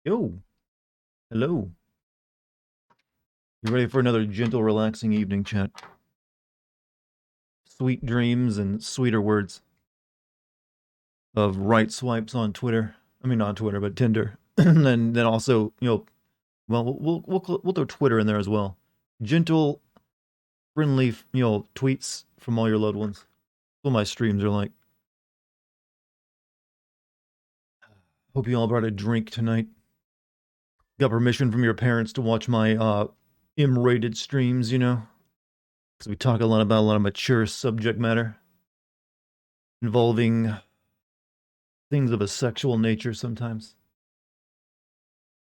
Yo, hello. You ready for another gentle, relaxing evening chat? Sweet dreams and sweeter words of right swipes on Twitter. I mean, not Twitter, but Tinder. And then also, well, we'll throw Twitter in there as well. Gentle, friendly, tweets from all your loved ones. That's what my streams are like. Hope you all brought a drink tonight. Got permission from your parents to watch my M-rated streams, because we talk about a lot of mature subject matter involving things of a sexual nature sometimes.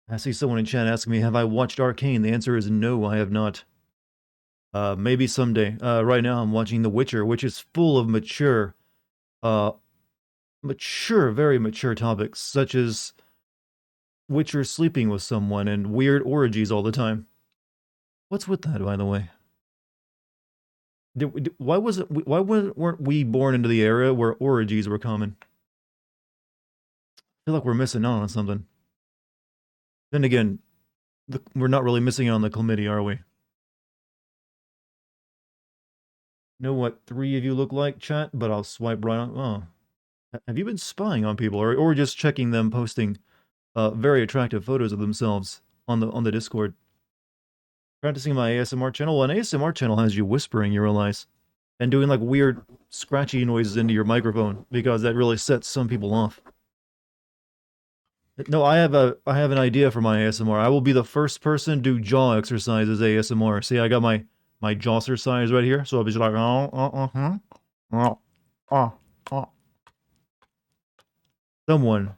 I see someone in chat asking me, have I watched Arcane? The answer is no, I have not. Maybe someday. Right now I'm watching The Witcher, which is full of uh, very mature topics, such as Witcher sleeping with someone and weird orgies all the time. What's with that, by the way? Weren't we born into the era where orgies were common? I feel like we're missing out on something. Then again, we're not really missing out on the chlamydia, are we? Know what 3 of you look like, chat, but I'll swipe right on. Oh, have you been spying on people, or just checking them posting very attractive photos of themselves on the Discord? Practicing my ASMR channel. Well, an ASMR channel has you whispering, you realize, and doing like weird scratchy noises into your microphone because that really sets some people off. No, I have an idea for my ASMR. I will be the first person to do jaw exercises ASMR. See, I got my jaw exercise right here, so I'll be just like oh. Someone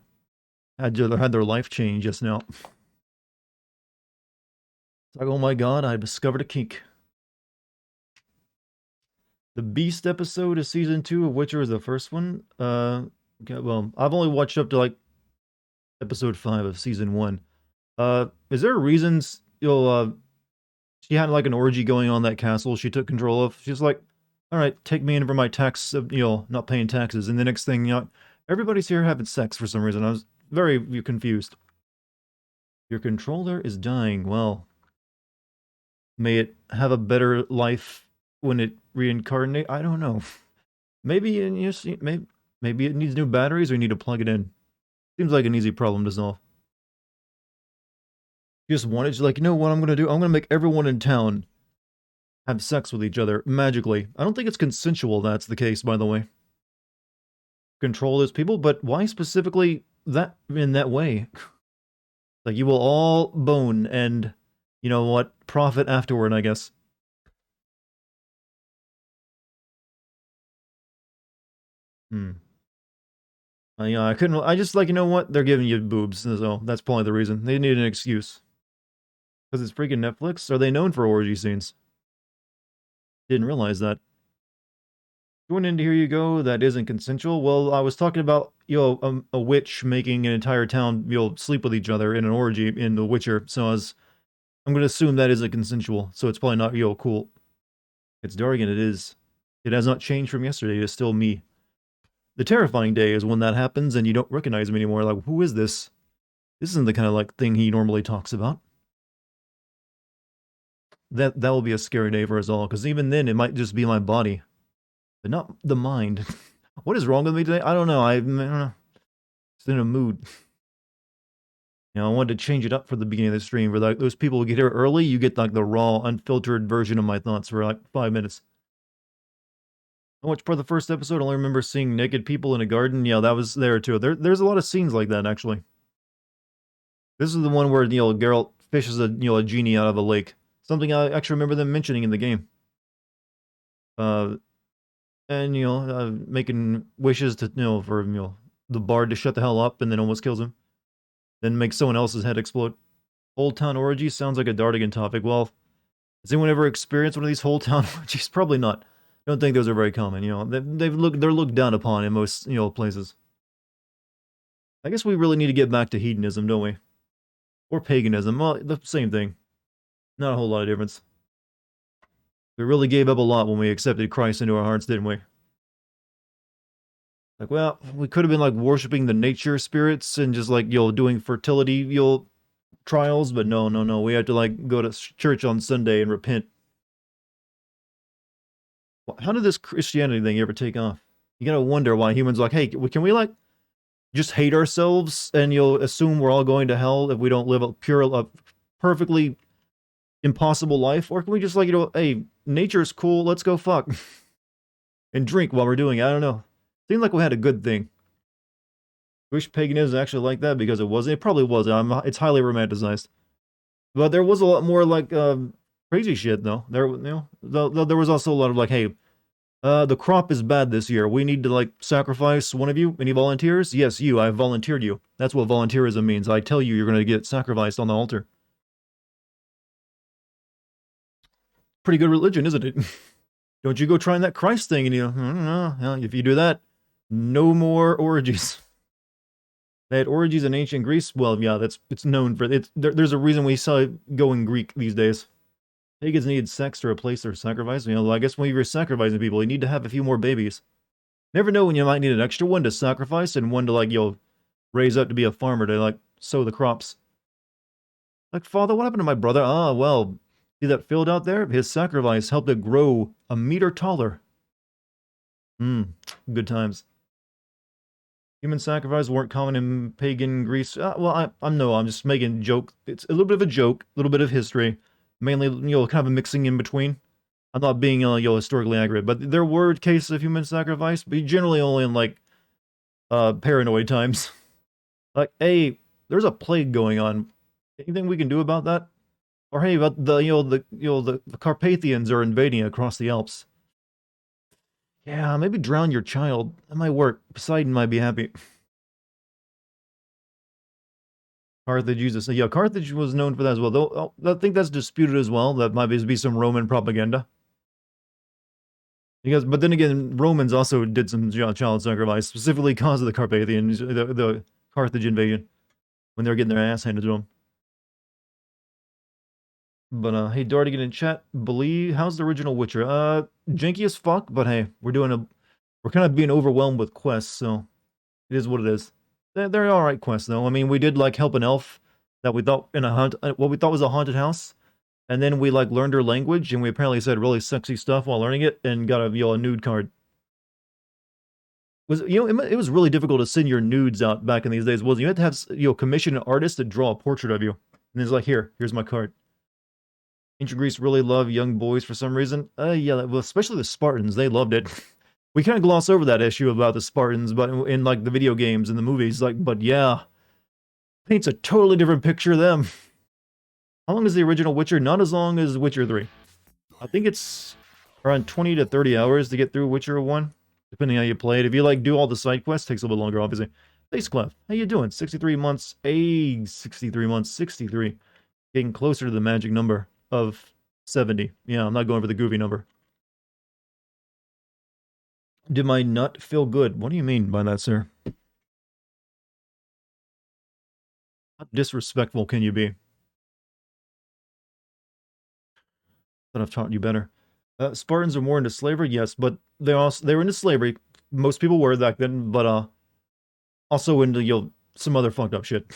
had their life changed just now. It's like, oh my god, I discovered a kink. The Beast episode is season 2 of Witcher is the first one. Okay, well, I've only watched up to like episode 5 of season 1. Is there reasons she had like an orgy going on that castle she took control of? She's like, all right, take me in for my tax, not paying taxes. And the next thing, everybody's here having sex for some reason. I was very confused. Your controller is dying. Well, may it have a better life when it reincarnate. I don't know. Maybe maybe it needs new batteries or you need to plug it in. Seems like an easy problem to solve. You just wanted to, like, you know what I'm gonna do? I'm gonna make everyone in town have sex with each other magically. I don't think it's consensual. That's the case, by the way. Control those people, but why specifically that in that way? Like you will all bone and you know what profit afterward, I guess. Hmm. Yeah, I couldn't. I just like, you know what? They're giving you boobs, so that's probably the reason. They need an excuse. Because it's freaking Netflix? Are they known for orgy scenes? Didn't realize that. Join into Here You Go, that isn't consensual. Well, I was talking about, a witch making an entire town, sleep with each other in an orgy in The Witcher, so I'm going to assume that isn't consensual, so it's probably not, cool. It's Dartigan, it is. It has not changed from yesterday, it is still me. The terrifying day is when that happens and you don't recognize him anymore, like, who is this? This isn't the kind of, like, thing he normally talks about. That will be a scary day for us all, because even then, it might just be my body, but not the mind. What is wrong with me today? I don't know. I don't know. Just in a mood. I wanted to change it up for the beginning of the stream. Where like those people who get here early, you get like the raw, unfiltered version of my thoughts for like 5 minutes. I watched for the first episode. I only remember seeing naked people in a garden. Yeah, that was there too. There's a lot of scenes like that actually. This is the one where Geralt fishes a genie out of a lake. Something I actually remember them mentioning in the game. Uh, and making wishes to for the bard to shut the hell up, and then almost kills him. Then makes someone else's head explode. Whole town orgies sounds like a Dartigan topic. Well, has anyone ever experienced one of these whole town orgies? Probably not. I don't think those are very common. They're looked down upon in most places. I guess we really need to get back to hedonism, don't we? Or paganism. Well, the same thing. Not a whole lot of difference. We really gave up a lot when we accepted Christ into our hearts, didn't we? Like, well, we could have been like worshiping the nature spirits and just like, doing fertility, trials, but no, no, no. We had to like go to church on Sunday and repent. How did this Christianity thing ever take off? You gotta wonder why humans are like, hey, can we like just hate ourselves and you'll assume we're all going to hell if we don't live a perfectly impossible life? Or can we just like, hey, nature's cool, let's go fuck and drink while we're doing it? I don't know. Seemed like we had a good thing. Wish paganism was actually like that because it wasn't. It probably wasn't. It's highly romanticized. But there was a lot more like crazy shit though. There was also a lot of like, hey, the crop is bad this year. We need to like sacrifice one of you. Any volunteers? Yes, you. I volunteered you. That's what volunteerism means. I tell you, you're going to get sacrificed on the altar. Pretty good religion, isn't it? Don't you go trying that Christ thing and if you do that, no more orgies. They had orgies in ancient Greece. Well, yeah, it's known for it. There's a reason we saw it going Greek these days. Pagans needed sex to replace their sacrifice. I guess when you're sacrificing people, you need to have a few more babies. Never know when you might need an extra one to sacrifice and one to like raise up to be a farmer to like sow the crops. Like, Father, what happened to my brother? Ah, well, see that field out there? His sacrifice helped it grow a meter taller. Good times. Human sacrifices weren't common in pagan Greece. Well, I'm just making a joke. It's a little bit of a joke, a little bit of history, mainly kind of a mixing in between. I'm not being historically accurate, but there were cases of human sacrifice, but generally only in like paranoid times. Like, hey, there's a plague going on. Anything we can do about that? Or hey, about the Carpathians are invading across the Alps. Yeah, maybe drown your child. That might work. Poseidon might be happy. Carthage uses. Yeah, Carthage was known for that as well. Though I think that's disputed as well. That might be some Roman propaganda. But then again, Romans also did some child sacrifice, specifically because of the Carpathians, the Carthage invasion, when they were getting their ass handed to them. But hey, Dartigan in chat, how's the original Witcher? Janky as fuck, but hey, we're kind of being overwhelmed with quests, so it is what it is. They're all right quests though. I mean, we did like help an elf that we thought what we thought was a haunted house, and then we like learned her language, and we apparently said really sexy stuff while learning it, and got a nude card. It was really difficult to send your nudes out back in these days. You had to have commission an artist to draw a portrait of you, and it's like here's my card. Ancient Greece really loved young boys for some reason. Yeah, well, especially the Spartans, they loved it. We kind of gloss over that issue about the Spartans, but in like the video games and the movies, but yeah, paints a totally different picture of them. How long is the original Witcher? Not as long as Witcher 3. I think it's around 20 to 30 hours to get through Witcher 1, depending how you play it. If you like do all the side quests, it takes a little longer, obviously. Face Clef, how you doing? 63 months. 63 months. 63. Getting closer to the magic number of 70. Yeah, I'm not going for the goofy number. Did my nut feel good? What do you mean by that, sir? How disrespectful can you be? That I've taught you better. Spartans are more into slavery, yes, but they were into slavery. Most people were back then, but also into some other fucked up shit.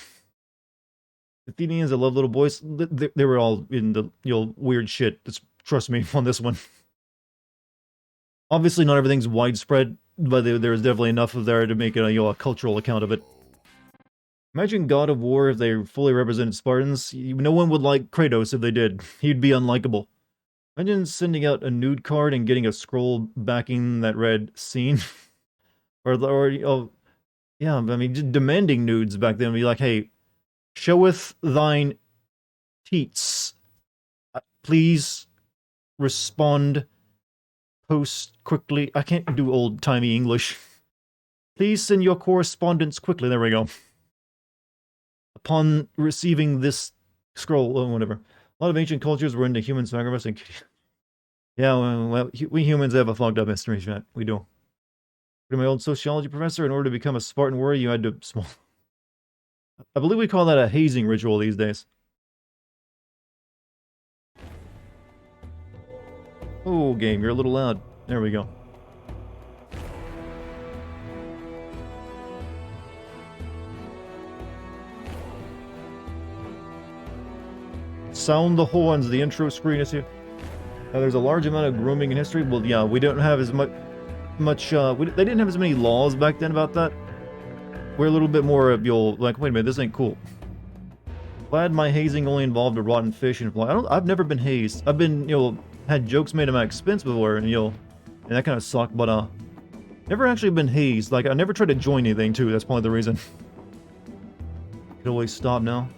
Athenians that love little boys, they were all in the weird shit. Just trust me on this one. Obviously, not everything's widespread, but there's definitely enough of there to make it a cultural account of it. Imagine God of War if they fully represented Spartans. No one would like Kratos if they did. He'd be unlikable. Imagine sending out a nude card and getting a scroll backing that read "scene," yeah. I mean, just demanding nudes back then. Be like, hey, showeth thine teats. Please respond. Post quickly. I can't do old-timey English. Please send your correspondence quickly. There we go. Upon receiving this scroll, or whatever. A lot of ancient cultures were into human sacrifice. Yeah, well, we humans have a fogged up history, chat. We do. To my old sociology professor, in order to become a Spartan warrior, you had to small. I believe we call that a hazing ritual these days. Oh, game, you're a little loud. There we go. Sound the horns, the intro screen is here. There's a large amount of grooming in history. Well, yeah, we don't have as much... they didn't have as many laws back then about that. We're a little bit more, you'll, like, wait a minute, this ain't cool. Glad my hazing only involved a rotten fish and fly. I've never been hazed. I've been, had jokes made at my expense before, and, and that kind of sucked, but, never actually been hazed. Like, I never tried to join anything, too. That's probably the reason. Could always stop now.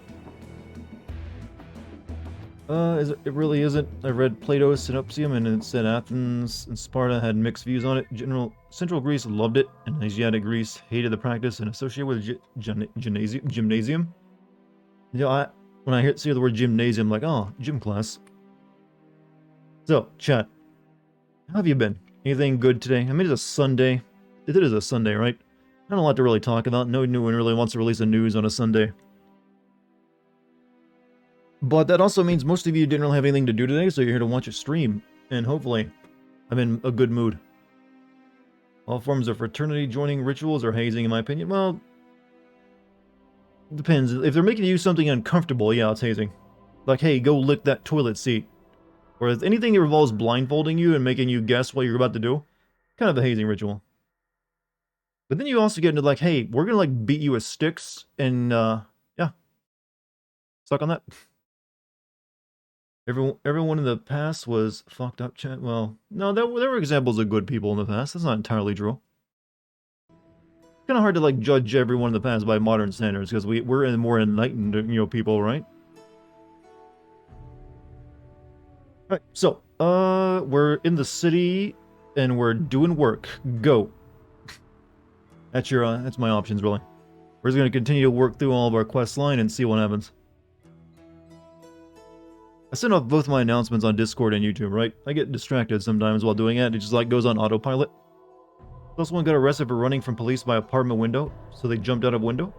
It really isn't. I read Plato's Synopsium and it said Athens and Sparta had mixed views on it. Central Greece loved it, and Asiatic Greece hated the practice and associated with gymnasium. When I see the word gymnasium, I'm like, oh, gym class. So, chat, how have you been? Anything good today? I mean, it's a Sunday. It is a Sunday, right? Not a lot to really talk about. No one really wants to release the news on a Sunday. But that also means most of you didn't really have anything to do today, so you're here to watch a stream. And hopefully, I'm in a good mood. All forms of fraternity joining rituals are hazing, in my opinion. Well, depends. If they're making you something uncomfortable, yeah, it's hazing. Like, hey, go lick that toilet seat. Or if anything that involves blindfolding you and making you guess what you're about to do, kind of a hazing ritual. But then you also get into like, hey, we're gonna like beat you with sticks and, yeah. Suck on that. Everyone in the past was fucked up, chat. Well, no, there were examples of good people in the past. That's not entirely true. It's kind of hard to like judge everyone in the past by modern standards because we're in more enlightened, people, right? All right, so we're in the city and we're doing work. Go. That's my options really. We're just gonna continue to work through all of our quest line and see what happens. I send off both my announcements on Discord and YouTube, right? I get distracted sometimes while doing it. It just like goes on autopilot. Someone got arrested for running from police by apartment window, so they jumped out of window.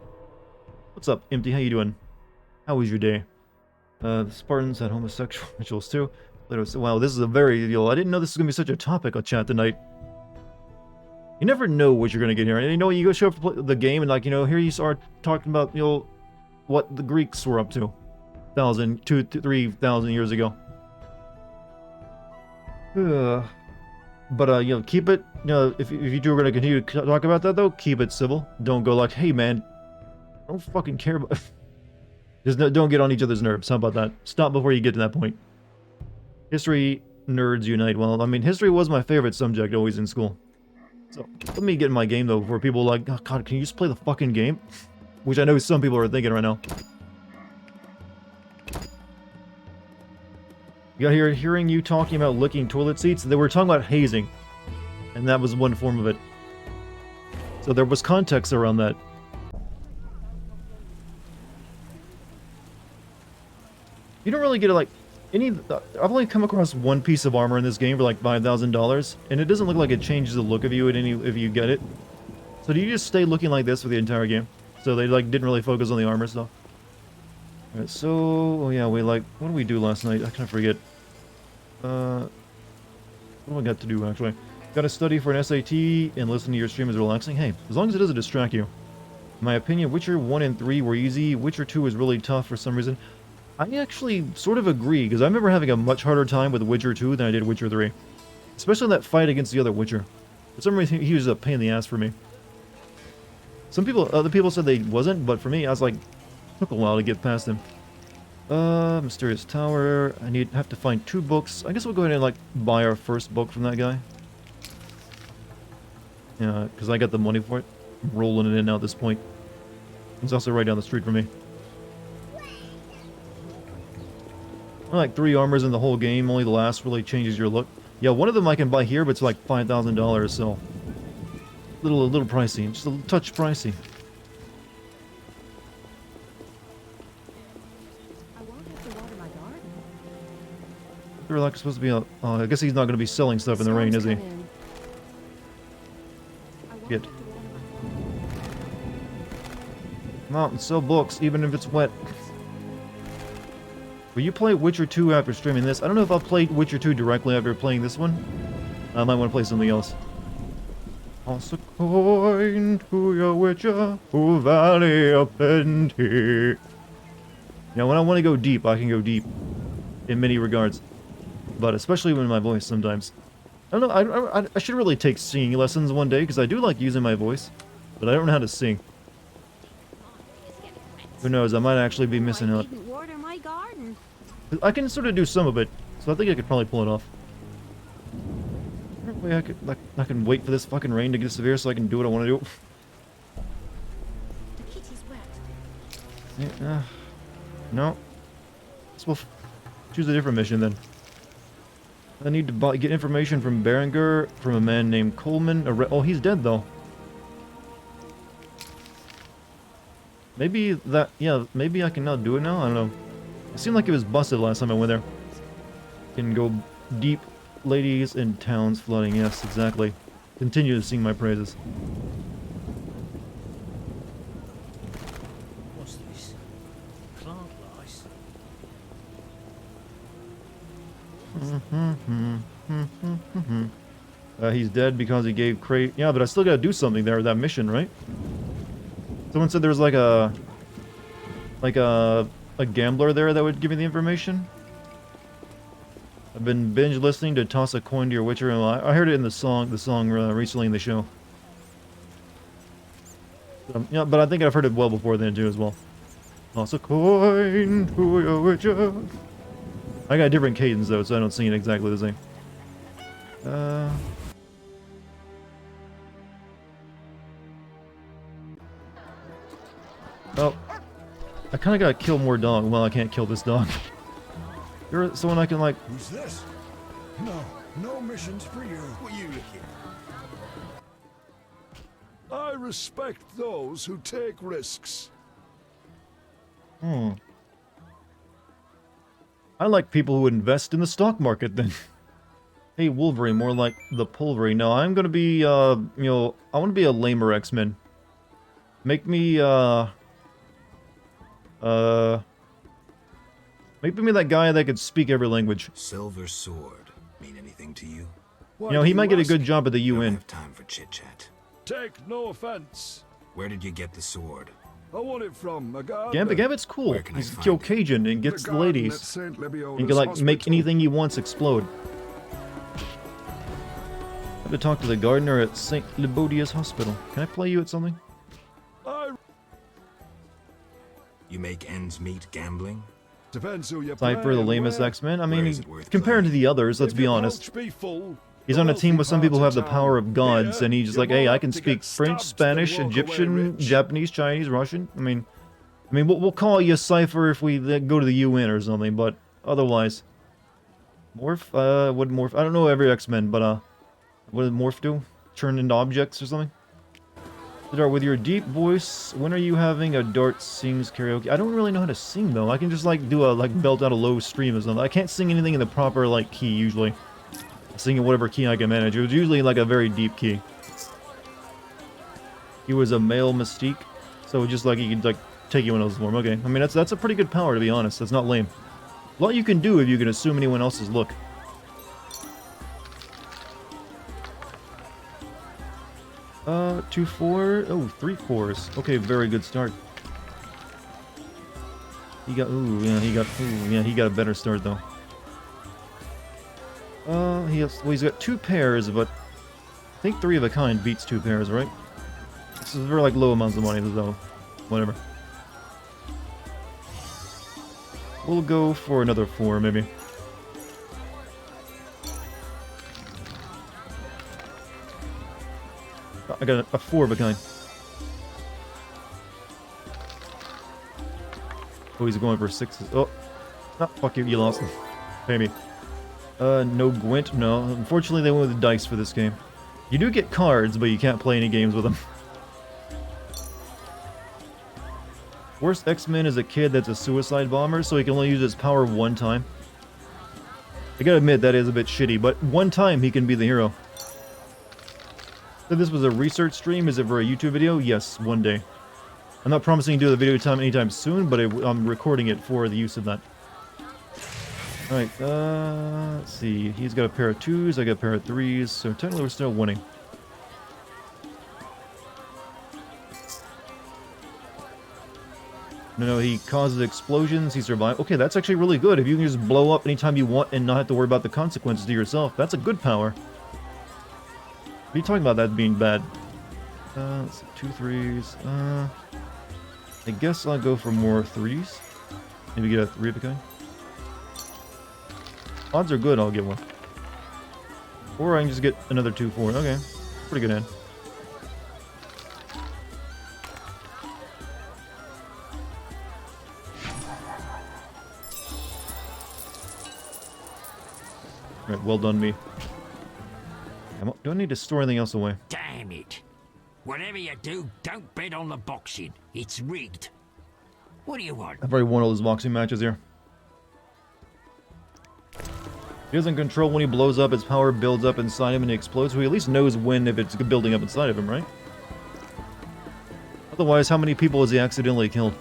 What's up, Empty? How you doing? How was your day? The Spartans had homosexual rituals too. Wow, this is a very, I didn't know this was gonna be such a topic on chat tonight. You never know what you're gonna get here. And you go show up to play the game and like, here you are talking about, what the Greeks were up to. 3,000 years ago. But keep it, if you two are going to continue to talk about that though, keep it civil. Don't go like, hey man, I don't fucking care about... Just don't get on each other's nerves. How about that? Stop before you get to that point. History nerds unite. Well, I mean, history was my favorite subject always in school. So, let me get in my game though, before people are like, oh god, can you just play the fucking game? Which I know some people are thinking right now. You got here hearing you talking about licking toilet seats. They were talking about hazing. And that was one form of it. So there was context around that. You don't really get like I've only come across one piece of armor in this game for like $5,000, and it doesn't look like it changes the look of you if you get it. So do you just stay looking like this for the entire game? So they like didn't really focus on the armor stuff. Alright, so oh yeah, what did we do last night? I kind of forget. What do I got to do actually? Got to study for an SAT and listen to your stream is relaxing. Hey, as long as it doesn't distract you. In my opinion, Witcher 1 and 3 were easy. Witcher 2 was really tough for some reason. I actually sort of agree, because I remember having a much harder time with Witcher 2 than I did Witcher 3. Especially that fight against the other Witcher. For some reason, he was a pain in the ass for me. Other people said they wasn't, but for me, I was like, took a while to get past him. Mysterious Tower. Have to find 2 books. I guess we'll go ahead and like buy our first book from that guy. Yeah, because I got the money for it. I'm rolling it in now at this point. It's also right down the street from me. Like 3 armors in the whole game, only the last really changes your look. Yeah, one of them I can buy here, but it's like $5,000, so... a little pricey, just a touch pricey. They're like supposed to be I guess he's not going to be selling stuff in the rain, is he? Get. Come out and sell books, even if it's wet. Will you play Witcher 2 after streaming this? I don't know if I'll play Witcher 2 directly after playing this one. I might want to play something else. Toss a coin to your Witcher, O Valley of Plenty. Now, when I want to go deep, I can go deep. in many regards, but especially with my voice sometimes. I don't know, I should really take singing lessons one day, because I do like using my voice, but I don't know how to sing. Who knows, I might actually be missing out. I can sort of do some of it, so I think I could probably pull it off. Way I can wait for this fucking rain to get severe so I can do what I want to do. Yeah, no. Guess we'll choose a different mission then. I need to get information from Berenger, from a man named Coleman. Oh, he's dead though. Maybe that, yeah, maybe I can now do it now? I don't know. It seemed like it was busted last time I went there. Can go deep, ladies in towns flooding, yes, exactly. Continue to sing my praises. What's this? Plant lice? He's dead because he gave crate. Yeah, but I still gotta do something there with that mission, right? Someone said there was like a gambler there that would give me the information. I've been binge listening to Toss a Coin to Your Witcher. I heard it in the song recently in the show. Yeah, but I think I've heard it well before then too as well. Toss a coin to your witcher. I got a different cadence though, so I don't sing it exactly the same. Oh, I kind of gotta kill more dog. Well, I can't kill this dog. You're someone I can like. Who's this? No missions for you. What are you looking? I respect those who take risks. I like people who invest in the stock market then. Hey, Wolverine, more like the Pulvery. No, I'm gonna be, you know, I want to be a lamer X-Men. Make me, make me that guy that could speak every language. Silver sword mean anything to you? Why You know, do he might get a ask? good job at the I don't UN. have time for chit chat. Take no offense. Where did you get the sword? I want it from a gardener. Gambit's cool. Where can I He's find Joe it? Cajun and The gets the garden at ladies. St. Lebioda's He can like make hospital. anything he wants explode. I have to talk to the gardener at St. Lebodia's hospital. Can I play you at something? You make ends meet gambling? Depends who you're Cypher, the playing lamest with. X-Men. I Where mean, is it worth compared to playing? the others, let's If be your honest. pouch be full, He's the on a team wealthy with some people who have the part of power of town. gods, Here, and he's just you like, hey, I want can to speak get French, stabbed, then Spanish, walk away Egyptian, rich. Japanese, Chinese, Russian. I mean, we'll call you Cypher if we go to the UN or something, but otherwise. Morph? What Morph? I don't know every X-Men, but, what did Morph do? Turn into objects or something? Dart, with your deep voice, when are you having a Dart sings karaoke? I don't really know how to sing, though. I can just, like, do a, like, belt out a low stream or something. I can't sing anything in the proper, like, key, usually. I sing in whatever key I can manage. It was usually, like, a very deep key. He was a male Mystique, so just, like, he could, like, take anyone else's form. Okay, I mean, that's a pretty good power, to be honest. That's not lame. A lot you can do if you can assume anyone else's look. 2 4. Oh, 3 4s. Okay, very good start. He got. Ooh, yeah, he got. Ooh, yeah, he got a better start though. He's got 2 pairs, but I think 3 of a kind beats 2 pairs, right? This is very like low amounts of money, though. Whatever. We'll go for another 4, maybe. I got a 4 of a kind. Oh, he's going for 6s. Oh, fuck you, you lost. Pay me. No Gwent, no. Unfortunately, they went with the dice for this game. You do get cards, but you can't play any games with them. Worst X-Men is a kid that's a suicide bomber, so he can only use his power 1 time. I gotta admit, that is a bit shitty, but 1 time he can be the hero. So this was a research stream. Is it for a YouTube video? Yes, one day. I'm not promising to do the video time anytime soon, but I'm recording it for the use of that. Alright, let's see. He's got a pair of 2s, I got a pair of 3s, so technically we're still winning. No, he causes explosions, he survives. Okay, that's actually really good. If you can just blow up anytime you want and not have to worry about the consequences to yourself, that's a good power. What are you talking about that being bad? Let's see, 2 3s. I guess I'll go for more 3s. Maybe get a 3 of a kind. Odds are good, I'll get one. Or I can just get another 2 4. Okay, pretty good hand. Alright, well done me. Do I need to store anything else away? Damn it. Whatever you do, don't bet on the boxing. It's rigged. What do you want? I've already won all those boxing matches here. He doesn't control when he blows up, his power builds up inside him and he explodes, so he at least knows when if it's building up inside of him, right? Otherwise, how many people has he accidentally killed?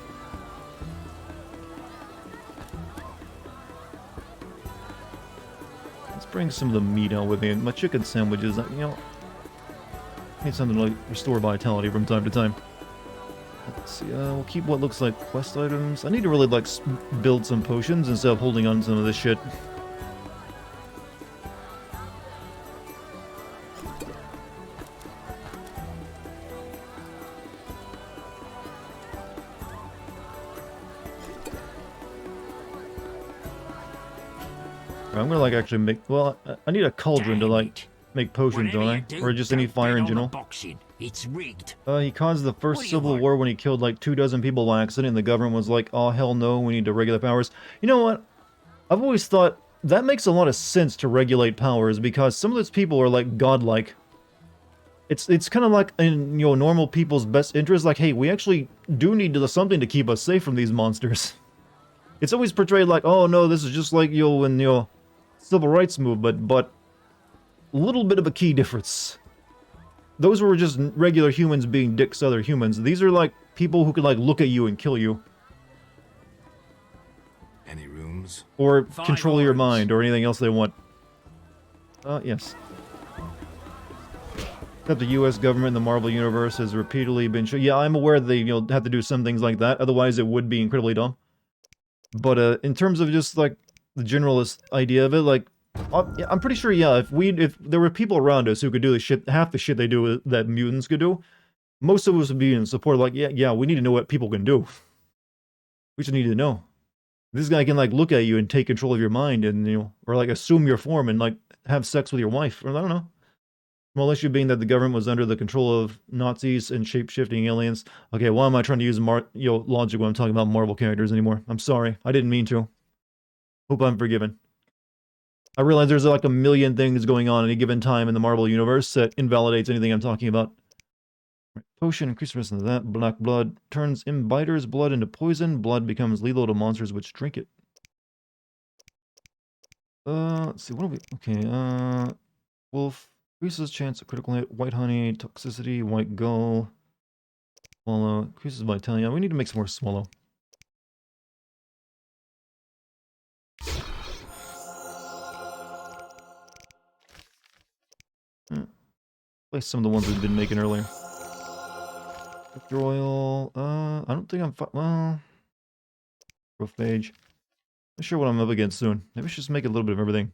Let's bring some of the meat out with me. My chicken sandwiches, you know, I need something to like restore vitality from time to time. Let's see, we'll keep what looks like quest items. I need to really like build some potions instead of holding on to some of this shit. I'm gonna like actually make, well, I need a cauldron to like make potions, don't I? Or just any fire in general. It's rigged. He caused the first civil war when he killed like 24 people by accident and the government was like, oh hell no, we need to regulate powers. You know what? I've always thought that makes a lot of sense to regulate powers because some of those people are like godlike. It's kind of like in, you know, normal people's best interest, like, hey, we actually do need to something to keep us safe from these monsters. It's always portrayed like, oh no, this is just like, you know, when, you know, civil rights movement, but a little bit of a key difference. Those were just regular humans being dicks to other humans. These are like people who could like look at you and kill you. Any rooms? Or 5 control your orbs. mind or anything else they want. Yes. That the US government in the Marvel Universe has repeatedly been yeah, I'm aware they, you know, have to do some things like that, otherwise it would be incredibly dumb. But in terms of just like the generalist idea of it, like I'm pretty sure, yeah, if there were people around us who could do the shit, half the shit they do that mutants could do, most of us would be in support, like, yeah, we need to know what people can do. We just need to know. This guy can like look at you and take control of your mind and, you know, or like assume your form and like have sex with your wife, or I don't know. Small issue being that the government was under the control of Nazis and shape-shifting aliens. Okay, why am I trying to use logic when I'm talking about Marvel characters anymore? I'm sorry, I didn't mean to. Hope I'm forgiven. I realize there's like a million things going on at any given time in the Marvel Universe that invalidates anything I'm talking about. Potion, increase resistance to that. Black blood turns imbiters' blood into poison. Blood becomes lethal to monsters which drink it. Let's see, what are we... Okay, wolf. Increases chance of critical hit. White honey, toxicity, white gull. Swallow. Increases vitality. We need to make some more swallow. Place some of the ones we've been making earlier. Victor oil. I don't think I'm well. Prophage. Not sure what I'm up against soon. Maybe I should just make a little bit of everything.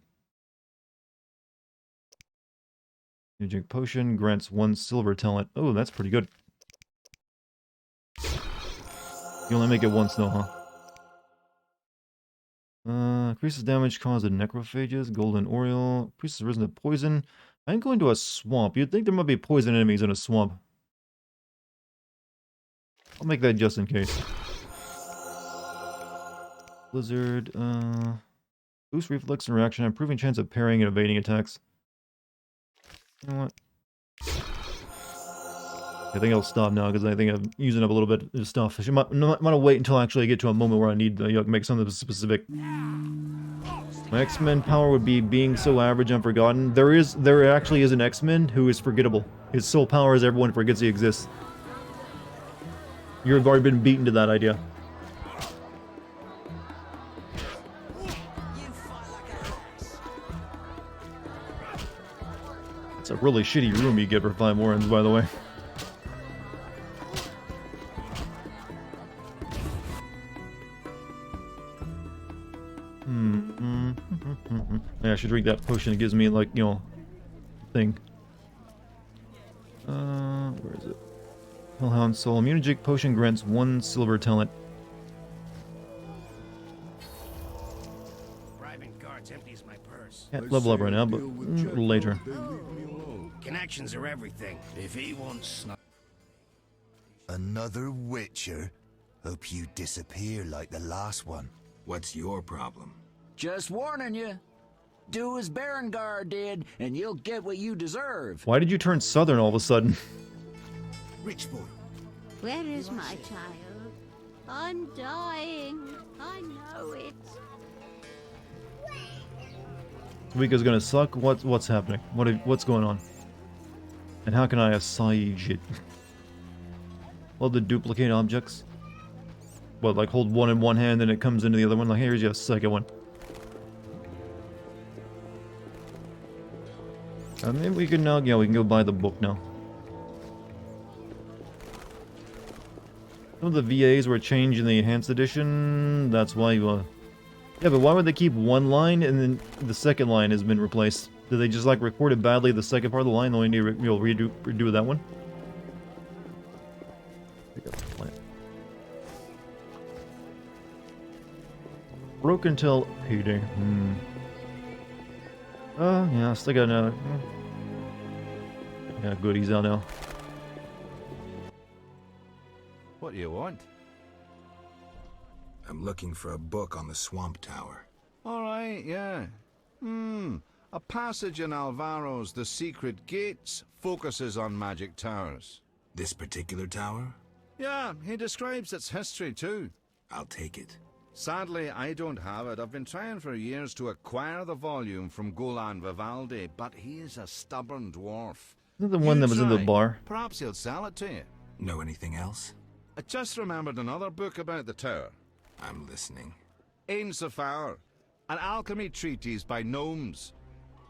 New drink potion grants 1 silver talent. Oh, that's pretty good. You only make it once though, huh? Increases damage caused to necrophages. Golden oil. Increases risen to poison. I'm going to a swamp. You'd think there might be poison enemies in a swamp. I'll make that just in case. Blizzard. Boost reflex and reaction. Improving chance of parrying and evading attacks. You know what? I think I'll stop now because I think I'm using up a little bit of stuff. I might want to wait until I actually get to a moment where I need to make something specific. My X-Men power would be being so average and forgotten. There actually is an X-Men who is forgettable. His sole power is everyone forgets he exists. You've already been beaten to that idea. It's a really shitty room you get for 5 warrens, by the way. Yeah, I should drink that potion. It gives me, like, you know, thing. Where is it? Hellhound Soul. Immunogic potion grants 1 silver talent. Bribing guards empties my purse. Can't level up right now, but later. Connections are everything. If he wants Another Witcher? Hope you disappear like the last one. What's your problem? Just warning you. Do as Berengar did, and you'll get what you deserve. Why did you turn southern all of a sudden? Rich boy. Where is my child? I'm dying. I know it. This week is gonna suck. What's happening? What's going on? And how can I assuage it? Well, the duplicate objects. What, like hold one in one hand and it comes into the other one? Like, here's your second one. Maybe we can now, yeah, we can go buy the book now. Some of the VAs were changed in the enhanced edition. That's why, yeah, but why would they keep one line and then the second line has been replaced? Did they just like record it badly the second part of the line? Only need to redo that one. Pick up the plant. Broken till payday. Yeah, I still got another. Yeah, goodies out now. What do you want? I'm looking for a book on the Swamp Tower. All right, yeah. A passage in Alvaro's The Secret Gates focuses on magic towers. This particular tower? Yeah, he describes its history too. I'll take it. Sadly, I don't have it. I've been trying for years to acquire the volume from Golan Vivaldi, but he is a stubborn dwarf. Isn't that the one that was in the try. bar? Perhaps he'll sell it to you. Know anything else? I just remembered another book about the tower. I'm listening. Ain Safar, an alchemy treatise by gnomes.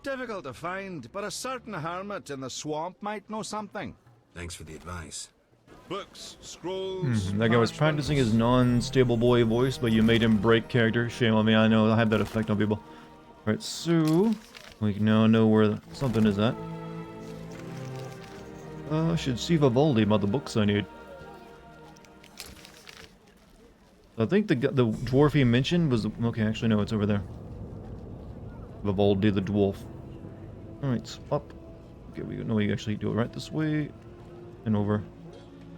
Difficult to find, but a certain hermit in the swamp might know something. Thanks for the advice. Books, scrolls. That guy was practicing his non-stable boy voice, but you made him break character. Shame on me, I know I have that effect on people. Alright, so we now know where something is at. I should see Vivaldi about the books I need. I think the dwarf he mentioned was... Okay, actually no, it's over there. Vivaldi the dwarf. Alright, up. Okay, we know we actually do it right this way. And over.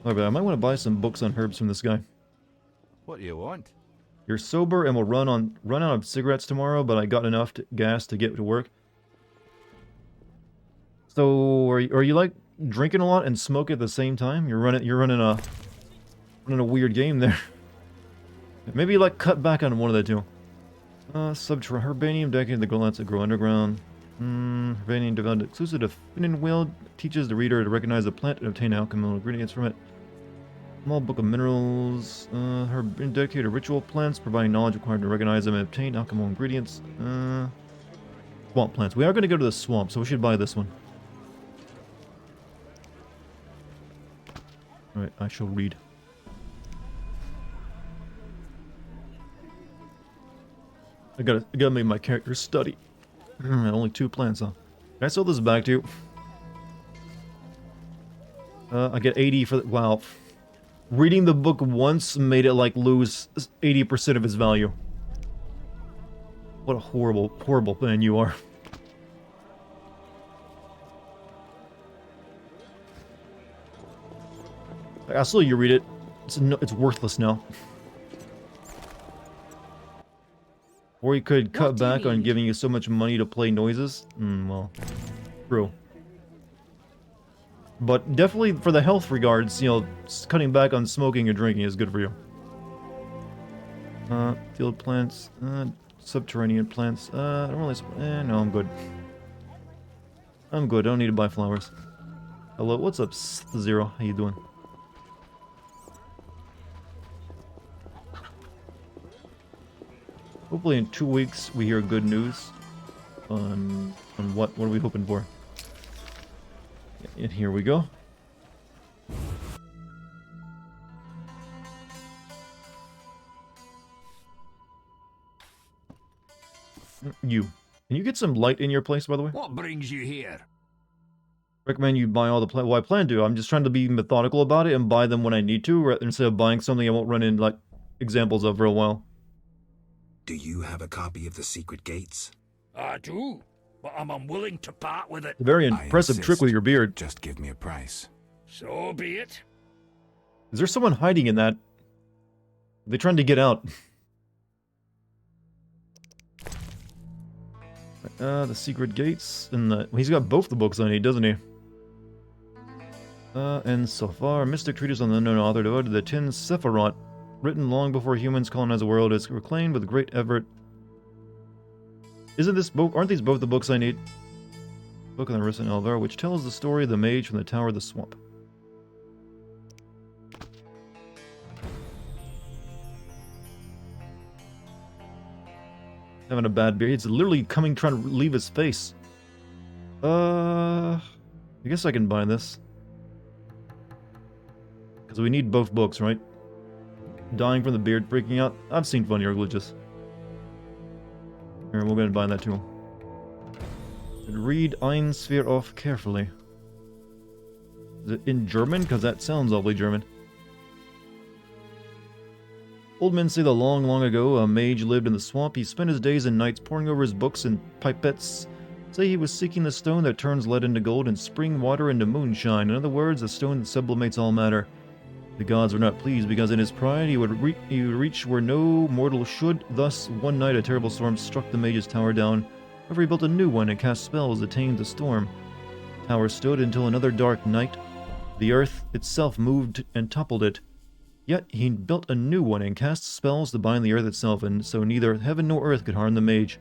Alright, I might want to buy some books on herbs from this guy. What do you want? You're sober and will run out of cigarettes tomorrow, but I got enough gas to get to work. So, are you like drinking a lot and smoke at the same time? You're running a weird game there. Maybe like cut back on one of the two. Herbanium dedicated to the glants that grow underground. Herbanium developed exclusive to Finnan Will teaches the reader to recognize a plant and obtain alchemical ingredients from it. Small book of minerals. Dedicated to ritual plants, providing knowledge required to recognize them and obtain alchemical ingredients. Swamp plants. We are going to go to the swamp, so we should buy this one. Alright, I shall read. I gotta make my character study. Only 2 plants, huh? Can I sell this back to you? I get 80 for the... Wow. Reading the book once made it, like, lose 80% of its value. What a horrible, horrible man you are. I still you read it. It's worthless now. Or you could cut back on giving you so much money to play noises. Well, true. But definitely for the health regards, you know, cutting back on smoking and drinking is good for you. Field plants, subterranean plants. I don't really... no, I'm good. I'm good. I don't need to buy flowers. Hello, what's up, Zero? How you doing? Hopefully in 2 weeks we hear good news on what are we hoping for. And here we go. You. Can you get some light in your place, by the way? What brings you here? Recommend you buy all the well, I plan to. I'm just trying to be methodical about it and buy them when I need to, instead of buying something I won't run in, like, examples of for a while. Do you have a copy of the secret gates? I do, but I'm unwilling to part with it. A very I impressive trick with insist. your beard. Just give me a price. So be it. Is there someone hiding in that? Are they trying to get out? The secret gates and the... He's got both the books I need, doesn't he? And so far, Mystic Treatise on the Unknown Author devoted to the Tin Sephiroth, written long before humans colonized the world, is reclaimed with great effort. Isn't this both? Aren't these both the books I need? Book of the Rissa and Elvira, which tells the story of the mage from the Tower of the Swamp. Having a bad beard. It's literally trying to leave his face. I guess I can buy this. Because we need both books, right? Dying from the beard, freaking out. I've seen funnier glitches. Here, we're going to buy that too. Read Ein Sphere off carefully. Is it in German? Because that sounds awfully German. Old men say that long, long ago, a mage lived in the swamp. He spent his days and nights poring over his books and pipettes. Say he was seeking the stone that turns lead into gold and spring water into moonshine. In other words, the stone that sublimates all matter. The gods were not pleased because in his pride he would reach where no mortal should. Thus, one night a terrible storm struck the mage's tower down. However, he built a new one and cast spells that tamed the storm. The tower stood until another dark night. The earth itself moved and toppled it. Yet he built a new one and cast spells to bind the earth itself, and so neither heaven nor earth could harm the mage.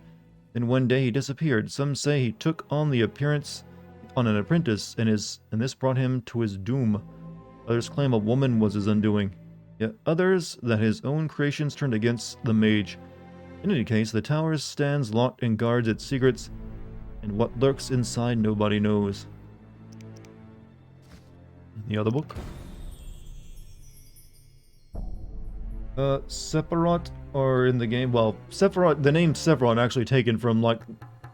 Then one day he disappeared. Some say he took on the appearance on an apprentice, and this brought him to his doom. Others claim a woman was his undoing. Yet others that his own creations turned against the mage. In any case, the tower stands locked and guards its secrets, and what lurks inside nobody knows. The other book? Sephiroth, or in the game, well, Sephiroth, the name Sephiroth actually taken from, like,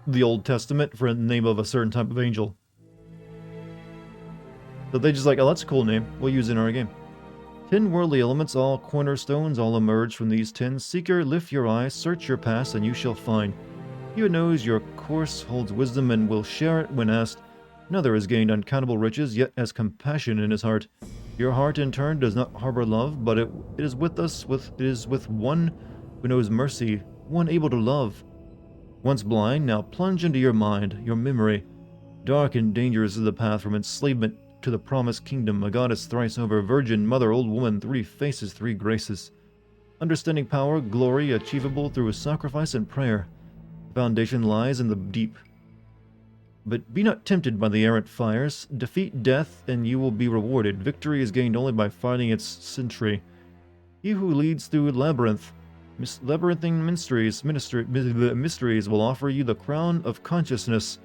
the Old Testament for the name of a certain type of angel. So they just like, oh, that's a cool name, we'll use it in our game. 10 worldly elements, all cornerstones, all emerge from these 10. Seeker, lift your eyes, search your past, and you shall find. He who knows your course holds wisdom and will share it when asked. Another has gained uncountable riches, yet has compassion in his heart. Your heart, in turn, does not harbor love, but it is with us. It is with one who knows mercy, one able to love. Once blind, now plunge into your mind, your memory. Dark and dangerous is the path from enslavement to the promised kingdom. A goddess thrice over, virgin, mother, old woman, 3 faces, 3 graces. Understanding power, glory, achievable through sacrifice and prayer. The foundation lies in the deep. But be not tempted by the errant fires. Defeat death, and you will be rewarded. Victory is gained only by fighting its sentry. He who leads through labyrinthine mysteries will offer you the crown of consciousness.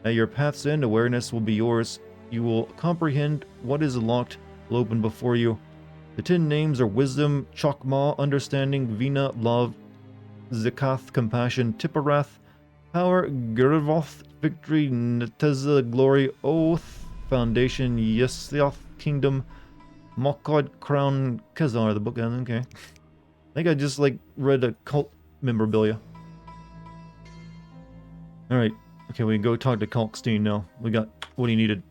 At your path's end, awareness will be yours. You will comprehend what is locked will open before you. The 10 names are wisdom, Chokmah, understanding, Vina, love, Zakath, compassion, Tipperath, power, Gervoth, victory, Neteza, glory, oath, foundation, Yesyoth, kingdom, Mokod, crown, Khazar, the book. Okay. I think I just like read a cult memorabilia. Alright. Okay, we can go talk to Kalkstein now. We got what he needed.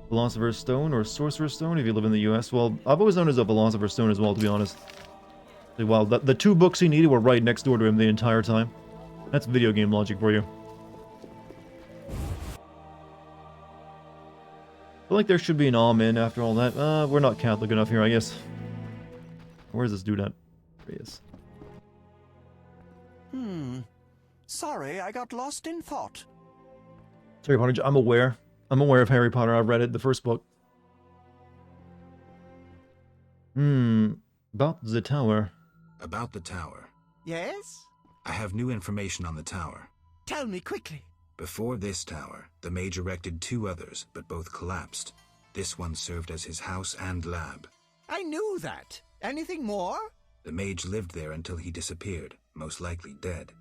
Philosopher's Stone or Sorcerer's Stone if you live in the US. Well, I've always known as a Philosopher's Stone as well, to be honest. Wow, the 2 books he needed were right next door to him the entire time. That's video game logic for you. I feel like there should be an amen after all that. We're not Catholic enough here, I guess. Where's this dude at? There he is. Sorry, I got lost in thought. Harry Potter, I'm aware. I'm aware of Harry Potter. I've read it, the first book. About the tower. About the tower. Yes? I have new information on the tower. Tell me quickly. Before this tower, the mage erected 2 others, but both collapsed. This one served as his house and lab. I knew that. Anything more? The mage lived there until he disappeared, most likely dead.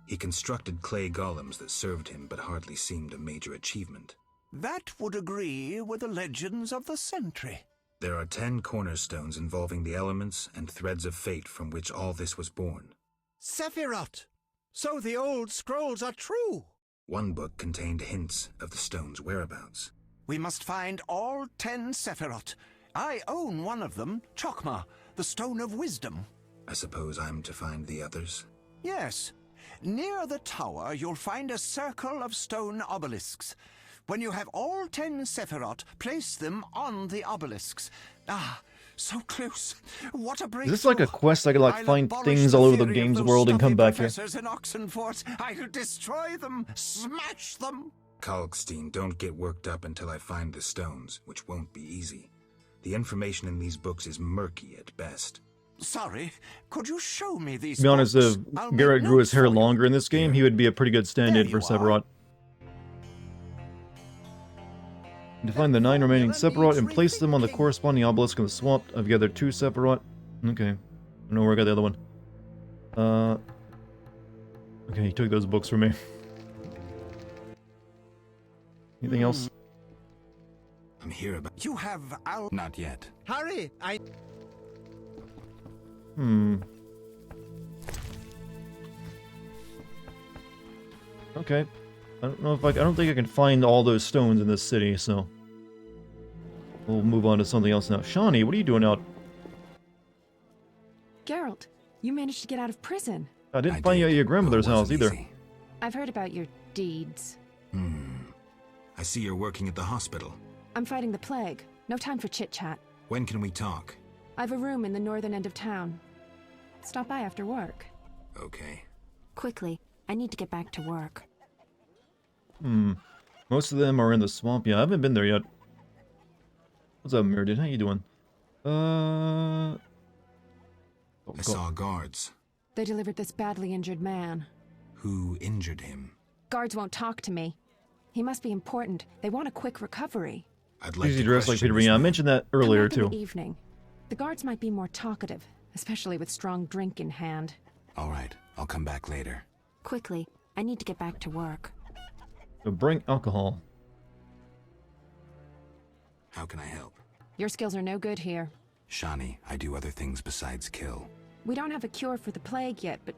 He constructed clay golems that served him but hardly seemed a major achievement. That would agree with the legends of the century. There are 10 cornerstones involving the elements and threads of fate from which all this was born. Sephiroth! So the old scrolls are true! One book contained hints of the stone's whereabouts. We must find all 10 Sephiroth. I own one of them, Chokmah, the Stone of Wisdom. I suppose I'm to find the others? Yes. Near the tower, you'll find a circle of stone obelisks. When you have all 10 Sephiroth, place them on the obelisks. Ah, so close. What a breakthrough. Is this like a quest I could like I'll find abolish things all over the theory of games those world and come stuffy back here? professors in Oxenfort. I'll destroy them, smash them. Kalkstein, don't get worked up until I find the stones, which won't be easy. The information in these books is murky at best. Sorry, could you show me these To be honest, books? if I'll make Garrett grew his notes hair for you. longer in this game, he would be a pretty good stand-in There for you are. Sephiroth. To find the 9 remaining Sephiroth and place them on the corresponding obelisk in the swamp, I've gathered 2 Sephiroth. Okay. I don't know where I got the other one. Okay, he took those books from me. Anything else? I'm here about... You have Not yet. Harry, Okay. I don't know if I don't think I can find all those stones in this city, so we'll move on to something else now. Shawnee, what are you doing out? Geralt, you managed to get out of prison. I didn't find you at your grandmother's house either. I've heard about your deeds. I see you're working at the hospital. I'm fighting the plague. No time for chit-chat. When can we talk? I've a room in the northern end of town. Stop by after work. Okay. Quickly, I need to get back to work. Most of them are in the swamp. Yeah, I haven't been there yet. What's up, Meredith? How you doing? I saw guards. They delivered this badly injured man. Who injured him? Guards won't talk to me. He must be important. They want a quick recovery. I'd like Easy to dressed like question Peter. this Yeah, I man. mentioned that Come earlier back in too. the evening. The guards might be more talkative, especially with strong drink in hand. All right, I'll come back later. Quickly, I need to get back to work. So bring alcohol. How can I help? Your skills are no good here. Shani, I do other things besides kill. We don't have a cure for the plague yet, but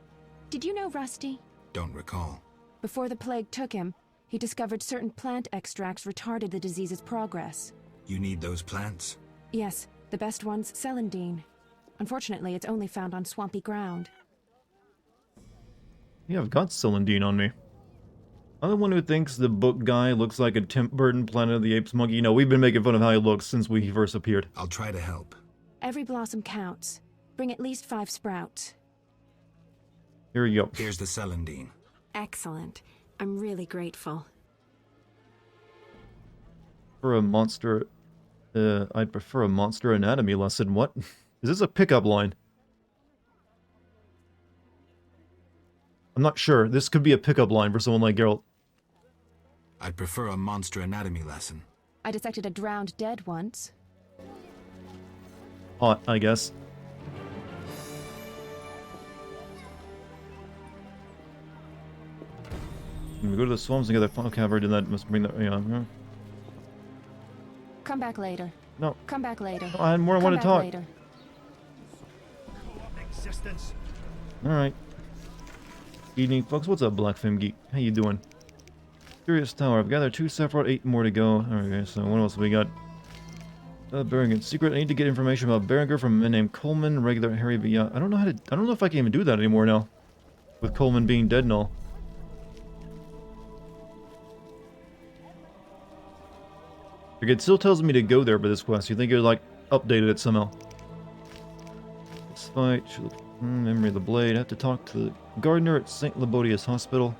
did you know Rusty? Don't recall. Before the plague took him, he discovered certain plant extracts retarded the disease's progress. You need those plants? Yes, the best one's celandine. Unfortunately, it's only found on swampy ground. Yeah, I've got Celandine on me. I'm the one who thinks the book guy looks like a Tim Burton Planet of the Apes monkey. You know, we've been making fun of how he looks since we first appeared. I'll try to help. Every blossom counts. Bring at least 5 sprouts. Here we go. Here's the celandine. Excellent. I'm really grateful. For a monster... I'd prefer a monster anatomy lesson. What? Is this a pickup line? I'm not sure. This could be a pickup line for someone like Geralt. I'd prefer a monster anatomy lesson. I dissected a drowned dead once. Hot, I guess. We go to the swamps and get that funnel cavern, and that must bring that. Yeah. Come back later. No. Come back later. I had more I Come want to back talk. later. Alright. Evening, folks. What's up, Black Femme Geek? How you doing? Curious Tower. I've gathered 2 Sephiroth, 8 more to go. Okay, so what else we got? Berengar. Secret. I need to get information about Berengar from a man named Coleman. Regular Harry I don't know how to. I don't know if I can even do that anymore now. With Coleman being dead and all. Like, it still tells me to go there for this quest. You think it would, like, updated it somehow. Let's fight. Memory of the Blade. I have to talk to the gardener at St. Labodius Hospital.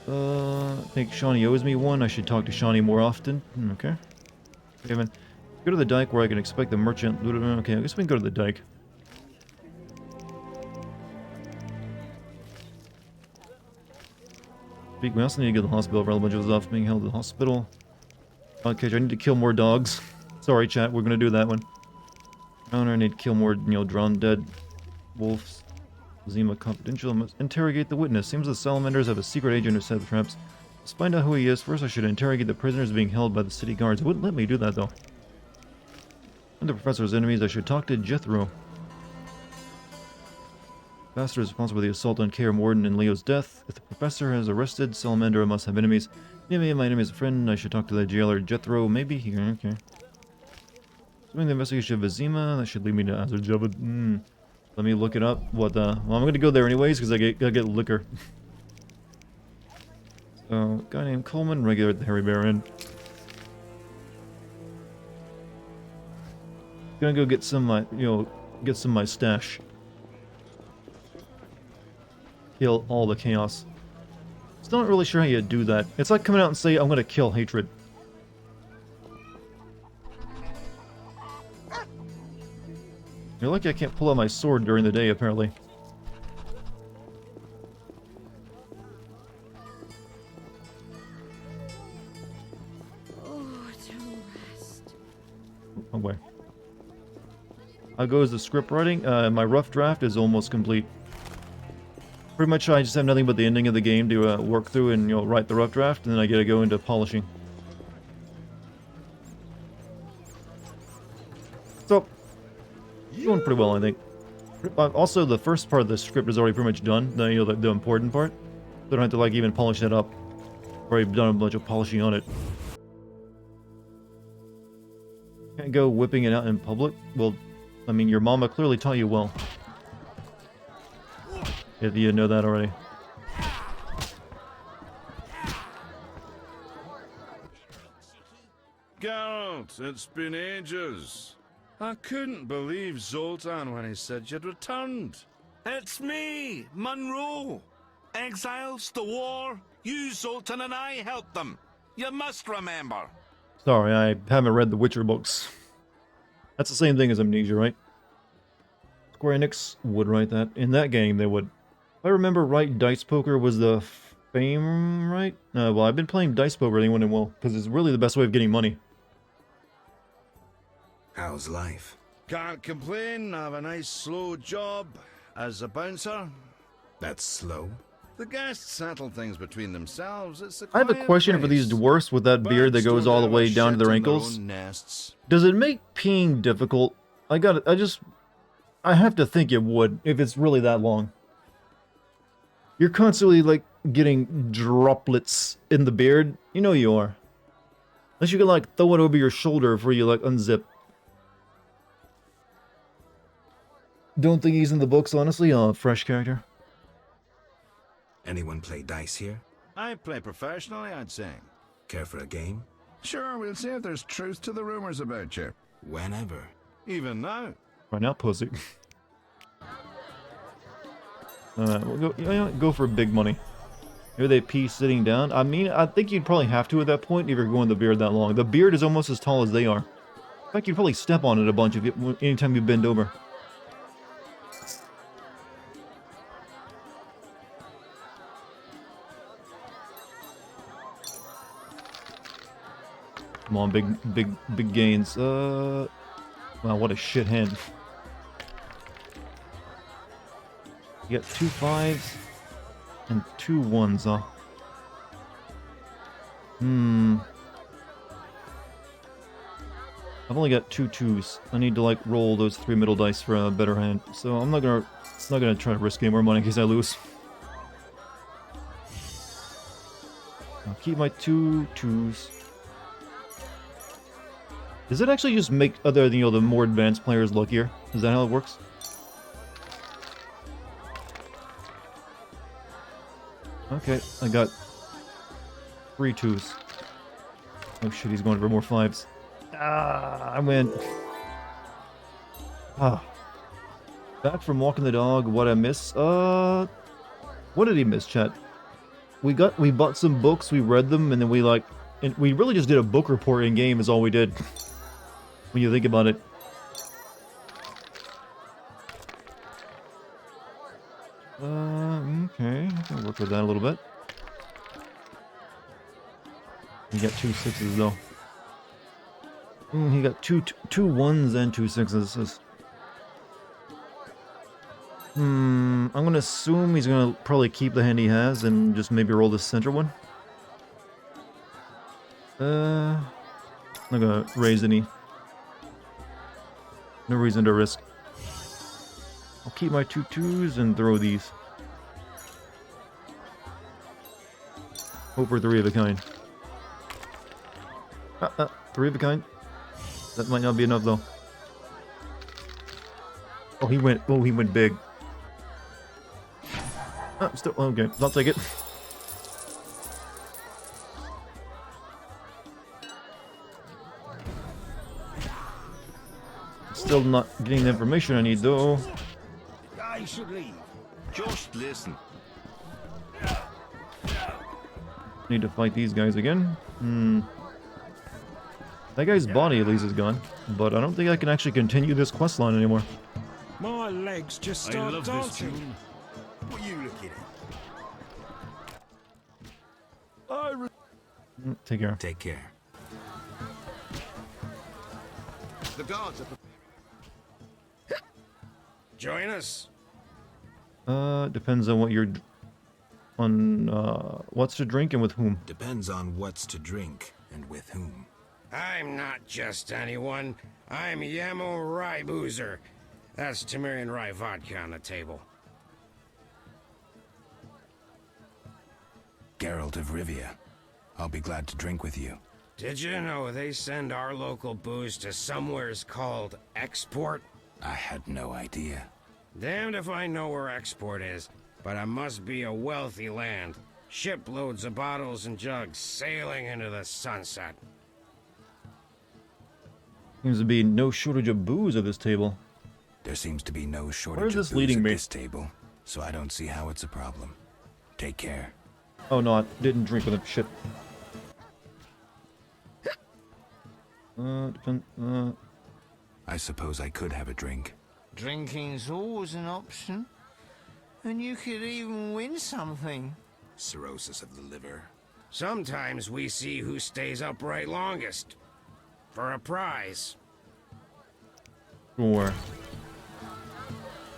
I think Shawnee owes me one. I should talk to Shawnee more often. Okay. Okay, go to the dike where I can expect the merchant. Okay, I guess we can go to the dike. We also need to go to the hospital for a bunch of us off being held at the hospital. Okay, I need to kill more dogs. Sorry, chat, we're gonna do that one. Owner need to kill more, drowned dead wolves. Zima confidential. Must interrogate the witness. Seems the salamanders have a secret agent who set the traps. Let's find out who he is. First, I should interrogate the prisoners being held by the city guards. It wouldn't let me do that, though. And the professor's enemies, I should talk to Jethro. Bastard is responsible for the assault on Kaer Morden and Leo's death. If the professor has arrested Salamander, I must have enemies. Maybe my enemy is a friend. I should talk to the jailer Jethro. Maybe here. Okay. Doing the investigation of Azima. That should lead me to Azerbaijan. Let me look it up. What the? Well, I'm gonna go there anyways because I get liquor. So, guy named Coleman, regular at the Harry Bear Inn. Gonna go get some of my, get some of my stash. Kill all the chaos. Still not really sure how you do that. It's like coming out and say, I'm gonna kill hatred. You're lucky I can't pull out my sword during the day, apparently. Oh, wait. How goes the script writing? My rough draft is almost complete. Pretty much I just have nothing but the ending of the game to work through and, write the rough draft, and then I gotta go into polishing. So, going pretty well, I think. Also, the first part of the script is already pretty much done. The important part. So I don't have to, even polish that up. I've already done a bunch of polishing on it. Can't go whipping it out in public? Well, I mean, your mama clearly taught you well. If you know that already. Geralt, it's been ages. I couldn't believe Zoltan when he said you'd returned. It's me, Monroe. Exiles, the war. You, Zoltan, and I helped them. You must remember. Sorry, I haven't read the Witcher books. That's the same thing as Amnesia, right? Square Enix would write that. In that game, they would. If I remember right, Dice Poker was the fame, right? Well, I've been playing Dice Poker anyone and well, because it's really the best way of getting money. How's life? Can't complain. I have a nice slow job as a bouncer. That's slow? The guests settle things between themselves. It's a I have a question for these dwarfs with that beard that goes all the way down to their ankles. Does it make peeing difficult? I have to think it would, if it's really that long. You're constantly, getting droplets in the beard. You know you are. Unless you can, throw it over your shoulder before you, unzip. Don't think he's in the books, honestly. Fresh character. Anyone play dice here? I play professionally, I'd say. Care for a game? Sure, we'll see if there's truth to the rumors about you. Whenever. Even now. Right now, pussy. We'll go for big money. Here they pee sitting down. I mean, I think you'd probably have to at that point if you're going the beard that long. The beard is almost as tall as they are. In fact, you'd probably step on it a bunch anytime you bend over. Come on, big gains. Wow, what a shit hand. You got 2 5s and 2 1s, huh? I've only got 2 2s. I need to roll those 3 middle dice for a better hand. So I'm not gonna try to risk any more money in case I lose. I'll keep my 2 2s. Does it actually just make the more advanced players luckier? Is that how it works? Okay, I got 3 2s. Oh shit, he's going for more 5s. Ah, I win. Ah. Back from walking the dog, what I miss? What did he miss, chat? We bought some books, we read them, and then we really just did a book report in game is all we did. When you think about it. Okay, I can work with that a little bit. He got 2 6s though. He got two 1s and 2 6s. I'm gonna assume he's gonna probably keep the hand he has and just maybe roll the center one. Not gonna raise any. No reason to risk. I'll keep my 2/2s and throw these. Hope for 3 of a kind. 3 of a kind. That might not be enough though. Oh, he went big. Still okay. I'll take it. Still not getting the information I need though. I should leave. Just listen. Need to fight these guys again. That guy's body at least is gone, but I don't think I can actually continue this quest line anymore. My legs just start dancing. What are you looking at? Take care. Take care. The guards are... Join us. Depends on what you're... what's to drink and with whom. Depends on what's to drink and with whom. I'm not just anyone. I'm Yamo Rye Boozer. That's Tamarian Rye vodka on the table. Geralt of Rivia. I'll be glad to drink with you. Did you know they send our local booze to somewheres called Export? I had no idea. Damned if I know where Export is, but it must be a wealthy land. Shiploads of bottles and jugs sailing into the sunset. Seems to be no shortage of booze at this table. There seems to be no shortage Where's of this booze leading at me? this table, so I don't see how it's a problem. Take care. Oh no, I didn't drink with him. Shit. I suppose I could have a drink. Drinking's always an option. And you could even win something. Cirrhosis of the liver. Sometimes we see who stays upright longest. For a prize. Sure.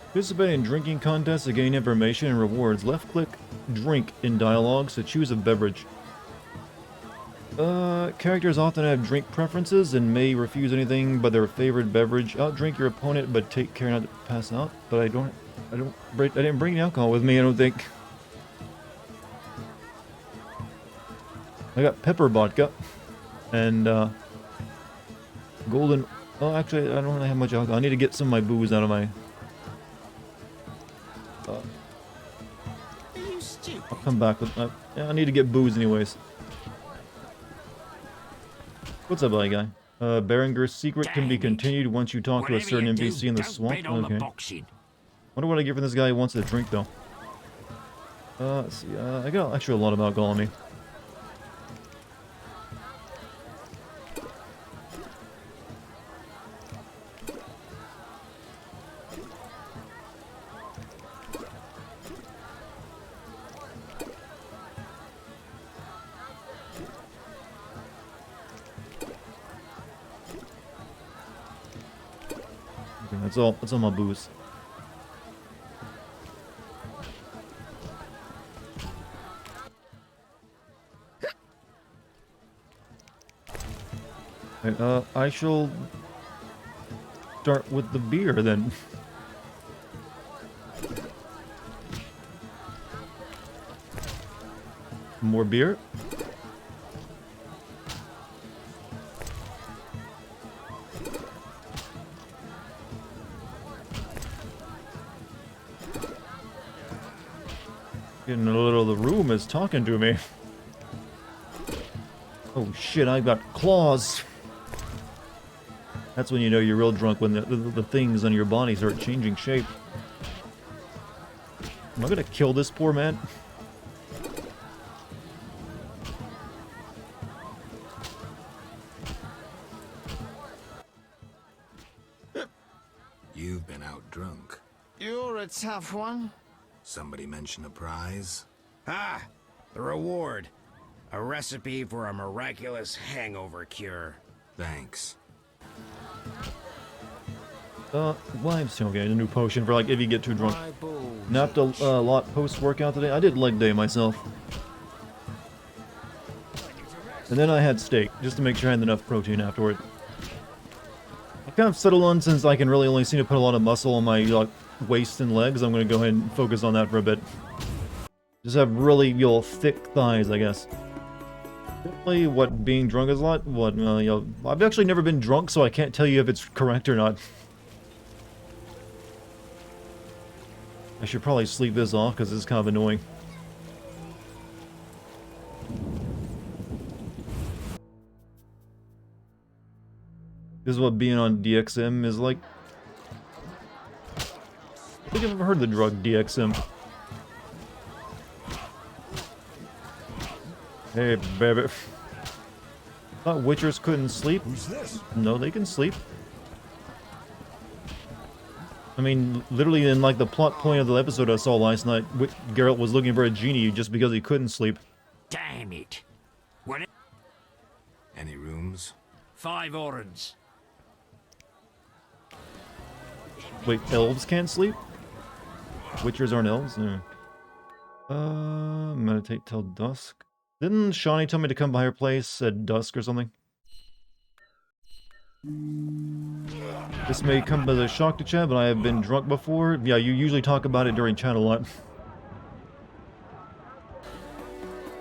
Participate in drinking contests to gain information and rewards. Left click drink in dialogues to choose a beverage. Characters often have drink preferences and may refuse anything but their favorite beverage. Outdrink your opponent, but take care not to pass out. But I didn't bring the alcohol with me, I don't think. I got pepper vodka and golden. Oh, actually, I don't really have much alcohol. I need to get some of my booze out of my. I'll come back with. Yeah, I need to get booze anyways. What's up, guy? Berenger's secret can be continued once you talk to a certain NPC in the swamp. Okay. Wonder what I get for this guy who wants to drink though. Let's see. I got actually a lot of alcohol on me. That's all my booze. Right, I shall start with the beer then. More beer? Getting a little of the room is talking to me. Oh shit, I've got claws. That's when you know you're real drunk, when the things on your body start changing shape. Am I gonna kill this poor man? You've been out drunk. You're a tough one. Somebody mention a prize? Ah, the reward. A recipe for a miraculous hangover cure. Thanks. Limestone. Okay, a new potion for like if you get too drunk. Napped a lot post-workout today. I did leg day myself. And then I had steak, just to make sure I had enough protein afterward. I kind of settled on, since I can really only seem to put a lot of muscle on my waist and legs, I'm going to go ahead and focus on that for a bit. Just have really, thick thighs, I guess. Definitely what being drunk is a lot. What, I've actually never been drunk, so I can't tell you if it's correct or not. I should probably sleep this off, because it's kind of annoying. This is what being on DXM is like. I think I've ever heard of the drug DXM. Hey, baby. Thought Witchers couldn't sleep. Who's this? No, they can sleep. I mean, literally in like the plot point of the episode I saw last night, Geralt was looking for a genie just because he couldn't sleep. Damn it. What? Any rooms? 5 orans. Wait, elves can't sleep? Witchers aren't elves? Meditate till dusk. Didn't Shawnee tell me to come by her place at dusk or something? This may come as a shock to chat, but I have been drunk before. Yeah, you usually talk about it during chat a lot.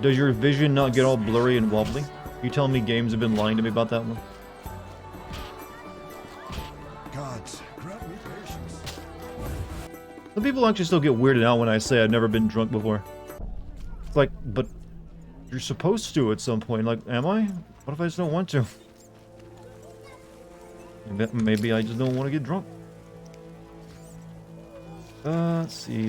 Does your vision not get all blurry and wobbly? You telling me games have been lying to me about that one? Gods, grant me patience. Some people actually still get weirded out when I say I've never been drunk before. It's like, but you're supposed to at some point. Like, am I? What if I just don't want to? Maybe I just don't want to get drunk. Let's see,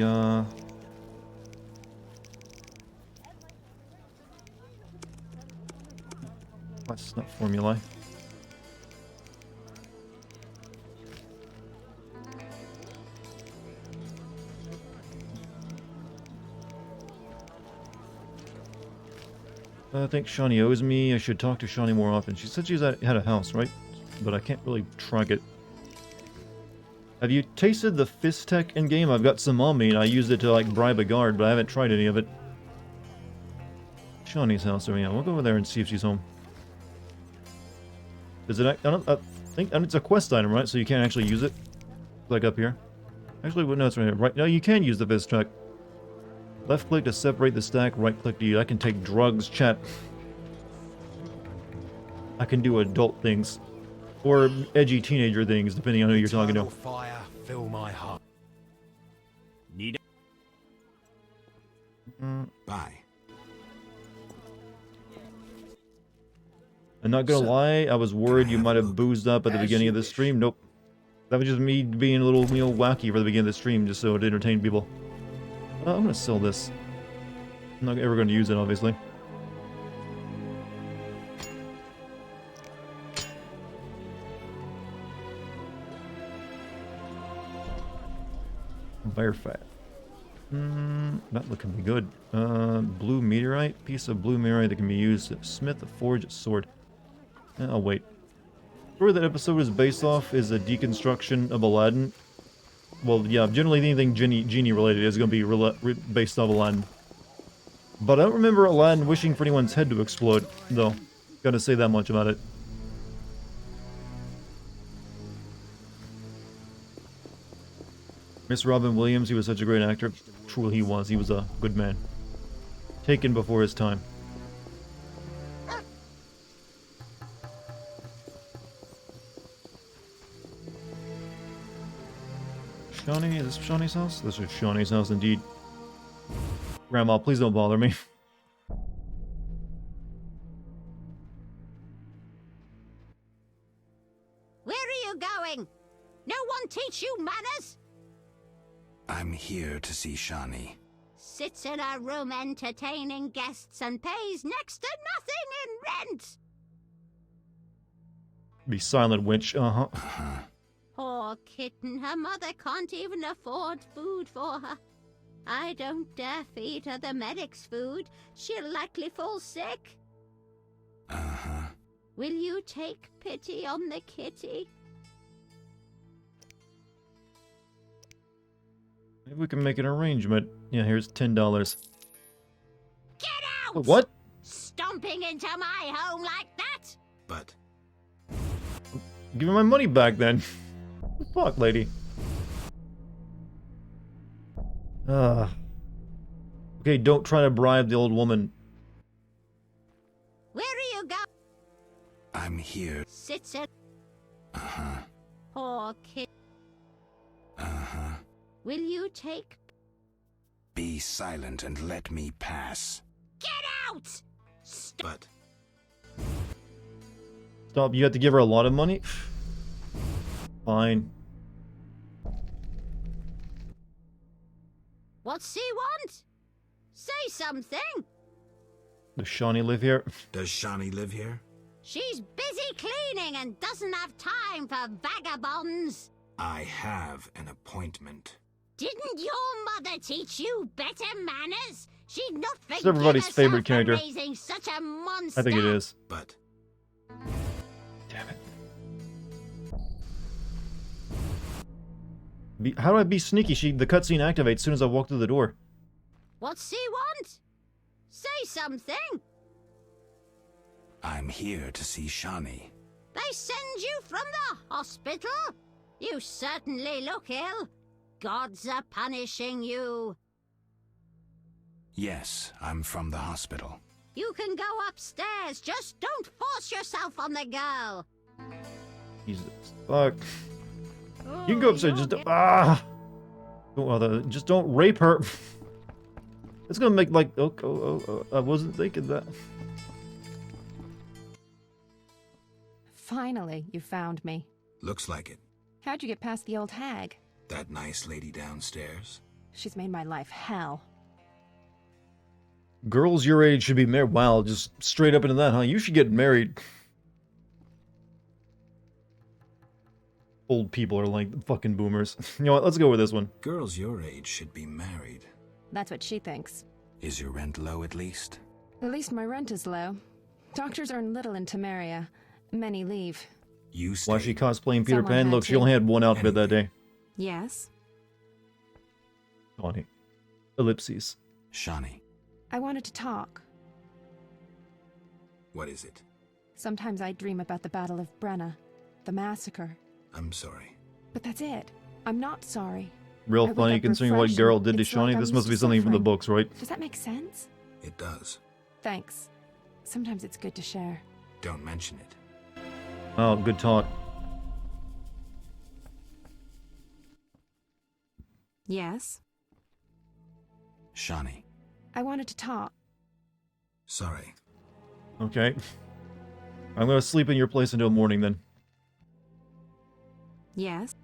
That's not formulae. I think Shawnee owes me. I should talk to Shawnee more often. She said she's had a house, right? But I can't really track it. Have you tasted the fist tech in game? I've got some on me and I used it to like bribe a guard, but I haven't tried any of it. Shawnee's house, so yeah, we'll go over there and see if she's home. Is it? I think it's a quest item, right? So you can't actually use it. Like up here. Actually, no, it's right here. Right now, you can use the fist tech. Left click to separate the stack, right click to use. I can take drugs, chat. I can do adult things. Or edgy teenager things, depending on who you're talking to. Fire, fill my heart. Need Bye. I'm not gonna lie, I was worried you might have boozed up at the beginning of the stream. Nope. That was just me being a little, wacky for the beginning of the stream, just so it entertained people. I'm gonna sell this. I'm not ever gonna use it, obviously. Bear fat. Not looking good. Blue meteorite. Piece of blue meteorite that can be used to smith a forged sword. I'll wait. The story that episode is based off is a deconstruction of Aladdin. Well, yeah, generally anything genie related is going to be based off Aladdin. But I don't remember Aladdin wishing for anyone's head to explode, though. Gotta say that much about it. Miss Robin Williams, he was such a great actor. Truly he was. He was a good man. Taken before his time. Shawnee? Is this Shawnee's house? This is Shawnee's house indeed. Grandma, please don't bother me. Where are you going? No one teach you manners? I'm here to see Shawnee. Sits in a room entertaining guests and pays next to nothing in rent. Be silent, wench. Uh-huh. Poor kitten, her mother can't even afford food for her. I don't dare feed her the medic's food. She'll likely fall sick. Uh-huh. Will you take pity on the kitty? Maybe we can make an arrangement. Yeah, here's $10. Get out! What? Stomping into my home like that? But Give me my money back then. What the fuck, lady? Okay, don't try to bribe the old woman. Where are you going? I'm here. Sits at. Uh-huh. Poor kid. Uh-huh. Will you take? Be silent and let me pass. Get out! But Stop, you have to give her a lot of money? Fine. What's he want? Say something. Does Shawnee live here? does Shawnee live here? She's busy cleaning and doesn't have time for vagabonds. I have an appointment. Didn't your mother teach you better manners? She'd not It's forgive everybody's herself favorite for character. raising such a monster. I think it is. But Damn it. How do I be sneaky? The cutscene activates as soon as I walk through the door. What's he want? Say something. I'm here to see Shawnee. They send you from the hospital? You certainly look ill. Gods are punishing you. Yes, I'm from the hospital. You can go upstairs. Just don't force yourself on the girl. Jesus. Fuck. You can go upstairs, just just don't rape her. It's gonna make like I wasn't thinking that. Finally, you found me. Looks like it. How'd you get past the old hag? That nice lady downstairs. She's made my life hell. Girls your age should be married. Wow, just straight up into that, huh? You should get married. Old people are like fucking boomers. You know what? Let's go with this one. Girls your age should be married. That's what she thinks. Is your rent low at least? At least my rent is low. Doctors earn little in Temeria. Many leave. You stay. Why is she cosplaying Peter Someone Pan? had Look, she to. only had one outfit that day. Yes? Shawnee. Ellipses. Shawnee, I wanted to talk. what is it? Sometimes I dream about the Battle of Brenna, the massacre. I'm sorry. But that's it. I'm not sorry. Real I wake funny up considering what refreshed Geralt and did to it's Shawnee. like This I'm must be used to something from the suffering. books, right? Does that make sense? It does. Thanks. Sometimes it's good to share. Don't mention it. Oh, good talk. Yes? Shawnee, I wanted to talk. sorry. Okay. I'm gonna sleep in your place until morning then. Yes?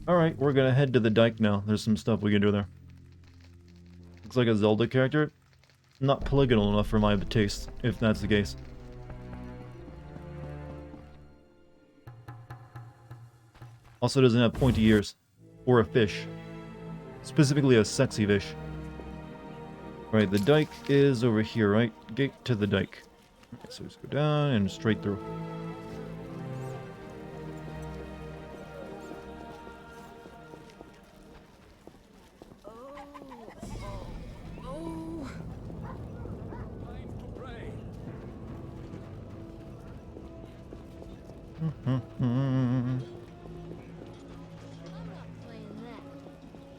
Alright, we're gonna head to the dike now. There's some stuff we can do there. Looks like a Zelda character. Not polygonal enough for my taste, if that's the case. Also doesn't have pointy ears. Or a fish. Specifically a sexy fish. Right, the dike is over here, right? Gate to the dike. Okay, so just go down and straight through.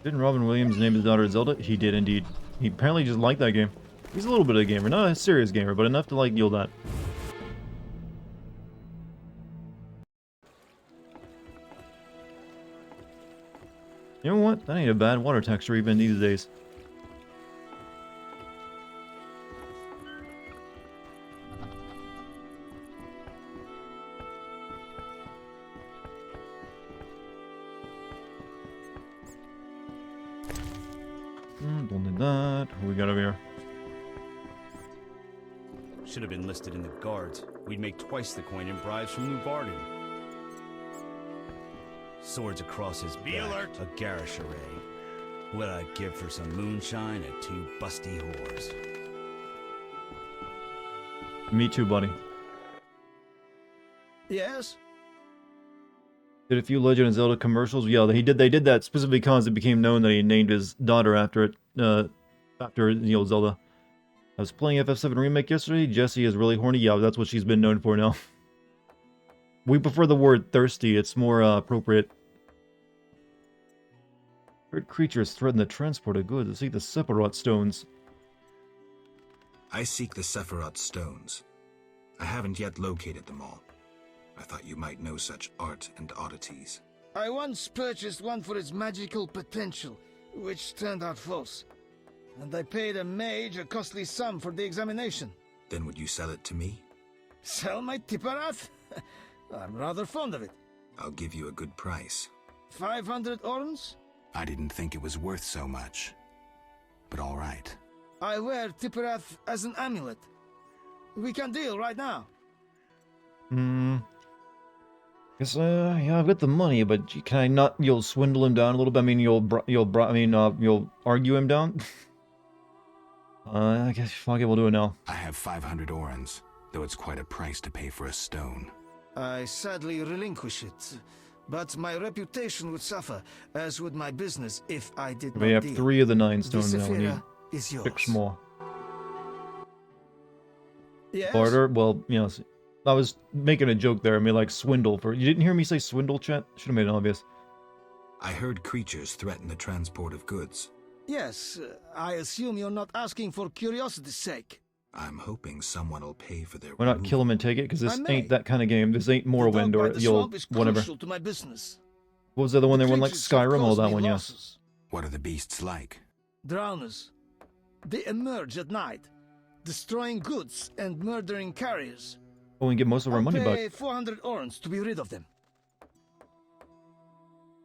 Didn't Robin Williams name his daughter Zelda? He did indeed. He apparently just liked that game. He's a little bit of a gamer, not a serious gamer, but enough to like yield that. You know what? That ain't a bad water texture even these days. Don't need that. Who we got over here? Should have been listed in the guards. We'd make twice the coin in bribes from New Barden. Swords across his Be back, alert. a garish array. What I'd give for some moonshine and two busty whores. Me too, buddy. Yes? Did a few Legend of Zelda commercials. Yeah, they did that specifically because it became known that he named his daughter after it, after, you know, Zelda. I was playing FF7 Remake yesterday. Jessie is really horny. Yeah, that's what she's been known for now. We prefer the word thirsty. It's more appropriate. Weird creatures threaten the transport of goods. Seek the Sephiroth stones. I seek the Sephiroth stones. I haven't yet located them all. I thought you might know such art and oddities. I once purchased one for its magical potential, which turned out false. And I paid a mage a costly sum for the examination. Then would you sell it to me? Sell my Tipperath? I'm rather fond of it. I'll give you a good price. 500 orns? I didn't think it was worth so much. But all right. I wear Tipperath as an amulet. We can deal right now. Guess, yeah, I've got the money, but can I not, you'll swindle him down a little bit? I mean, you'll argue him down? I guess, fuck it, we'll do it now. I have 500 orans, though it's quite a price to pay for a stone. I sadly relinquish it, but my reputation would suffer, as would my business if I did not We have deal. 3 of the 9 stones This now, we need affair is yours. 6 more. Yes? Barter, well, you know, I was making a joke there. I mean, like, swindle for... You didn't hear me say swindle, chat? Should have made it obvious. I heard creatures threaten the transport of goods. Yes, I assume you're not asking for curiosity's sake. I'm hoping someone will pay for their Why not removal. kill him and take it? Because this I may. ain't that kind of game. This ain't Morrowind The dog or by the the old swamp is whatever. crucial to my business. What was the other one? The They won like creatures have Skyrim? Oh, caused that me one, yeah. losses. What are the beasts like? Drowners. They emerge at night, destroying goods and murdering carriers. Oh, we can get most of our I'll money pay back. 400 orns to be rid of them.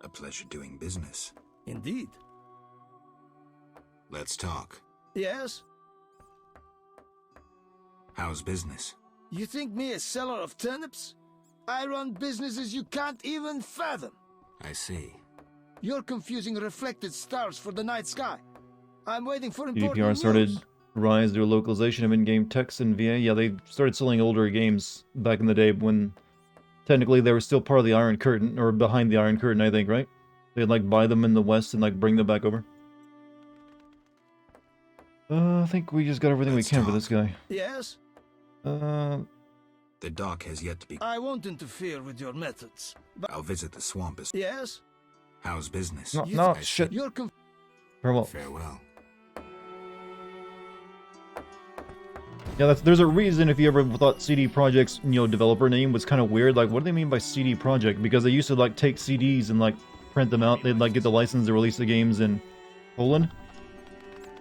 A pleasure doing business. Indeed. Let's talk. Yes? How's business? You think me a seller of turnips? I run businesses you can't even fathom. I see. You're confusing reflected stars for the night sky. I'm waiting for important GDPR news. started rise through localization of in-game text in VA. Yeah, they started selling older games back in the day when technically they were still part of the Iron Curtain, or behind the Iron Curtain, I think, right? They'd like buy them in the West and like bring them back over. I think we just got everything we can for this guy. Yes? The dock has yet to be... I won't interfere with your methods. But I'll visit the swamp. yes? How's business? No, You no, think- shit. You're Farewell. Farewell. Yeah, there's a reason if you ever thought CD Projekt's, you know, developer name was kind of weird. Like, what do they mean by CD Projekt? Because they used to, like, take CDs and, like, print them out. They'd, like, get the license to release the games in Poland.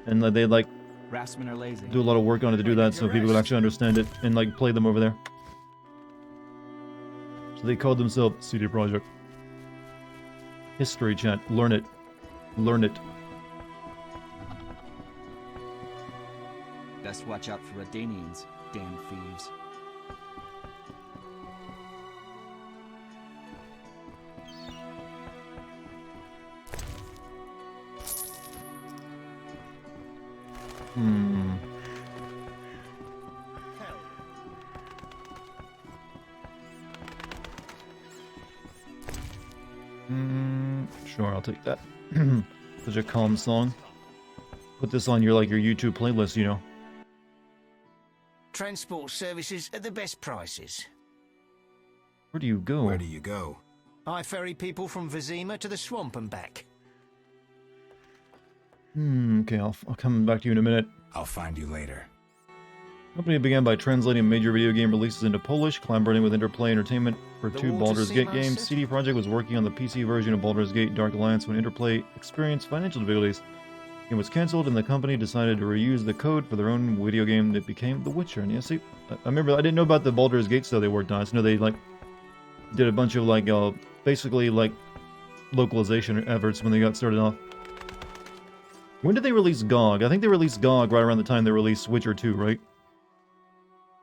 And they'd, like, Rasmen are lazy. do a lot of work on it to do that so people could actually understand it and, like, play them over there. So they called themselves CD Projekt. History chat. Learn it. Learn it. Best watch out for Redanians, damn thieves. Hmm. Sure, I'll take that. Such a calm song. Put this on your, like, your YouTube playlist, you know. Transport services at the best prices. Where do you go? Where do you go? I ferry people from Vizima to the swamp and back. Okay, I'll come back to you in a minute. I'll find you later. The company began by translating major video game releases into Polish, collaborating with Interplay Entertainment for The 2 Water Baldur's Sea Gate games. Master? CD Projekt was working on the PC version of Baldur's Gate Dark Alliance when Interplay experienced financial difficulties. The game was cancelled and the company decided to reuse the code for their own video game that became The Witcher. And yeah, see, I remember, I didn't know about the Baldur's Gate stuff they worked on. I just know they, like, did a bunch of, like, basically, like, localization efforts when they got started off. When did they release GOG? I think they released GOG right around the time they released Witcher 2, right?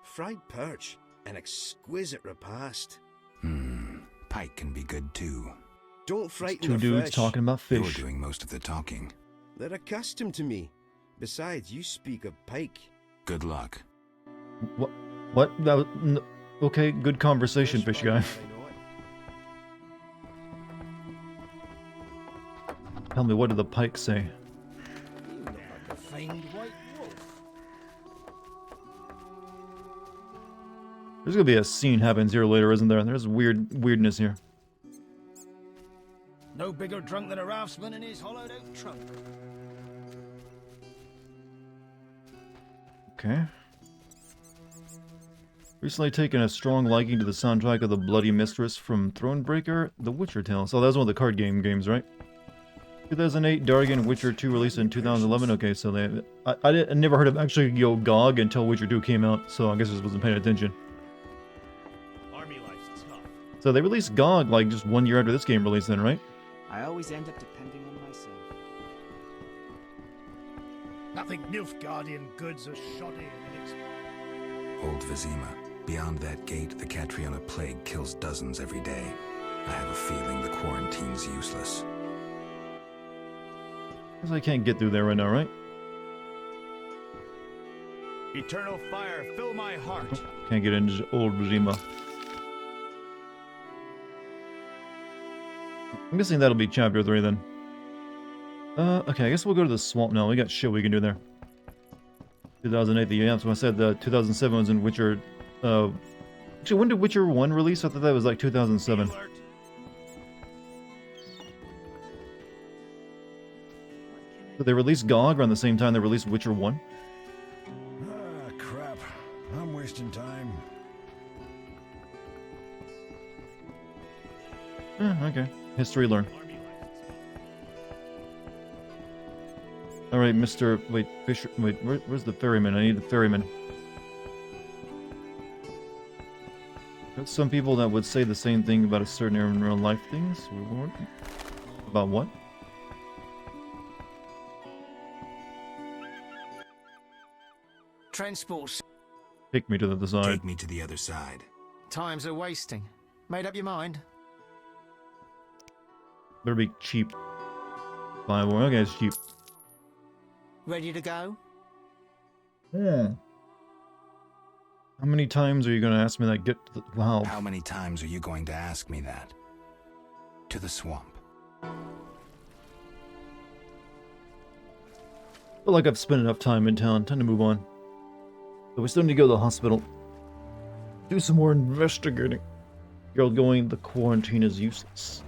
Fried perch, an exquisite repast. Pike can be good too. Don't frighten 2 the dudes fish. talking about You're fish. doing most of the talking. They're accustomed to me. Besides, you speak of pike. Good luck. What? What? That was, okay, good conversation, fish guy. Tell me, what did the pike say? You look like a famed white wolf. There's gonna be a scene happens here later, isn't there? There's weirdness here. No bigger drunk than a raftsman in his hollowed out trunk. Okay. Recently taken a strong liking to the soundtrack of The Bloody Mistress from Thronebreaker, The Witcher Tales. Oh, that was one of the card games, right? 2008, Dartigan, Witcher 2 released in 2011. Okay, so I never heard of actually GOG until Witcher 2 came out, so I guess I just wasn't paying attention. Army life's tough. So they released GOG like just 1 year after this game released then, right? I always end up depending on myself. Nothing Nilfgaardian goods are shoddy and inexpensive. Old Vizima. Beyond that gate, the Catriona plague kills dozens every day. I have a feeling the quarantine's useless. Guess I can't get through there right now, right? Eternal fire, fill my heart. Can't get into Old Vizima. I'm guessing that'll be chapter 3 then. Okay, I guess we'll go to the swamp now. We got shit we can do there. 2008, yeah, so I said 2007 was in Witcher. Actually, when did Witcher 1 release? I thought that was like 2007. So they released GOG around the same time they released Witcher 1? Ah, crap. I'm wasting time. Okay. History learned. Alright, Mr. Wait, Fisher. Wait, where's the ferryman? I need the ferryman. Got some people that would say the same thing about a certain area in real life things. About what? Transport. Take me to the other side. Take me to the other side. Times are wasting. Made up your mind? Better be cheap. Fine, well, okay, it's cheap. Ready to go? Yeah. How many times are you going to ask me that? Wow. How many times are you going to ask me that? To the swamp. Feel like I've spent enough time in town. Time to move on. But we still need to go to the hospital. Do some more investigating. Girl going, the quarantine is useless.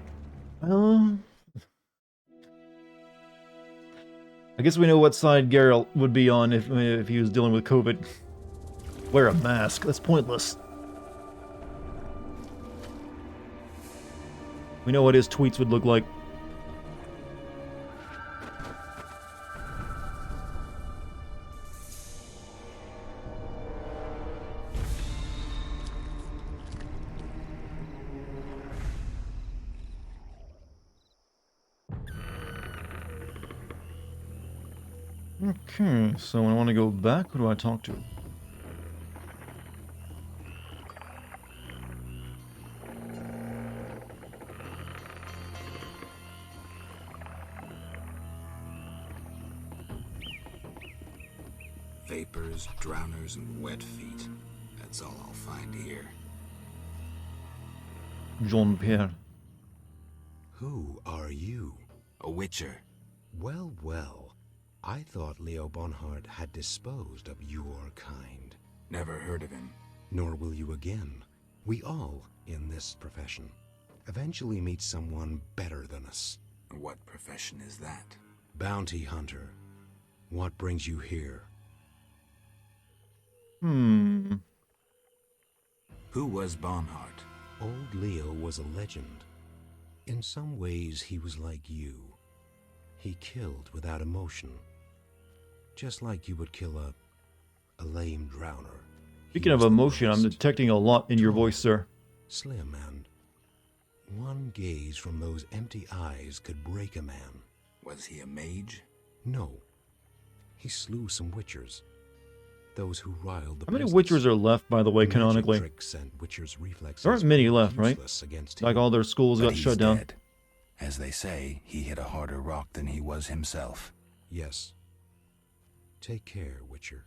I guess we know what side Geralt would be on if he was dealing with COVID. Wear a mask. That's pointless. We know what his tweets would look like. Okay, so when I want to go back, who do I talk to? Vapors, drowners, and wet feet. That's all I'll find here. Jean-Pierre. Who are you? A witcher. Well, well. I thought Leo Bonhart had disposed of your kind. Never heard of him. Nor will you again. We all, in this profession, eventually meet someone better than us. What profession is that? Bounty hunter. What brings you here? Who was Bonhart? Old Leo was a legend. In some ways, he was like you. He killed without emotion. Just like you would kill a lame drowner. Speaking of emotion, I'm detecting a lot in your voice, sir. Slim, and one gaze from those empty eyes could break a man. Was he a mage? No. He slew some witchers. Those who riled the How many peasants. witchers are left, by the way, Magic canonically? tricks and witchers' reflexes There aren't many were left, right? useless against Like him. all their schools But got he's shut down. dead. As they say, he hit a harder rock than he was himself. Yes. Take care, Witcher.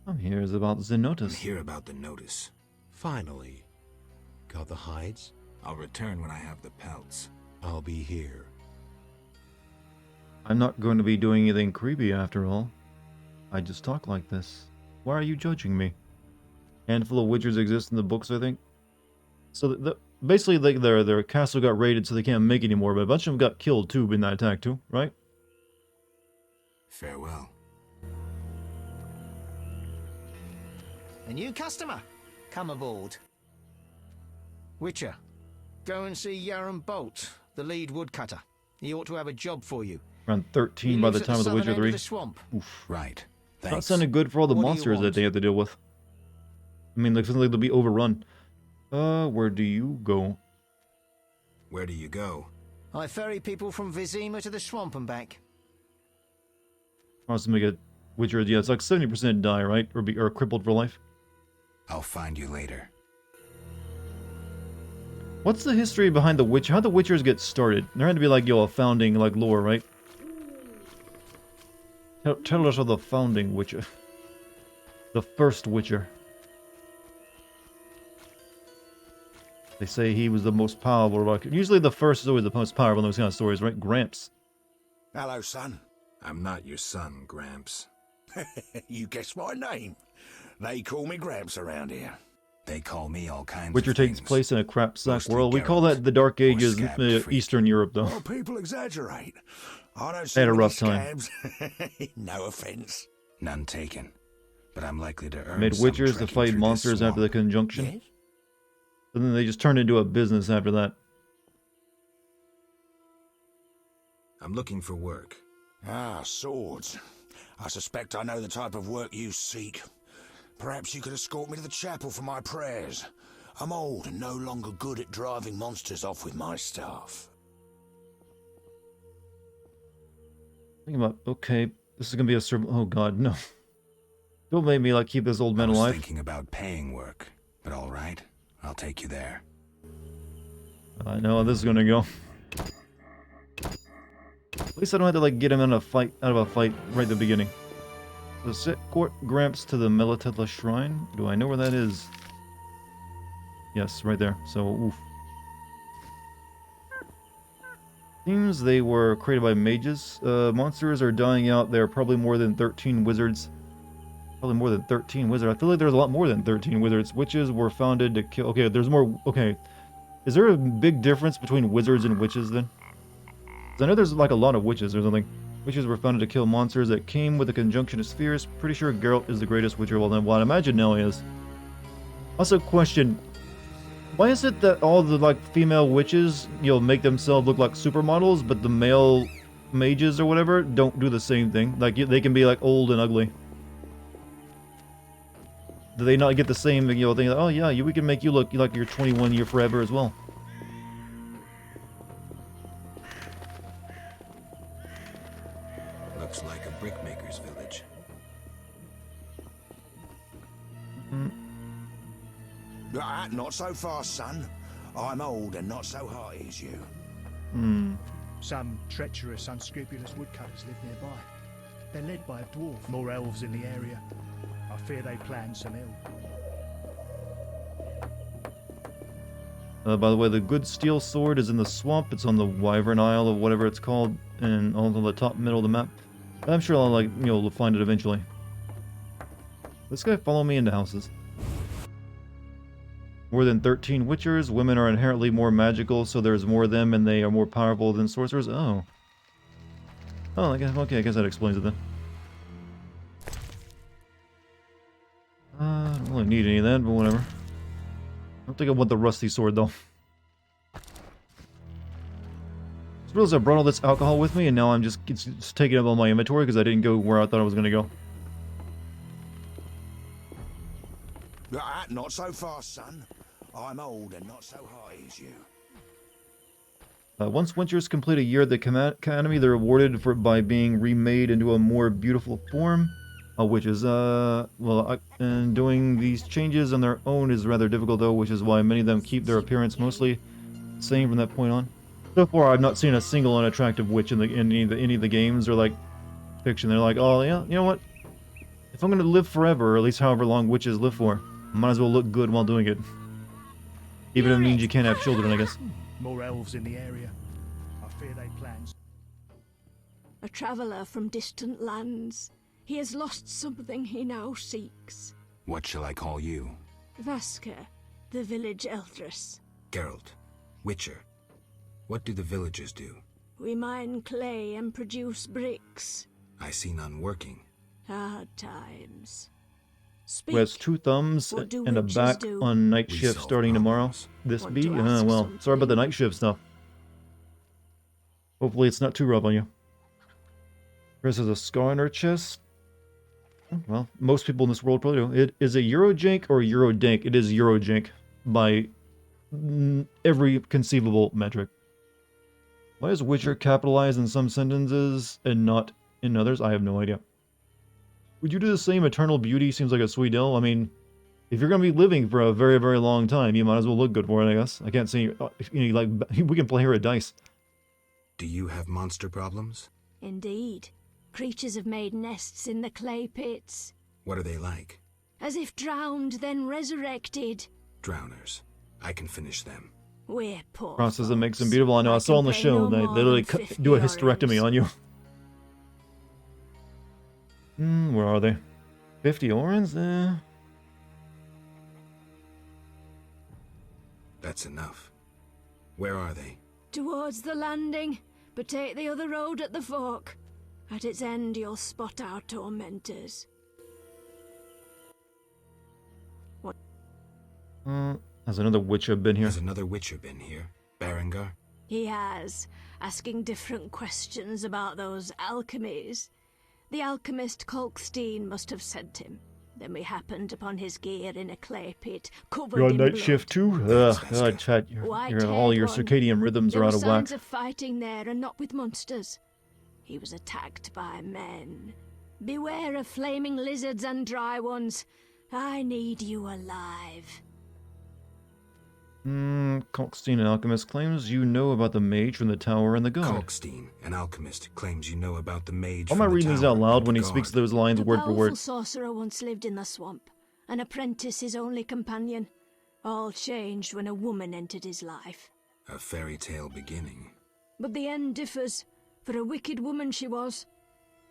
I'm here is about the I'm notice. here about the notice. Finally. Got the hides? I'll return when I have the pelts. I'll be here. I'm not going to be doing anything creepy after all. I just talk like this. Why are you judging me? Handful of witchers exist in the books, I think. So basically, like their castle got raided, so they can't make anymore. But a bunch of them got killed too in that attack too, right? Farewell. A new customer. Come aboard. Witcher, go and see Yaron Bolt, the lead woodcutter. He ought to have a job for you. Around 13 by the time of The Witcher 3. Oof. Right. That Thanks. sounded good for all the What do you monsters that want? they have to deal with. I mean, like, something like they'll be overrun. Where do you go? Where do you go? I ferry people from Vizima to the swamp and back. Wants to make a Witcher, yeah, it's like 70% die, right? Or crippled for life. I'll find you later. What's the history behind the Witcher? How'd the Witchers get started? There had to be like, a founding, like, lore, right? Tell us of the founding Witcher. The first Witcher. They say he was the most powerful. Like, usually the first is always the most powerful in those kind of stories, right? Gramps. Hello, son. I'm not your son, Gramps. You guessed my name. They call me Gramps around here. They call me all kinds Witcher of takes things. place in a crap sack Mostly world. We call Geralt that the Dark Ages, Scab Freak. Eastern Europe, though. Well, people exaggerate. I don't They see had a many rough time. scabs. No offense. None taken. But I'm likely to earn Made some Witchers to trekking fight through this monsters after the swamp. conjunction. Yes? And then they just turned into a business after that. I'm looking for work. Ah, swords. I suspect I know the type of work you seek. Perhaps you could escort me to the chapel for my prayers. I'm old and no longer good at driving monsters off with my staff. Think about, okay, this is gonna be a oh god, no. Don't make me like keep this old man I was alive. thinking about paying work, but all right, I'll take you there. I know how this is gonna go. At least I don't have to like get him in a fight out of a fight right at the beginning. So sit court Gramps to the Melitella Shrine. Do I know where that is? Yes, right there. So oof. Seems they were created by mages. Monsters are dying out. There are probably more than 13 wizards. Probably more than 13 wizards. I feel like there's a lot more than 13 wizards. Witches were founded to kill... Okay, there's more... Okay. Is there a big difference between wizards and witches then? 'Cause I know there's like a lot of witches or something. Witches were founded to kill monsters that came with a conjunction of spheres. Pretty sure Geralt is the greatest witcher of all time. Well, I imagine now he is. Also, question... Why is it that all the, like, female witches, make themselves look like supermodels, but the male mages or whatever don't do the same thing? Like, they can be, like, old and ugly. Do they not get the same, thing, like, oh yeah, we can make you look like you're 21 year forever as well? Looks like a brickmaker's village. Not so fast, son. I'm old and not so hearty as you. Some treacherous, unscrupulous woodcutters live nearby. They're led by a dwarf. More elves in the area. I fear they plan some ill. By the way, the good steel sword is in the swamp. It's on the Wyvern Isle or whatever it's called, and on the top middle of the map. I'm sure I'll, like, find it eventually. This guy follow me into houses. More than 13 witchers. Women are inherently more magical, so there's more of them, and they are more powerful than sorcerers. Oh. Oh, okay, I guess that explains it then. I don't really need any of that, but whatever. I don't think I want the rusty sword, though. I realized I brought all this alcohol with me, and now it's taking up all my inventory because I didn't go where I thought I was going to go. Not so fast, son. I'm old and not so hearty as you. Once witchers complete a year at the academy, they're rewarded by being remade into a more beautiful form. Which is, and doing these changes on their own is rather difficult, though, which is why many of them keep their appearance mostly the same from that point on. So far, I've not seen a single unattractive witch in any of the games or, like, fiction. They're like, oh, yeah, you know what? If I'm gonna live forever, or at least however long witches live for, I might as well look good while doing it. Even if it means you can't have children, I guess. More elves in the area. I fear they plan. A traveller from distant lands. He has lost something he now seeks. What shall I call you? Vasker, the village eldress. Geralt. Witcher. What do the villagers do? We mine clay and produce bricks. I see none working. Hard times. Who has 2 thumbs What do and a witches back do? on night We shift solve starting tomorrow. problems. This Want be? to ask Well, sorry about the night shift stuff. Hopefully it's not too rough on you. Chris has a scar on her chest. Well, most people in this world probably do. It is a Eurojank or Eurodink. It is Eurojank by every conceivable metric. Why is Witcher capitalized in some sentences and not in others? I have no idea. Would you do the same? Eternal beauty seems like a sweet deal. I mean, if you're going to be living for a very, very long time, you might as well look good for it, I guess. I can't see, like, we can play here at dice. Do you have monster problems? Indeed. Creatures have made nests in the clay pits. What are they like? As if drowned, then resurrected. Drowners. I can finish them. We're poor. Process that makes them beautiful. I know, I saw on the can pay show, no they more literally than 50 do a hysterectomy orens. on you. Where are they? 50 orens? That's enough. Where are they? Towards the landing, but take the other road at the fork. At its end, you'll spot our tormentors. What? Has another Witcher been here? Has another Witcher been here? Berengar? He has, asking different questions about those alchemies. The alchemist Kolkstein must have sent him. Then we happened upon his gear in a clay pit, covered You're on in night blood. shift too? God, chat, all your circadian rhythms There are were out of whack. signs of fighting there, and not with monsters. He was attacked by men. Beware of flaming lizards and dry ones. I need you alive. Kalkstein, an alchemist, claims you know about the mage from the tower and the guard. Kalkstein, an alchemist, claims you know about the mage Why am from I the reading these tower out loud and when the he speaks guard. those lines word for Powerful word? sorcerer once lived in the swamp. An apprentice his only companion. All changed when a woman entered his life. A fairy tale beginning. But the end differs. For a wicked woman she was.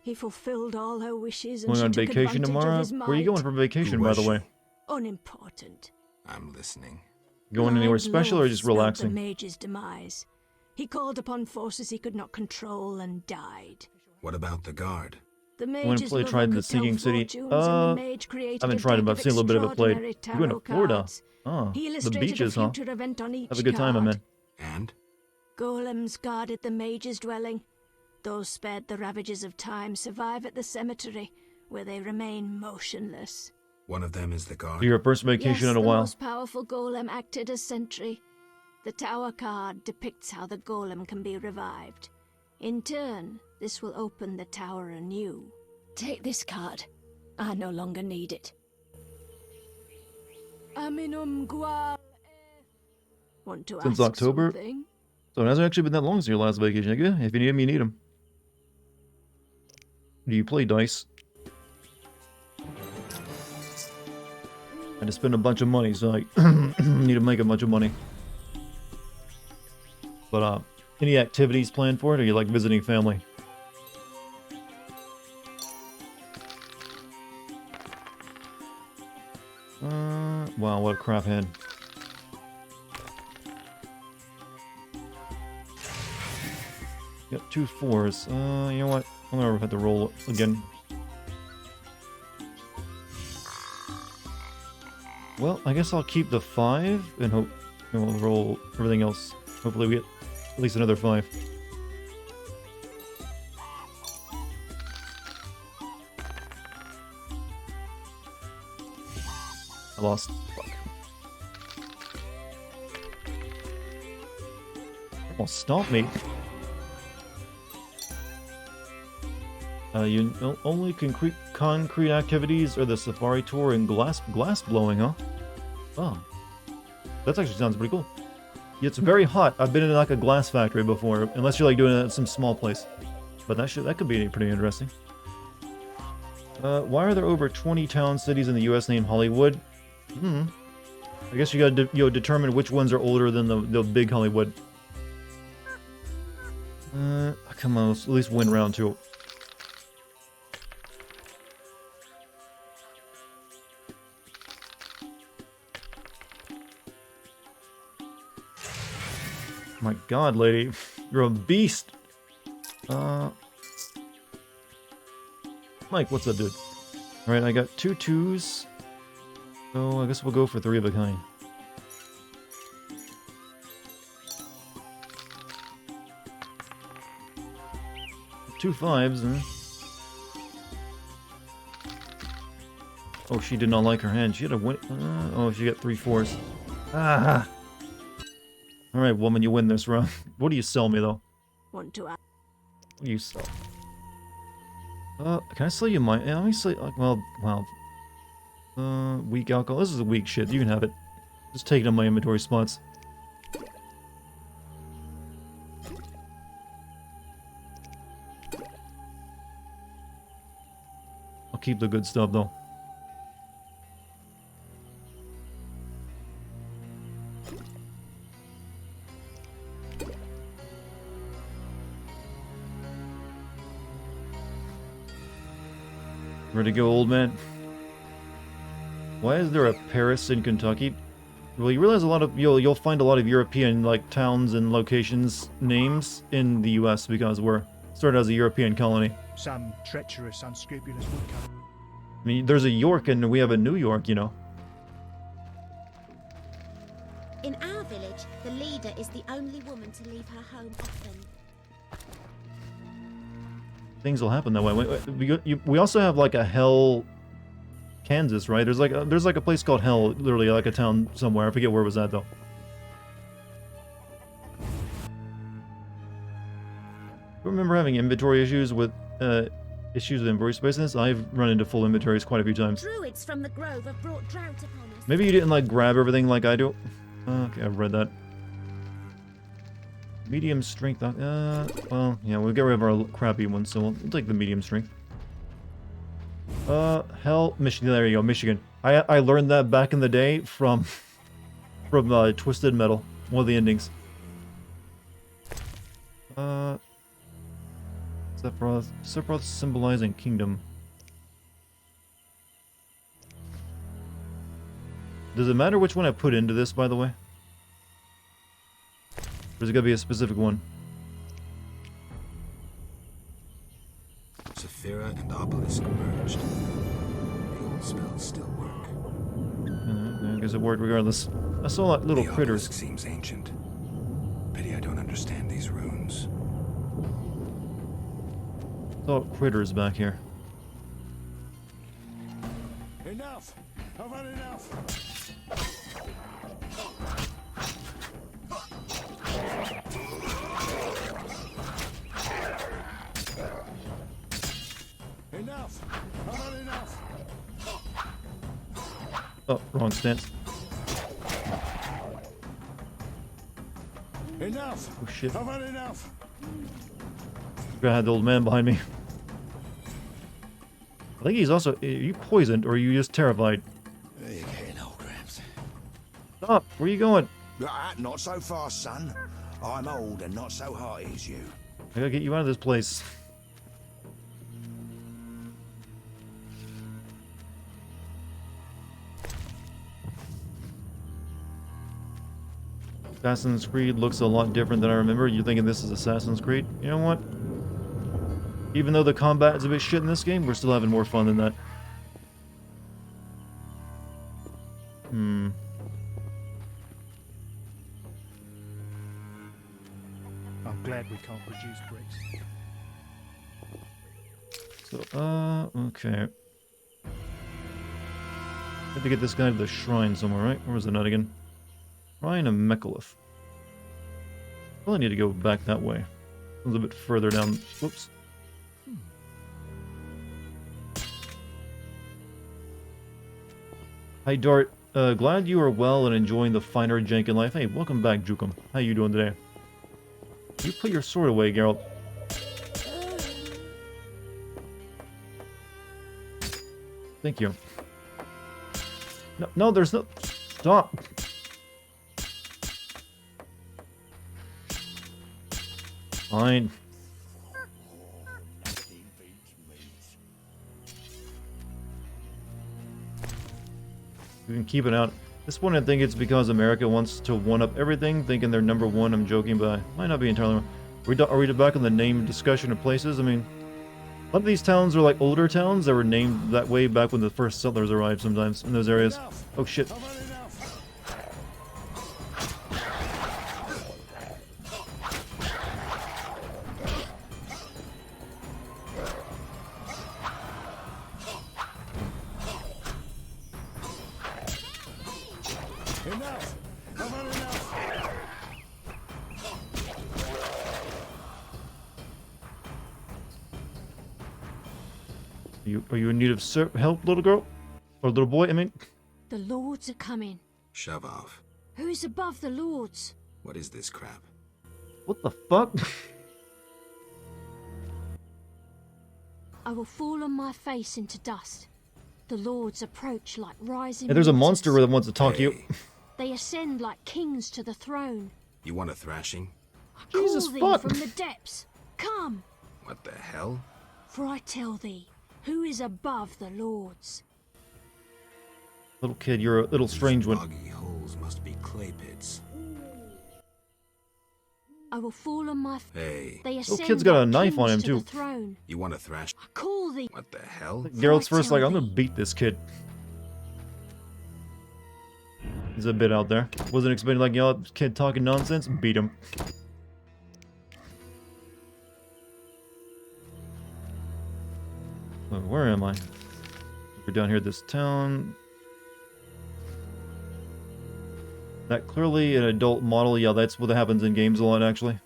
He fulfilled all her wishes and Going she on took vacation advantage tomorrow? of his Where are you might. going for vacation, Who by was the she? way? Unimportant. I'm listening. Going anywhere Blind special or love just spelled relaxing? The mage's demise. He called upon forces he could not control and died. What about the guard? The I went mage's to play lover tried the could tell Sinking City. fortunes, and the mage created I haven't a tried it, but deck I've seen a little bit of it played. extraordinary You're going to tarot Florida. cards. Oh, He the illustrated beaches, a huh? future event on each Have a good time, my card. man. And? Golems guarded the mage's dwelling. Those spared the ravages of time survive at the cemetery, where they remain motionless. One of them is the guard? Your first vacation Yes, in a the while. most powerful golem acted as sentry. The tower card depicts how the golem can be revived. In turn, this will open the tower anew. Take this card. I no longer need it. Aminum gual. Want to Since ask October? something? So it hasn't actually been that long since your last vacation. Like, yeah, if you need them, you need them. Do you play dice? I had to spend a bunch of money, so I need to make a bunch of money. But, any activities planned for it, or you like visiting family? Wow, what a crap hand. Got 2 4s. You know what? I'm gonna have to roll again. Well, I guess I'll keep the 5 and hope and we'll roll everything else. Hopefully we get at least another 5. I lost. Fuck. Almost stomped me. Only concrete activities are the safari tour and glass blowing, huh? Oh, that actually sounds pretty cool. It's very hot. I've been in like a glass factory before, unless you're like doing it at some small place. But that could be pretty interesting. Why are there over 20 town cities in the U.S. named Hollywood? I guess you gotta determine which ones are older than the big Hollywood. Come on, let's at least win round 2. My god, lady. You're a beast. Mike, what's up, dude? Alright, I got 2 2s. So I guess we'll go for 3 of a kind. 2 5s, huh? Oh, she did not like her hand. She had a win. Oh, she got 3 4s. Ah! Alright, woman, you win this round. What do you sell me, though? Want to add? What do you sell? Can I sell you my... Yeah, let me sell... well, wow. Weak alcohol. This is a weak shit. You can have it. Just take it on my inventory spots. I'll keep the good stuff, though. Ready to go, old man? Why is there a Paris in Kentucky? Well, you realize a lot of you'll find a lot of European like towns and locations names in the U.S. because we're started as a European colony. Some treacherous, unscrupulous woodcutter. I mean, there's a York and we have a New York, you know. In our village, the leader is the only woman to leave her home often. Things will happen that way. We also have like a Hell, Kansas, right? There's like a place called Hell, literally like a town somewhere. I forget where it was at though. I remember having inventory issues with inventory space in this. I've run into full inventories quite a few times. Druids from the grove have brought drought upon us. Maybe you didn't like grab everything like I do. Okay, I've read that. Medium strength. Well, yeah, we'll get rid of our crappy one, so we'll take the medium strength. Hell, Michigan. There you go, Michigan. I learned that back in the day from Twisted Metal, one of the endings. Sephiroth symbolizing kingdom. Does it matter which one I put into this, by the way? Or is it gonna be a specific one? Saphira and Obelisk merged. The old spells still work. I guess it worked regardless. I saw like little critters. The obelisk seems ancient. Pity I don't understand these runes. Saw critters back here. Enough! I've had enough! Enough! I've had enough! Oh, wrong stance. Enough! Oh shit. I've had enough! I had the old man behind me. I think he's also... Are you poisoned or are you just terrified? There you getting old, Gramps. Stop! Where are you going? Not so fast, son. I'm old and not so hearty as you. I gotta get you out of this place. Assassin's Creed looks a lot different than I remember. You're thinking this is Assassin's Creed? You know what? Even though the combat is a bit shit in this game, we're still having more fun than that. I'm glad we can't produce bricks. So, okay. Had to get this guy to the shrine somewhere, right? Where was the nut again? Shrine of Mechalith. Well, I need to go back that way. A little bit further down. Whoops. Hi, Dart. Glad you are well and enjoying the finer jank in life. Hey, welcome back, Jukum. How you doing today? You put your sword away, Geralt. Thank you. No, no, there's no... Stop. Fine. You can keep it out. This one, I think it's because America wants to one-up everything, thinking they're number one. I'm joking, but I might not be entirely wrong. Are we back on the name discussion of places? I mean, a lot of these towns are like older towns that were named that way back when the first settlers arrived sometimes in those areas. Oh shit. Are you in need of help, little girl? Or little boy, I mean? The lords are coming. Shove off. Who's above the lords? What is this crap? What the fuck? I will fall on my face into dust. The lords approach like rising Hey, there's a waters. monster that wants to talk to you. They ascend like kings to the throne. You want a thrashing? Jesus Call thee fuck. from the depths. Come, What the hell? for I tell thee, who is above the lords? Little kid, you're a little strange one. Boggy holes must be clay pits. I will fall on my Hey. They Little ascend kid's got a like knife on kings him, to too. the throne. You want a thrash? Call thee. What the hell? Geralt's first like, I'm gonna beat this kid. He's a bit out there. Wasn't expecting like, y'all kid talking nonsense. Beat him. Where am I? We're down here at this town. That clearly an adult model. Yeah, that's what happens in games a lot, actually.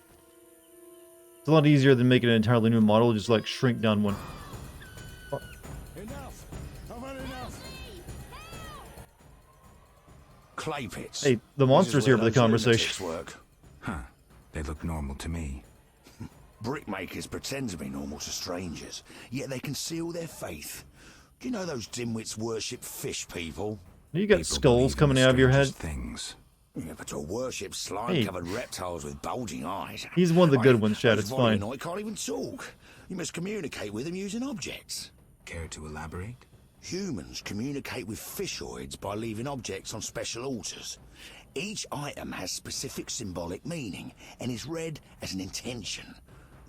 It's a lot easier than making an entirely new model, just like shrink down one. Enough! I've had enough! Clay pits. Hey, the monster's here for the conversation. Work. Huh. They look normal to me. Brickmakers pretend to be normal to strangers, yet they conceal their faith. Do you know those dimwits worship fish people? You got skulls coming out of your head. Things. Yeah, but to worship slime-covered reptiles with bulging eyes. He's one of the good ones, Chad. It's fine. I can't even talk. You must communicate with them using objects. Care to elaborate? Humans communicate with fishoids by leaving objects on special altars. Each item has specific symbolic meaning and is read as an intention.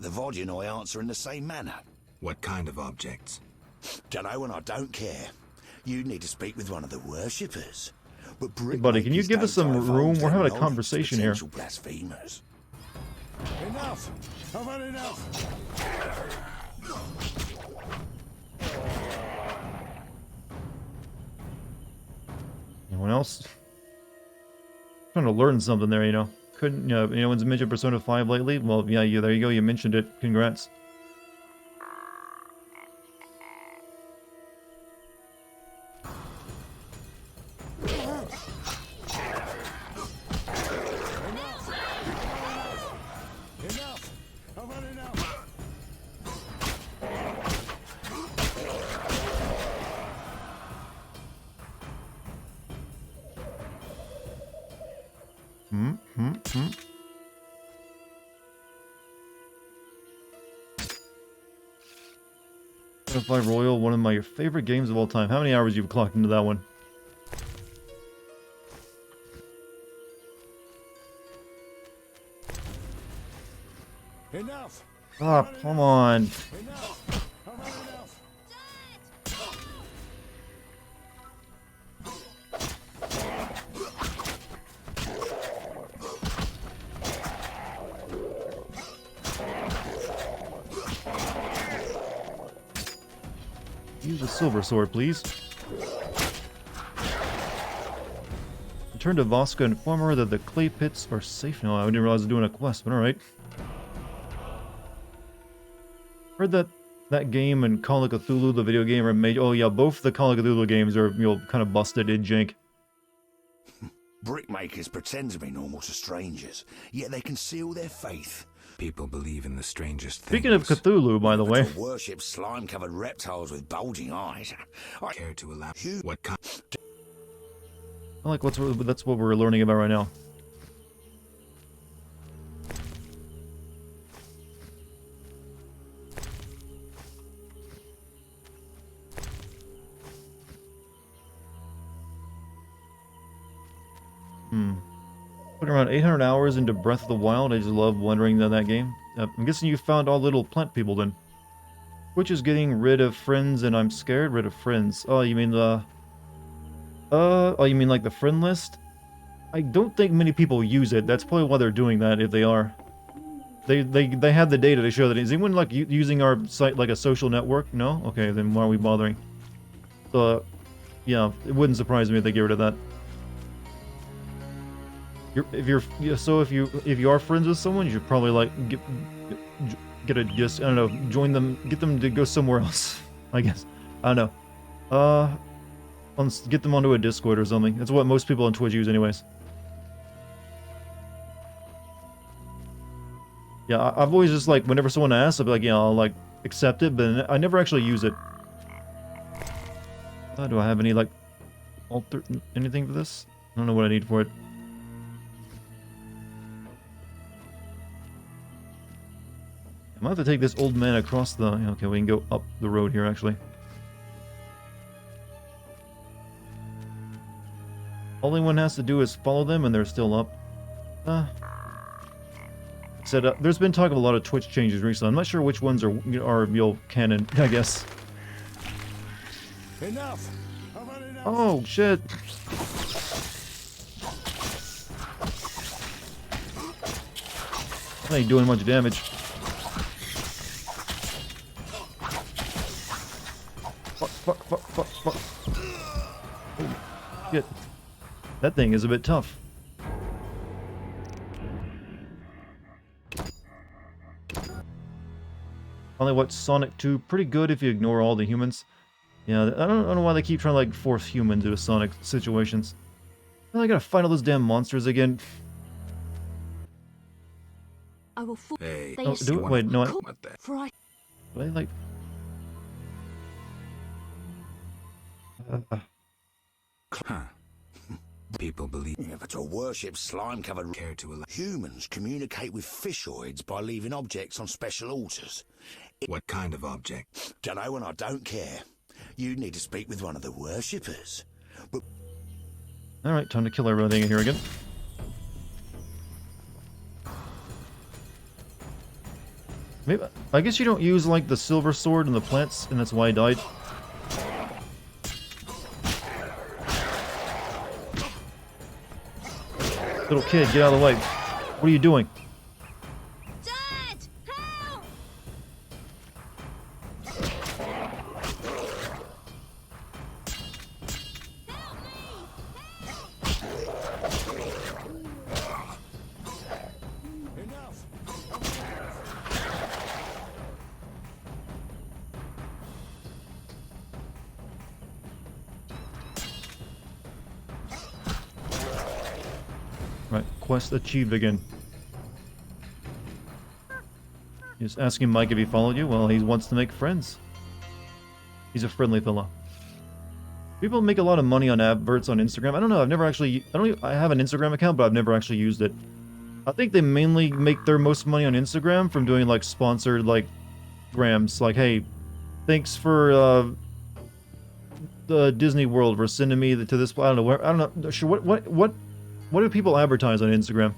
The Vodunoi answer in the same manner. What kind of objects? Dunno, and I don't care. You need to speak with one of the worshippers. But Hey, buddy, can you give us some room? We're having a conversation here. Blasphemers. Enough! I've had enough! Anyone else? Trying to learn something there, you know. Couldn't, anyone's mentioned Persona 5 lately? Well, yeah, there you go. You mentioned it. Congrats. Persona 5 Royal, one of my favorite games of all time. How many hours you've clocked into that one? Enough! Ah, come on. Enough! I've had enough! Use a silver sword, please. Return to Voska and inform her that the clay pits are safe now. I didn't realize I was doing a quest, but alright. Heard that game and Call of Cthulhu, the video game, are made. Oh yeah, both the Call of Cthulhu games are, kind of busted in jank. Brickmakers pretend to be normal to strangers, yet they conceal their faith. People believe in the strangest things. Speaking of Cthulhu, by the way. To worship slime-covered reptiles with bulging eyes. I care to allow you what kind. I like that's what we're learning about right now. Put around 800 hours into Breath of the Wild. I just love wandering in that game. I'm guessing you found all little plant people then. Which is getting rid of friends and I'm scared? Rid of friends. Oh, you mean the... oh, you mean like the friend list? I don't think many people use it. That's probably why they're doing that, if they are. They have the data to show that. Is anyone like using our site like a social network? No? Okay, then why are we bothering? So, yeah, it wouldn't surprise me if they get rid of that. If you are friends with someone, you should probably like get a just I don't know, join them, get them to go somewhere else. I guess I don't know. Get them onto a Discord or something. That's what most people on Twitch use, anyways. Yeah, I've always just like whenever someone asks, I'll be like, yeah, I'll like accept it, but I never actually use it. Do I have any like anything for this? I don't know what I need for it. I might have to take this old man across the... Okay, we can go up the road here, actually. All anyone has to do is follow them, and they're still up. There's been talk of a lot of Twitch changes recently. I'm not sure which ones are canon, I guess. Enough. Oh, shit. That ain't doing much damage. Fuck. Oh, shit. That thing is a bit tough. Finally, what Sonic 2? Pretty good if you ignore all the humans. Yeah, I don't know why they keep trying to like force humans into Sonic situations. I gotta fight all those damn monsters again. I will Hey, oh, do it. Wait, no. I like. People believe. Yeah, but to worship slime-covered care to allow humans communicate with fishoids by leaving objects on special altars. What kind of object? Dunno, and I don't care. You need to speak with one of the worshippers. But all right, time to kill everything in here again. Maybe I guess you don't use like the silver sword and the plants, and that's why I died. Little kid, get out of the way. What are you doing? Dad! Help! Right, quest achieved again. Just asking Mike if he followed you. Well, he wants to make friends. He's a friendly fella. People make a lot of money on adverts on Instagram. I don't know. I've never actually. I have an Instagram account, but I've never actually used it. I think they mainly make their most money on Instagram from doing like sponsored like grams. Like, hey, thanks for the Disney World for sending me to this. I don't know where. I don't know. Sure. What do people advertise on Instagram?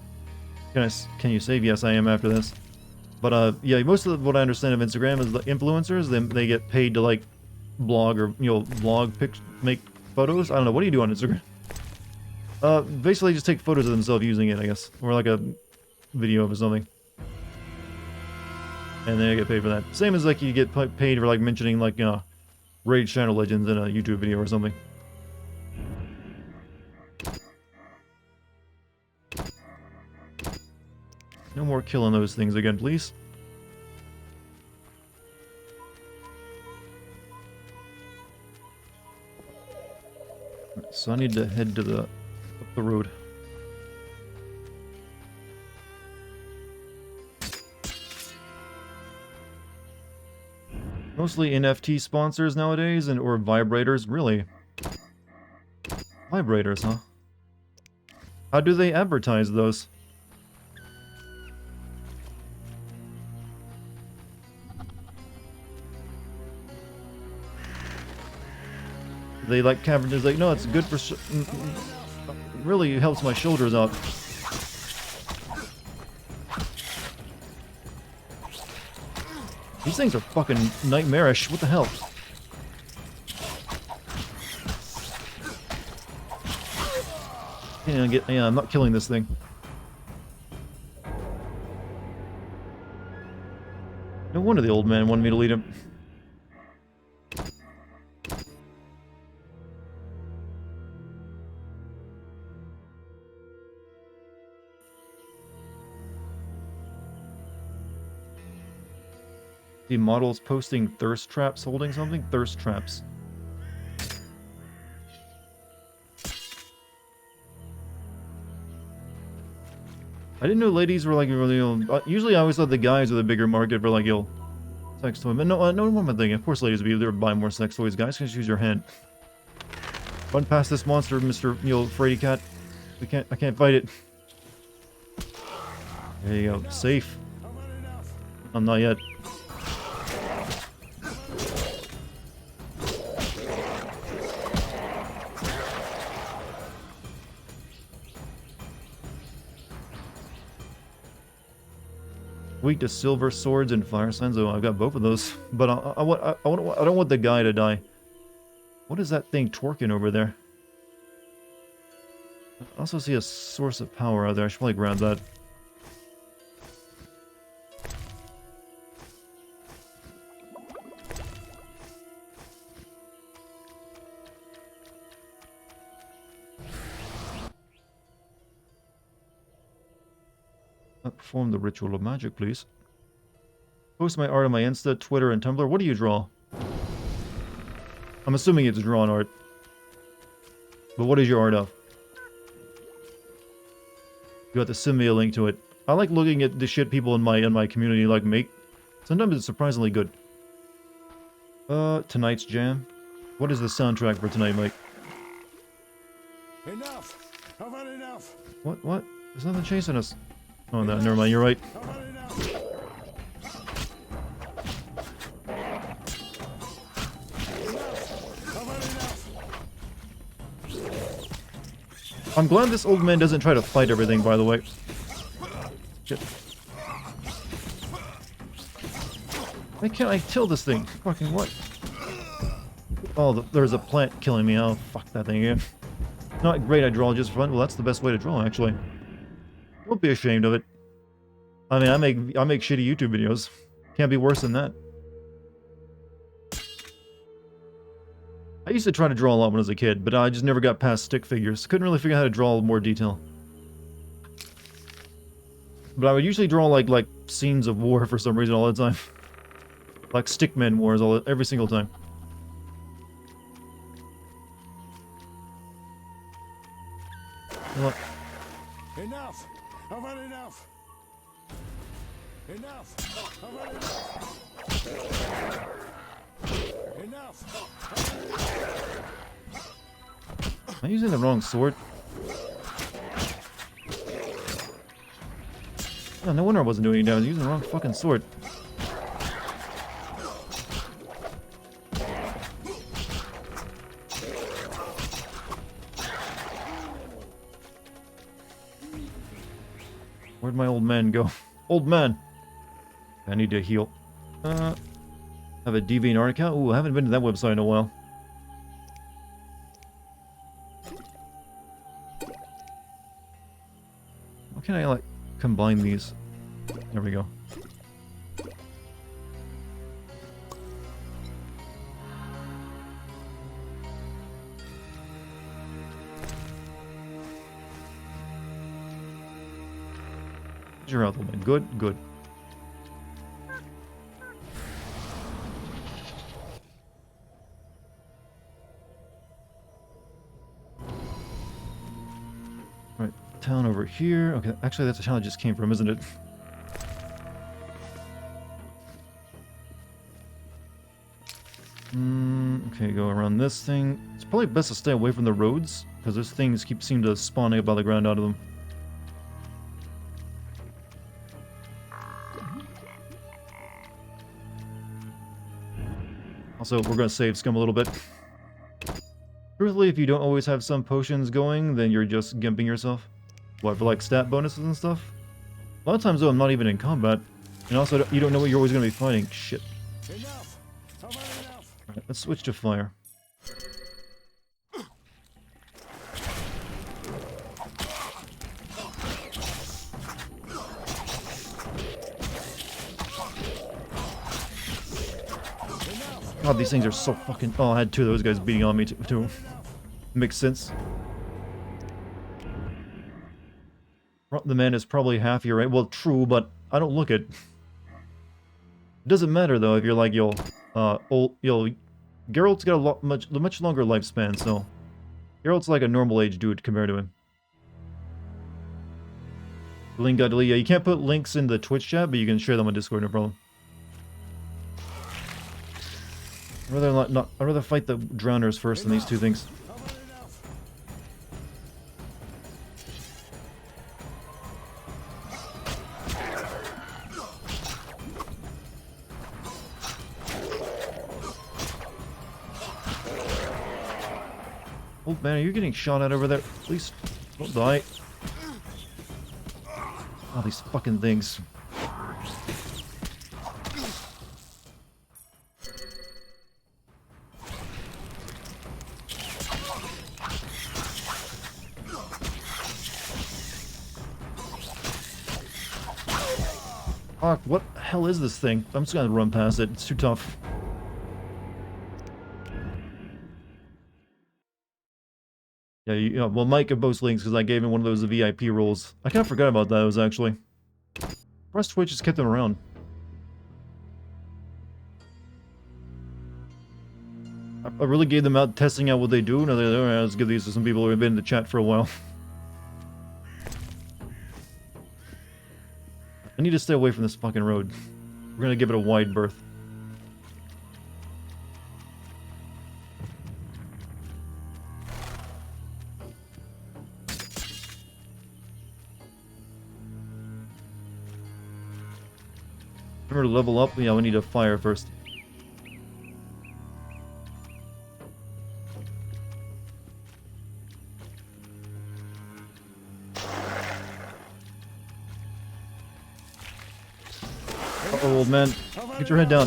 Can you save? Yes, I am after this. But yeah, most of what I understand of Instagram is the influencers. They get paid to like blog or vlog, make photos. I don't know. What do you do on Instagram? Basically just take photos of themselves using it, I guess, or like a video of something, and then I get paid for that. Same as like you get paid for like mentioning like Raid Shadow Legends in a YouTube video or something. No more killing those things again, please. So I need to head to up the road. Mostly NFT sponsors nowadays, and or vibrators. Really? Vibrators, huh? How do they advertise those? They like Cavendish, like, no, it's good for really helps my shoulders out. These things are fucking nightmarish. What the hell? Yeah, I'm not killing this thing. No wonder the old man wanted me to lead him. The models posting thirst traps holding something? Thirst traps. I didn't know ladies were like really, usually I always thought the guys are the bigger market for like, sex toy. But no, what am I thinking? Of course ladies would be there to buy more sex toys. Guys can just use your hand. Run past this monster, Mr. Fraidy Cat. I can't fight it. There you go. Safe. I'm not yet. Weak to silver swords and fire signs. Oh, I've got both of those. But I don't want the guy to die. What is that thing twerking over there? I also see a source of power out there. I should probably grab that. Perform the ritual of magic, please. Post my art on my Insta, Twitter, and Tumblr. What do you draw? I'm assuming it's drawn art. But what is your art of? You have to send me a link to it. I like looking at the shit people in my community like make. Sometimes it's surprisingly good. Tonight's jam. What is the soundtrack for tonight, Mike? Enough! I've had enough! What? There's nothing chasing us. Oh, no, never mind, you're right. I'm glad this old man doesn't try to fight everything, by the way. Shit. Why can't I kill this thing? Fucking what? Oh, there's a plant killing me. Oh, fuck that thing again. Not great, I draw just for fun. Well, that's the best way to draw, actually. Don't be ashamed of it. I mean, I make shitty YouTube videos. Can't be worse than that. I used to try to draw a lot when I was a kid, but I just never got past stick figures. Couldn't really figure out how to draw more detail. But I would usually draw like scenes of war for some reason all the time. Like stickman wars every single time. What? Enough! I've had enough! Enough! I've had enough! Enough! Am I using the wrong sword? Oh, no wonder I wasn't doing any damage. I was using the wrong fucking sword. Where'd my old man go? Old man! I need to heal. Have a DeviantArt account? Ooh, I haven't been to that website in a while. How can I, like, combine these? There we go. Your health, old man. Good, good. Right, town over here. Okay, actually that's the town I just came from, isn't it? Okay, go around this thing. It's probably best to stay away from the roads, because those things seem to spawning up out of the ground out of them. Also, we're going to save Scum a little bit. Truthfully, if you don't always have some potions going, then you're just gimping yourself. What, for like stat bonuses and stuff? A lot of times, though, I'm not even in combat. And also, you don't know what you're always going to be fighting. Shit. Enough! I've had enough! Alright, let's switch to fire. God, these things are so fucking... Oh, I had two of those guys beating on me too. Makes sense. The man is probably half your right. Well, true, but I don't look it. It doesn't matter though if you're like Geralt's got a much longer lifespan, so Geralt's like a normal age dude compared to him. Link got deleted. Yeah, you can't put links in the Twitch chat, but you can share them on Discord, no problem. I'd rather fight the drowners first than these two things. Oh man, are you getting shot at over there? Please don't die. Oh, these fucking things. Fuck, what the hell is this thing? I'm just gonna run past it. It's too tough. Yeah, well, Mike can post links because I gave him one of those VIP roles. I kind of forgot about those, actually. Press Twitch just kept them around. I really gave them out, testing out what they do. Now they're like, alright, let's give these to some people who have been in the chat for a while. I need to stay away from this fucking road. We're gonna give it a wide berth. Remember to level up? Yeah, we need a fire first. Uh-oh, old man. Get your head down.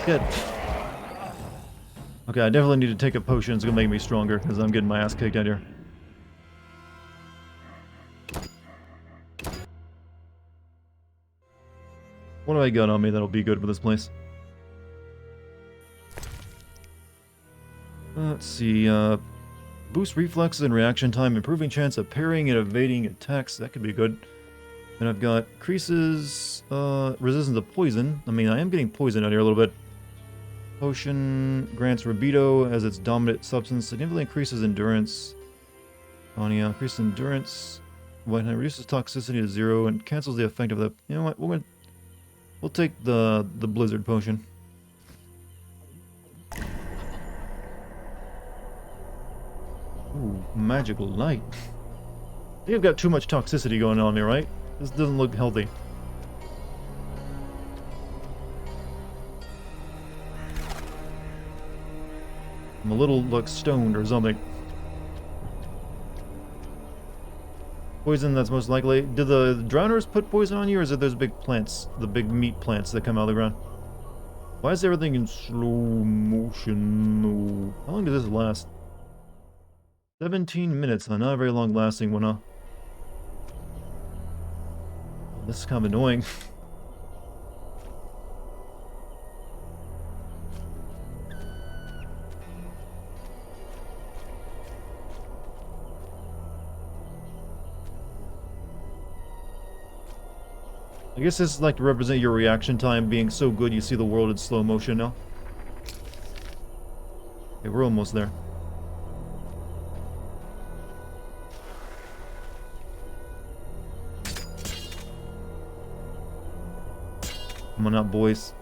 Good. Okay, I definitely need to take a potion. It's gonna make me stronger because I'm getting my ass kicked out here. What do I got on me that'll be good for this place? Let's see, boost reflexes and reaction time, improving chance of parrying and evading attacks. That could be good. And I've got increases resistance to poison. I mean, I am getting poison out here a little bit. Potion grants Rabido as its dominant substance. Significantly increases endurance. Oh yeah, increases endurance. Reduces toxicity to 0 and cancels the effect of the... You know what? We'll take the blizzard potion. Ooh, magical light. I think I've got too much toxicity going on here, right? This doesn't look healthy. I'm a little, like, stoned or something. Poison, that's most likely. Do the drowners put poison on you, or is it those big plants, the big meat plants that come out of the ground? Why is everything in slow motion? No. How long does this last? 17 minutes, not a very long lasting one, huh? This is kind of annoying. I guess this is like to represent your reaction time being so good you see the world in slow motion now. Okay, we're almost there. Come on out, boys.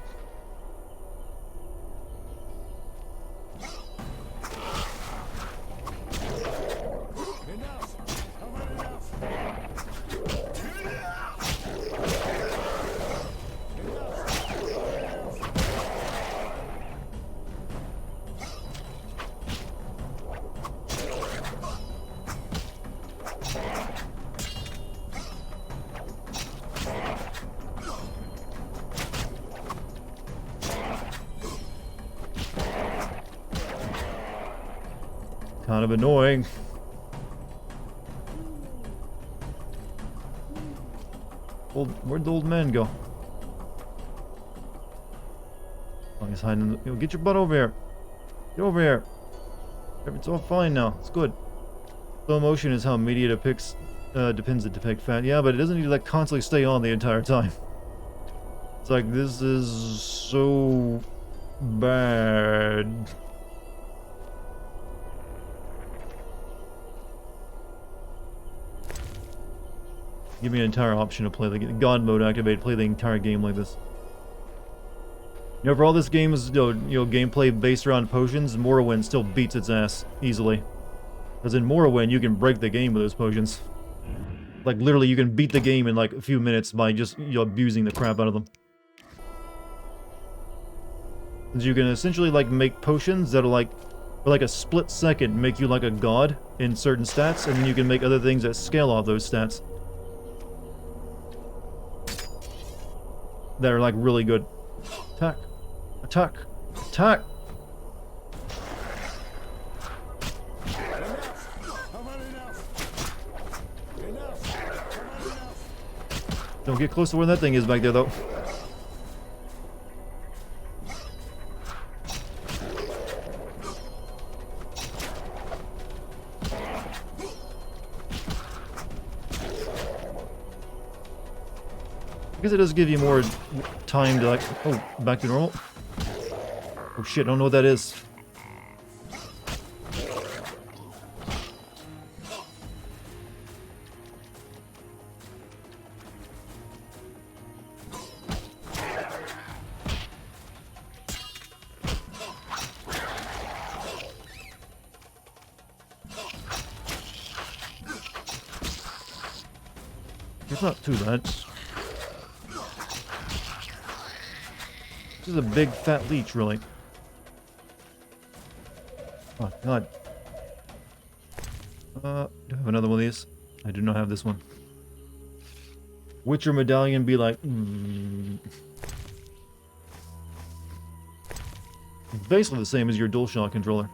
Kind of annoying. Where'd the old man go? Oh, he's hiding in the... Yo, get your butt over here. Get over here. It's all fine now. It's good. Slow motion is how media depicts... depends to depict fat. Yeah, but it doesn't need to like constantly stay on the entire time. It's like, this is so... bad. Give me an entire option to play the God mode activated, play the entire game like this. You know, for all this game is gameplay based around potions, Morrowind still beats its ass easily. Because in Morrowind, you can break the game with those potions. Like literally, you can beat the game in like a few minutes by just abusing the crap out of them. Because you can essentially like make potions that are like, for like a split second, make you like a god in certain stats, and then you can make other things that scale off those stats. That are like really good. Attack. Attack. Attack. Don't get close to where that thing is back there though. I guess it does give you more time to like... Oh, back to normal? Oh shit, I don't know what that is. It's not too bad. This is a big fat leech, really. Oh, God. Do I have another one of these? I do not have this one. Witcher medallion be like... Basically the same as your DualShock controller.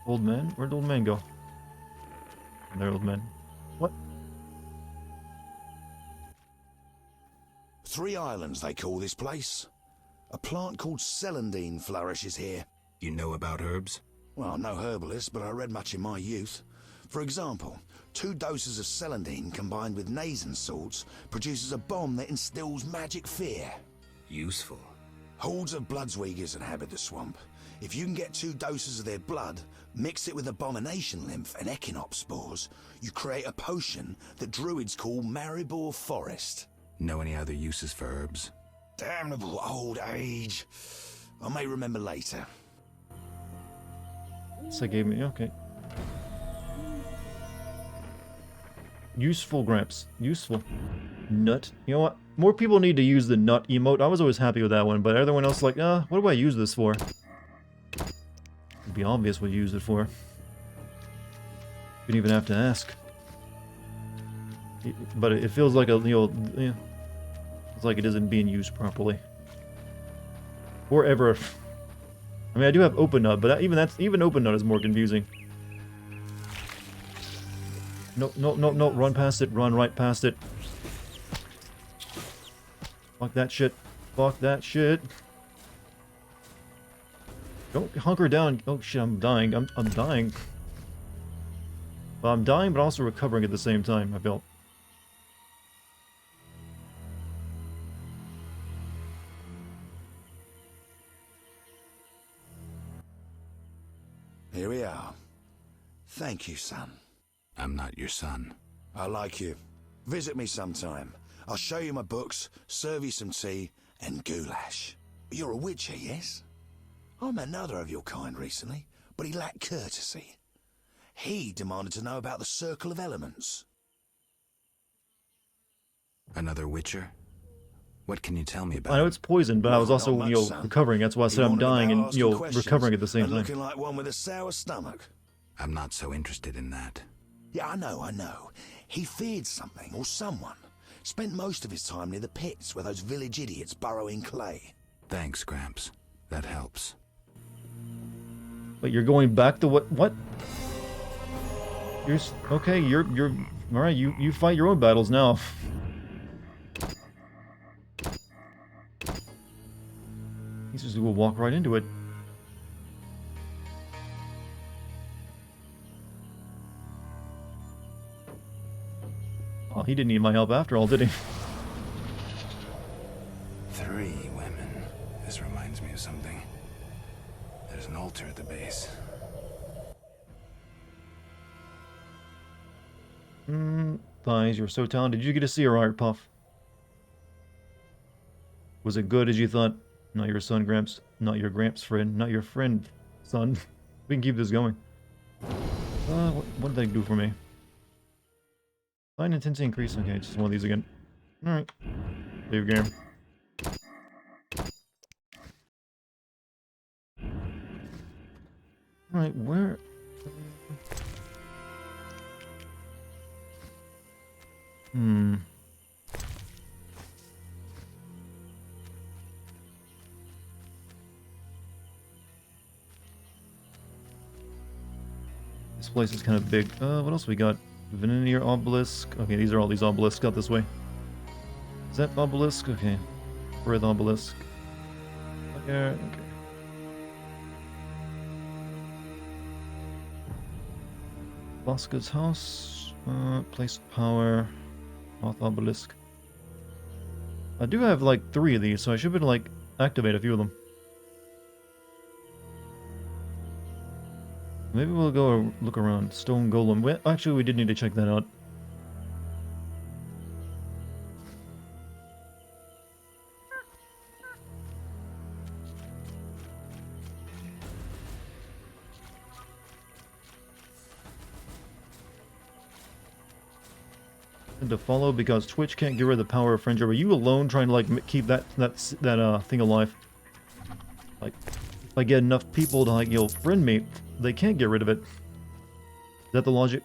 Old man? Where'd old man go? There, old man. What? 3 islands, they call this place. A plant called celandine flourishes here. You know about herbs? Well, I'm no herbalist, but I read much in my youth. For example, 2 doses of celandine combined with nasen salts produces a bomb that instills magic fear. Useful. Hordes of Bloodsweegers inhabit the swamp. If you can get 2 doses of their blood, mix it with abomination lymph and echinops spores, you create a potion that druids call Maribor Forest. Know any other uses for herbs? Damnable old age. I may remember later. So gave me... okay. Useful, Gramps. Useful. Nut. You know what? More people need to use the nut emote. I was always happy with that one, but everyone else like, what do I use this for? It'd be obvious what you use it for. You don't even have to ask. But it feels like it's like it isn't being used properly. Or ever. I mean, I do have open nut, but even open nut is more confusing. No, run past it, run right past it. Fuck that shit. Fuck that shit. Don't hunker down. Oh shit, I'm dying. I'm dying. Well, I'm dying, but also recovering at the same time, I felt. Here we are. Thank you, son. I'm not your son. I like you. Visit me sometime. I'll show you my books, serve you some tea, and goulash. You're a witcher, yes? I met another of your kind recently, but he lacked courtesy. He demanded to know about the Circle of Elements. Another witcher? What can you tell me about I know it's poison, but I was also, not much, son. recovering. That's why I said He I'm wanted dying about and, asking questions recovering at the same and time. looking like one with a sour stomach. I'm not so interested in that. Yeah, I know. He feared something or someone. Spent most of his time near the pits where those village idiots burrow in clay. Thanks, Gramps. That helps. But you're going back to what? Okay, you're all right, you fight your own battles now. He's just gonna walk right into it. Oh, he didn't need my help after all, did he? 3 women. This reminds me of something. There's an altar at the base. Thighs, you're so talented. Did you get to see her art, Puff? Was it good as you thought? Not your son, Gramps. Not your Gramps friend. Not your friend, son. We can keep this going. What did they do for me? Fine intensity increase. Okay, just one of these again. Alright. Save game. Alright, where... This place is kind of big. What else we got? Veneer obelisk. Okay, these are all these obelisks out this way. Is that obelisk? Okay. Breath obelisk. Okay. Bosca's house. Place of power. Moth obelisk. I do have like 3 of these, so I should be able to like activate a few of them. Maybe we'll go look around. Stone Golem. Actually, we did need to check that out. And to follow because Twitch can't get rid of the power of friendship. Are you alone trying to like keep that thing alive? Like, if I get enough people to like friend me, they can't get rid of it. Is that the logic?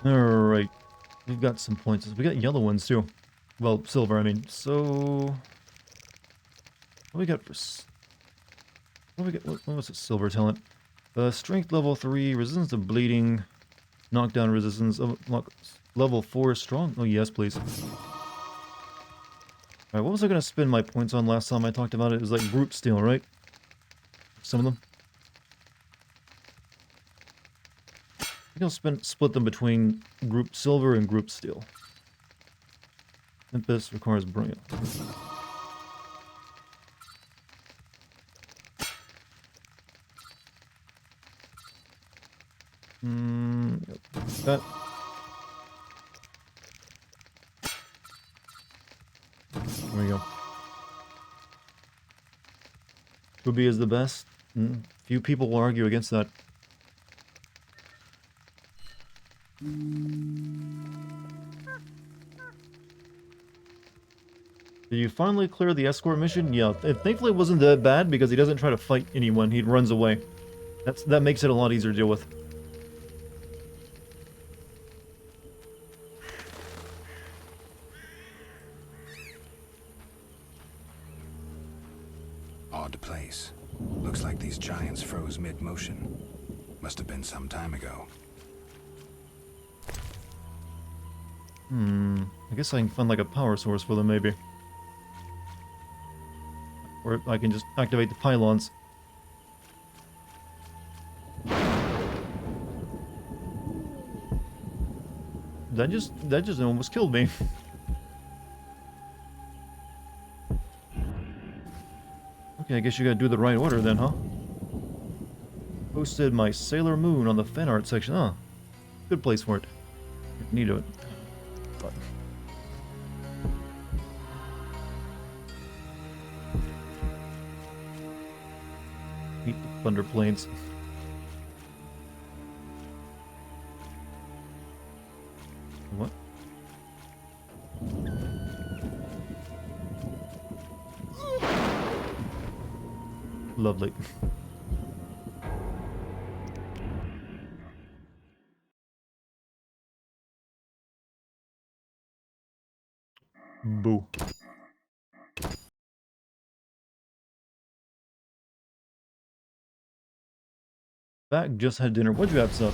Alright. We've got some points. We got yellow ones too. Well, silver, I mean. So... What do we got for... What do we get? What was it? Silver talent. Strength level 3, resistance to bleeding, knockdown resistance, level 4, strong. Oh, yes, please. Alright, what was I going to spend my points on last time I talked about it? It was like group steel, right? Some of them. I think I'll split them between group silver and group steel. Tempest requires brilliant. That. There we go. Ruby is the best. Few people will argue against that. Did you finally clear the escort mission? Yeah, thankfully it wasn't that bad because he doesn't try to fight anyone, he runs away. That makes it a lot easier to deal with. Odd place. Looks like these giants froze mid-motion. Must have been some time ago. I guess I can find like a power source for them, maybe. Or I can just activate the pylons. That just almost killed me. Okay, Okay, I guess you gotta do the right order then, huh? Posted my Sailor Moon on the fan art section. Oh, good place for it. Need it. But meet the Thunder Plains. What? Lovely. Boo. Back, just had dinner. What'd you have, Sup?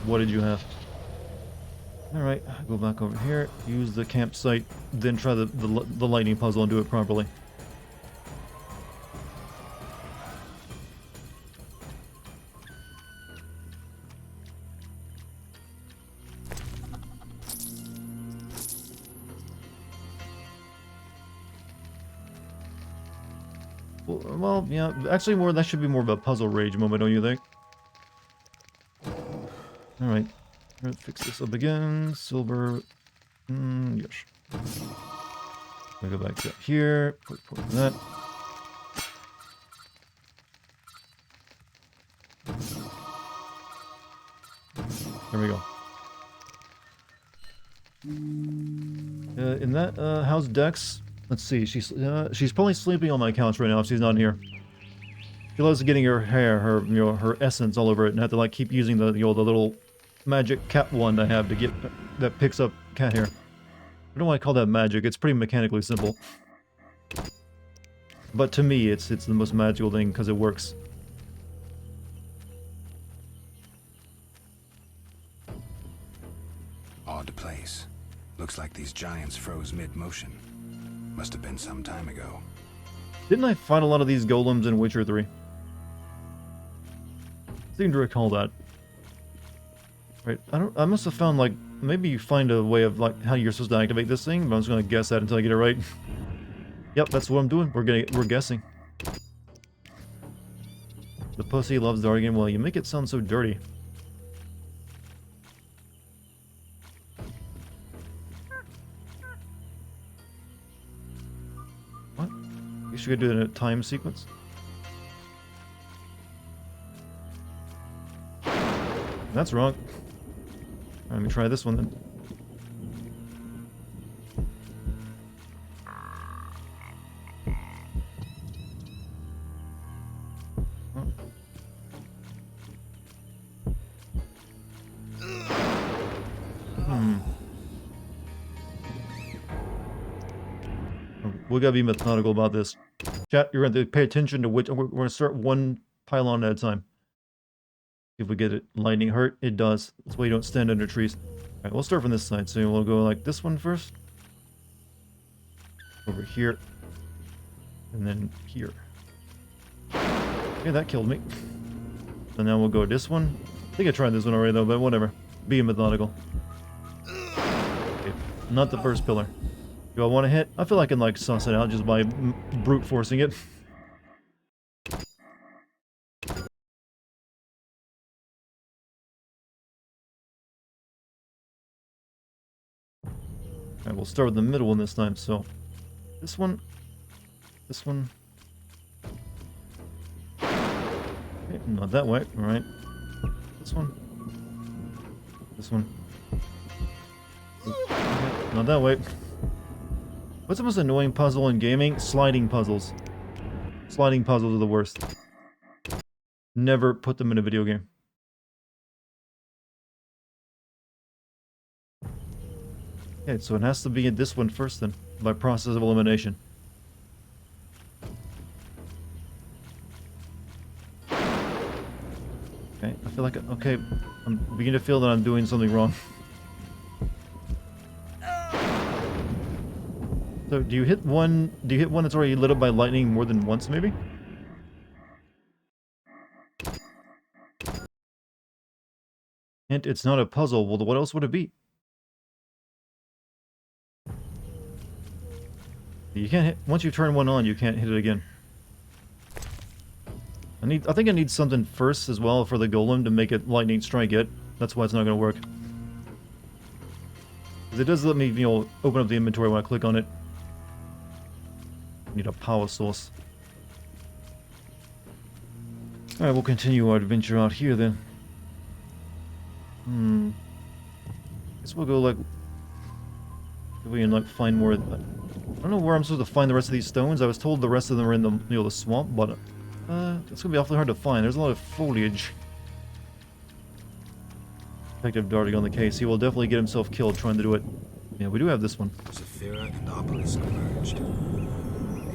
What did you have? Alright, go back over here, use the campsite, then try the lightning puzzle and do it properly. Well, yeah, actually that should be more of a puzzle rage moment, don't you think? Alright, let's fix this up again. Silver, yes. I go back to here, put that. There we go. In that house Dex, let's see, she's probably sleeping on my couch right now if she's not here. She loves getting her hair, her essence all over it, and have to like keep using the the little magic cat wand I have to get that picks up cat hair. I don't know why I call that magic. It's pretty mechanically simple, but to me, it's the most magical thing because it works. Odd place. Looks like these giants froze mid-motion. Must have been some time ago. Didn't I fight a lot of these golems in Witcher 3? Seem to recall that. Right, I must have found, like, maybe you find a way of, like, how you're supposed to activate this thing, but I'm just gonna guess that until I get it right. Yep, that's what I'm doing. We're guessing. The pussy loves Dartigan. Well, you make it sound so dirty. What? You should do it in a time sequence? That's wrong. Let me try this one then. We gotta be methodical about this. Chat, you're going to pay attention to which... We're going to start one pylon at a time. If we get it lightning hurt, it does. That's why you don't stand under trees. Alright, we'll start from this side. So we'll go like this one first. Over here. And then here. Okay, that killed me. So now we'll go this one. I think I tried this one already though, but whatever. Being methodical. Okay, not the first pillar. Do I want to hit? I feel I can like suss it out just by brute forcing it. Alright, we'll start with the middle one this time, so... This one... This one... Okay, not that way, alright. This one... This one... Okay, not that way. What's the most annoying puzzle in gaming? Sliding puzzles. Sliding puzzles are the worst. Never put them in a video game. Okay, so it has to be in this one first then, by process of elimination. Okay, I feel like, okay, I'm beginning to feel that I'm doing something wrong. So do you hit one that's already lit up by lightning more than once maybe? Hint, it's not a puzzle. Well, what else would it be? You can't hit, once you turn one on, you can't hit it again. I think I need something first as well for the golem to make it lightning strike it. That's why it's not going to work. Because it does let me, you know, open up the inventory when I click on it. Need a power source. Alright, we'll continue our adventure out here then. Guess we'll go like... If we can like find more... I don't know where I'm supposed to find the rest of these stones. I was told the rest of them are in the, you know, the swamp, but... it's gonna be awfully hard to find. There's a lot of foliage. Detective Dartigan on the case. He will definitely get himself killed trying to do it. Yeah, we do have this one. Saphira and Obelisk emerged. The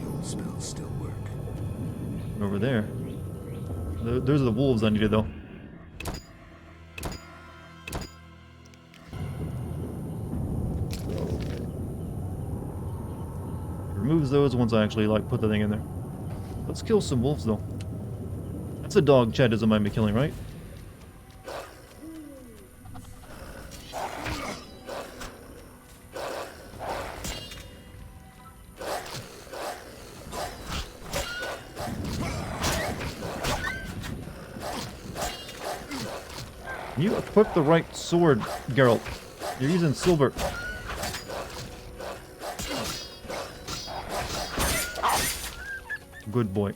old spells still work. Over there. Those are the wolves I needed, though. It removes those once I actually, like, put the thing in there. Let's kill some wolves, though. That's a dog Chad doesn't mind me killing, right? You equipped the right sword, Geralt. You're using silver. Good boy.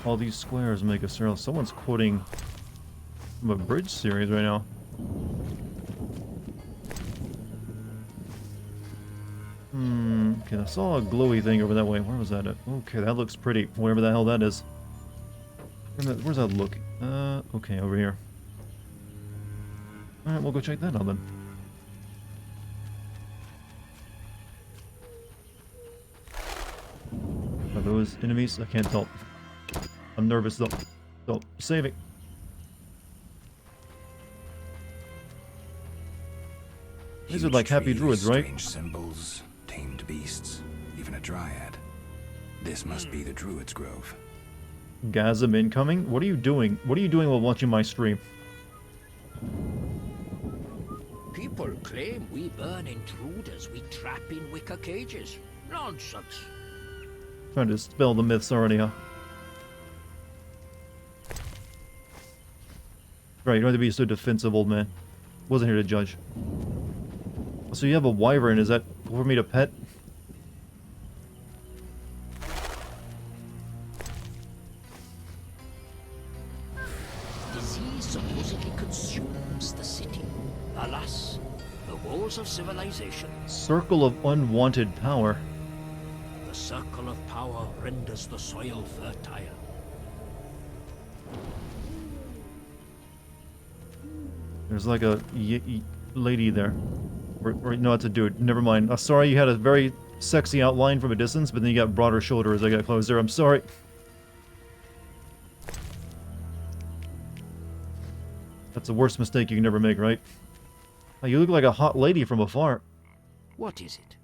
All these squares make a circle. Someone's quoting from a bridge series right now. Okay, I saw a glowy thing over that way. Where was that at? Okay, that looks pretty. Whatever the hell that is. Where's that look? Okay, over here. Alright, we'll go check that out then. Are those enemies? I can't tell. I'm nervous though. So, saving. These are like happy druids, right? Strange symbols, tamed beasts, even a dryad. This must be the Druid's Grove. Gasm incoming? What are you doing? What are you doing while watching my stream? People claim we burn intruders we trap in wicker cages. Nonsense. Trying to dispel the myths already, huh? Right, you don't have to be so defensive, old man. Wasn't here to judge. So you have a wyvern, is that for me to pet? Disease supposedly consumes the city. Alas, the walls of civilization. Circle of unwanted power. The circle of power renders the soil fertile. There's like a lady there. Or no, that's a dude. Never mind. Sorry, you had a very sexy outline from a distance, but then you got broader shoulder as I got closer. I'm sorry. That's the worst mistake you can ever make, right? Oh, you look like a hot lady from afar. What is it?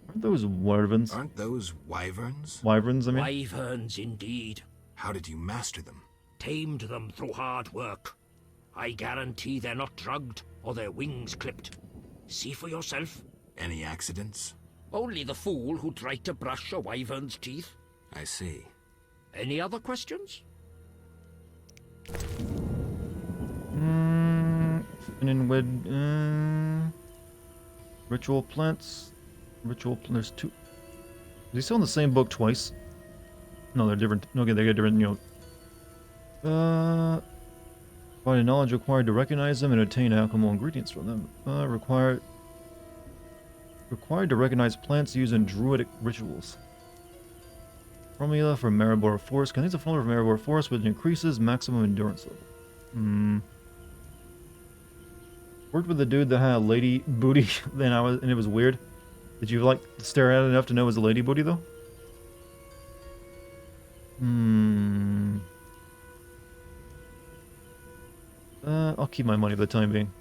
Aren't those wyverns? Aren't those wyverns? Wyverns, I mean? Wyverns, indeed. How did you master them? Tamed them through hard work. I guarantee they're not drugged or their wings clipped. See for yourself. Any accidents? Only the fool who tried to brush a wyvern's teeth. I see. Any other questions? Ritual plants. There's two. Is he still in the same book twice? No, they're different. Okay, they got different, you know. Find knowledge required to recognize them and obtain alchemical ingredients from them. Required to recognize plants used in druidic rituals. Formula for Maribor Forest. Contains a formula for Maribor Forest which increases maximum endurance level. Worked with a dude that had a lady booty, and it was weird. Did you like stare at it enough to know it was a lady booty though? I'll keep my money for the time being.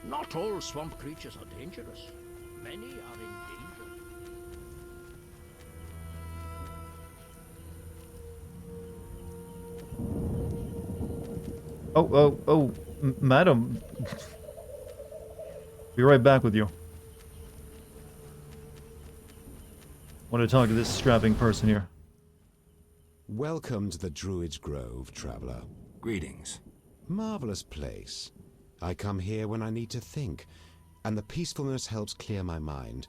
Not all swamp creatures are dangerous. Many are in danger. Madam. Be right back with you. Want to talk to this strapping person here. Welcome to the Druid's Grove, traveler. Greetings. Marvelous place. I come here when I need to think, and the peacefulness helps clear my mind.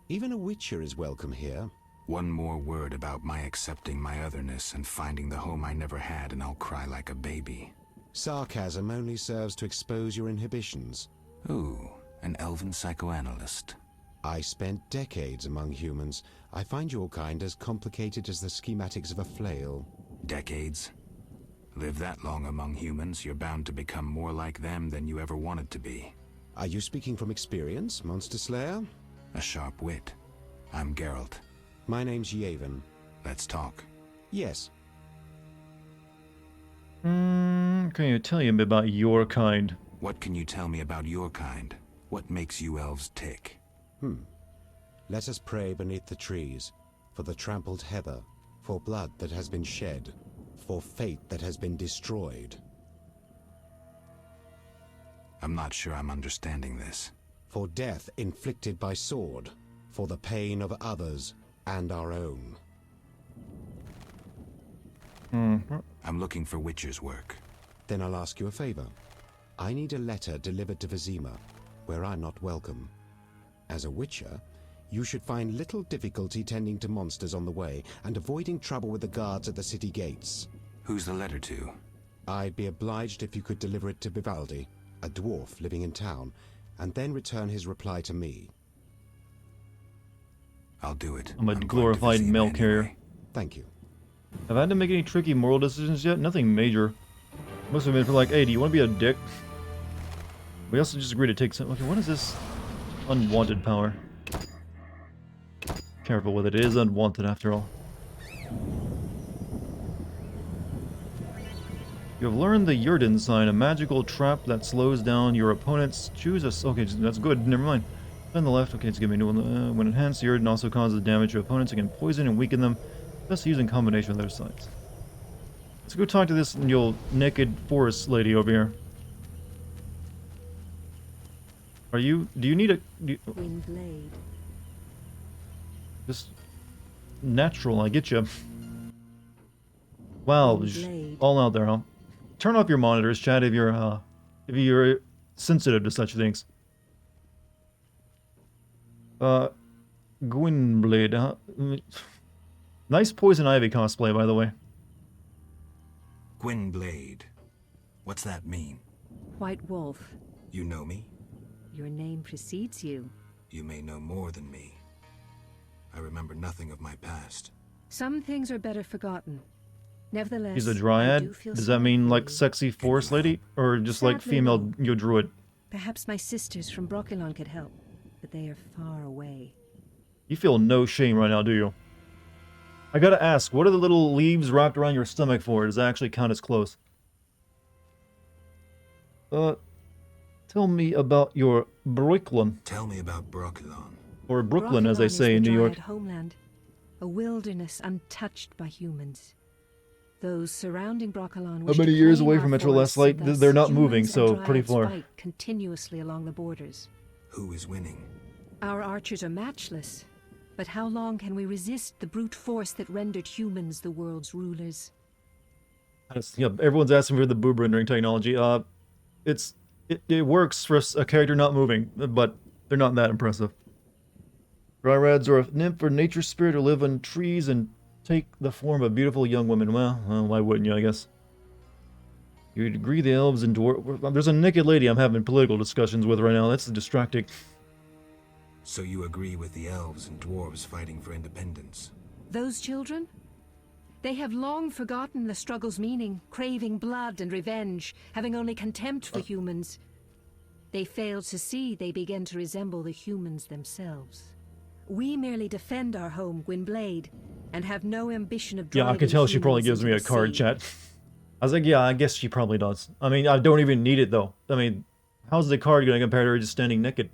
Even a witcher is welcome here. One more word about my accepting my otherness and finding the home I never had, and I'll cry like a baby. Sarcasm only serves to expose your inhibitions. Ooh, an elven psychoanalyst. I spent decades among humans. I find your kind as complicated as the schematics of a flail. Decades? Live that long among humans, you're bound to become more like them than you ever wanted to be. Are you speaking from experience, Monster Slayer? A sharp wit. I'm Geralt. My name's Yavin. Let's talk. Yes. Can you tell you a bit about your kind? What can you tell me about your kind? What makes you elves tick? Let us pray beneath the trees, for the trampled heather, for blood that has been shed, for fate that has been destroyed. I'm not sure I'm understanding this. For death inflicted by sword, for the pain of others and our own. I'm looking for witcher's work. Then I'll ask you a favor. I need a letter delivered to Vizima, where I'm not welcome. As a witcher, you should find little difficulty tending to monsters on the way and avoiding trouble with the guards at the city gates. Who's the letter to? I'd be obliged if you could deliver it to Vivaldi, a dwarf living in town, and then return his reply to me. I'll do it. I'm a glorified mail carrier. Thank you. Have I had to make any tricky moral decisions yet? Nothing major. Most have been for like, hey, do you want to be a dick? We also just agreed to take some... Okay, what is this? Unwanted power. Careful with it. It is unwanted after all. You have learned the Yurden sign, a magical trap that slows down your opponents. Choose a... Okay, that's good. Never mind. On the left, okay, it's giving me a new one. When enhanced, Yurden also causes damage to opponents. It can poison and weaken them. Best used in combination with other sides. Let's go talk to this naked forest lady over here. Are you... Do you need a... Windblade. Just... Natural, I get you. Wow, all out there, huh? Turn off your monitors, chat, if you're sensitive to such things. Gwynblade, huh? Nice Poison Ivy cosplay, by the way. Gwynblade. What's that mean? White Wolf. You know me? Your name precedes you. You may know more than me. I remember nothing of my past. Some things are better forgotten. Nevertheless, She's a dryad? Does that mean like sexy forest lady? Or just like female druid? Perhaps my sisters from Brokilon could help, but they are far away. You feel no shame right now, do you? I gotta ask, what are the little leaves wrapped around your stomach for? Does that actually count as close? Tell me about your Brooklyn. Tell me about Brokilon. Or Brooklyn, as they say in New York. Homeland, a wilderness untouched by humans. Those surrounding Brokilon How many years away from Metro Last Light? They're not moving, so pretty far. Fight continuously along the borders. Who is winning? Our archers are matchless, but how long can we resist the brute force that rendered humans the world's rulers? Yeah, everyone's asking for the boob rendering technology. It works for a character not moving, but they're not that impressive. Dryrads are a nymph or nature spirit who live on trees and take the form of beautiful young women. Well, why wouldn't you, I guess? You'd agree the elves and dwarves... There's a naked lady I'm having political discussions with right now. That's distracting. So you agree with the elves and dwarves fighting for independence? Those children? They have long forgotten the struggle's meaning, craving blood and revenge, having only contempt for humans. They fail to see they begin to resemble the humans themselves. We merely defend our home, Gwynblade, and have no ambition of driving Yeah, I can tell she probably gives me a card, chat. I was like, yeah, I guess she probably does. I mean, I don't even need it, though. I mean, how's the card going to compare to her just standing naked?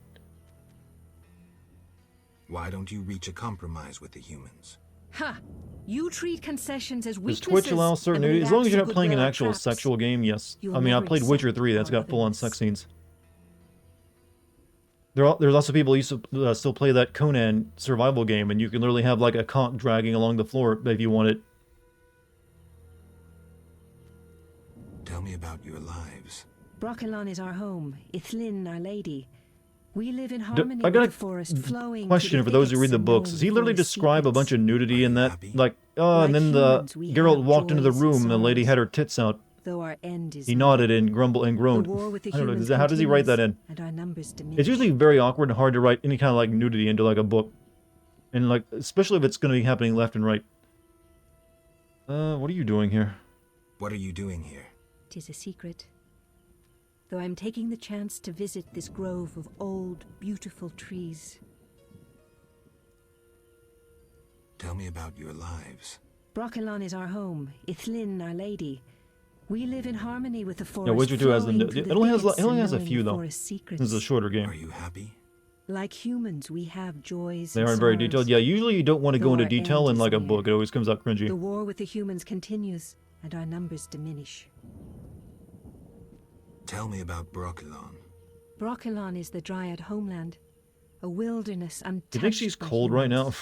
Why don't you reach a compromise with the humans? Ha! You treat concessions as Does weaknesses. Twitch allow certain nudity? As long as you're not playing an actual sexual game, yes. I mean, I played Witcher 3, that's got full-on sex scenes. There's lots of people who used to still play that Conan survival game, and you can literally have, like, a conch dragging along the floor if you want it. Tell me about your lives. Brokilon is our home, Ithlin our lady. We live in harmony I got with the forest flowing question for those who read the books. Does he literally describe a bunch of nudity in that? Like, oh, and then Geralt walked into the room and the lady had her tits out. Though our end is He nodded and grumbled and groaned. I don't know, how does he write that in? And our numbers diminish. It's usually very awkward and hard to write any kind of, like, nudity into, like, a book. And, like, especially if it's going to be happening left and right. What are you doing here? What are you doing here? 'Tis a secret. Though I'm taking the chance to visit this grove of old, beautiful trees. Tell me about your lives. Brokilon is our home, Ithlin our lady. We live in harmony with the forest. Yeah, Witcher 2 has the... It only has a knowing few, the though. forest's secrets. This is a shorter game. Are you happy? Like humans, we have joys They and aren't very sorrows. detailed. Yeah, usually you don't want to go Though into our detail end in, is like, a near. book. It always comes out cringy. The war with the humans continues, and our numbers diminish. Tell me about Brokilon. Brokilon is the Dryad homeland, a wilderness untouched. Do you think she's by cold right now? humans.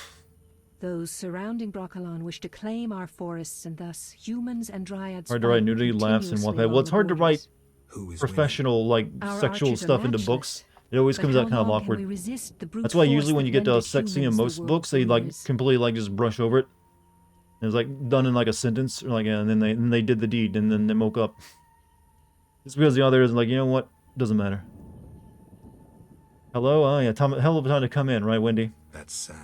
Those surrounding Brokilon wish to claim our forests, and thus humans and Dryads. Hard to write fight nudity, laughs, and continuously whatnot. Well, along it's the hard to write borders. professional, like, Our sexual archers are stuff into matchless. books. It always But comes how out kind of long can awkward. we resist the brute That's why force usually when that you get to a rendered sex scene in humans the most world's books, they, like, rulers? completely, like, just brush over it. And it's, like, done in, like, a sentence, or, like, and then they did the deed, and then they woke up. Just because the other is like, you know what? Doesn't matter. Hello? Oh, yeah, hell of a time to come in, right, Wendy? That's sad.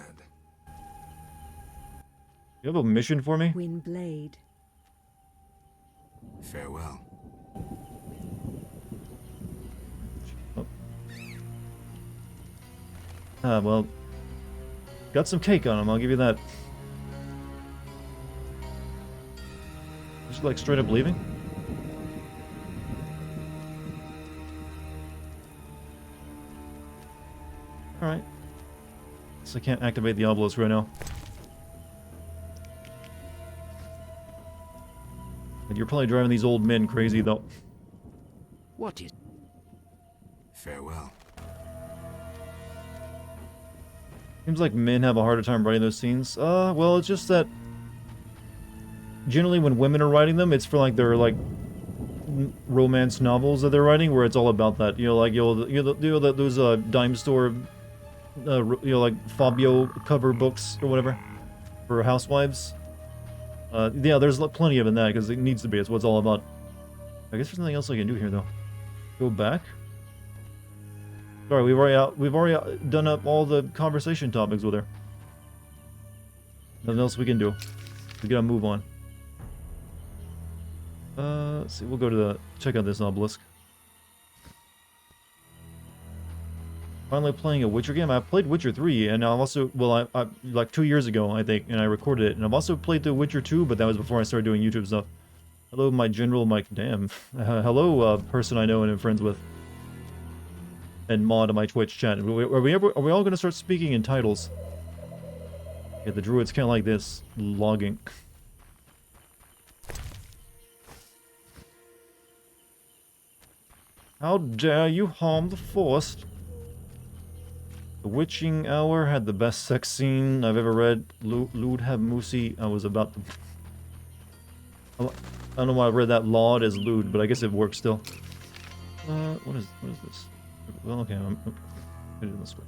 You have a mission for me? Gwynblade. Farewell. Well, got some cake on him, I'll give you that. Just, like, straight up leaving? Alright. Guess I can't activate the obelisk right now. And you're probably driving these old men crazy, though. What is... Farewell. Seems like men have a harder time writing those scenes. Well, it's just that... Generally, when women are writing them, it's for, like, their, like, romance novels that they're writing, where it's all about that. You know, like, those, dime store... like Fabio cover books or whatever for housewives. Yeah, there's plenty of in that because it needs to be. It's what it's all about. I guess there's nothing else I can do here though. Go back. Sorry, we've already done up all the conversation topics with her. Nothing else we can do. We gotta move on. Let's see. We'll go to check out this obelisk. Finally playing a Witcher game. I played Witcher 3, and I've also, well, I like 2 years ago, I think, and I recorded it. And I've also played The Witcher 2, but that was before I started doing YouTube stuff. Hello, my general, damn. Hello, person I know and am friends with. And mod on my Twitch chat. Are we all going to start speaking in titles? Yeah, the druids can't like this. Logging. How dare you harm the forest? The Witching Hour had the best sex scene I've ever read. Lud have Musi. I was about to... I don't know why I read that laud as lewd, but I guess it works still. What is this? Well, okay, I'm headed this way.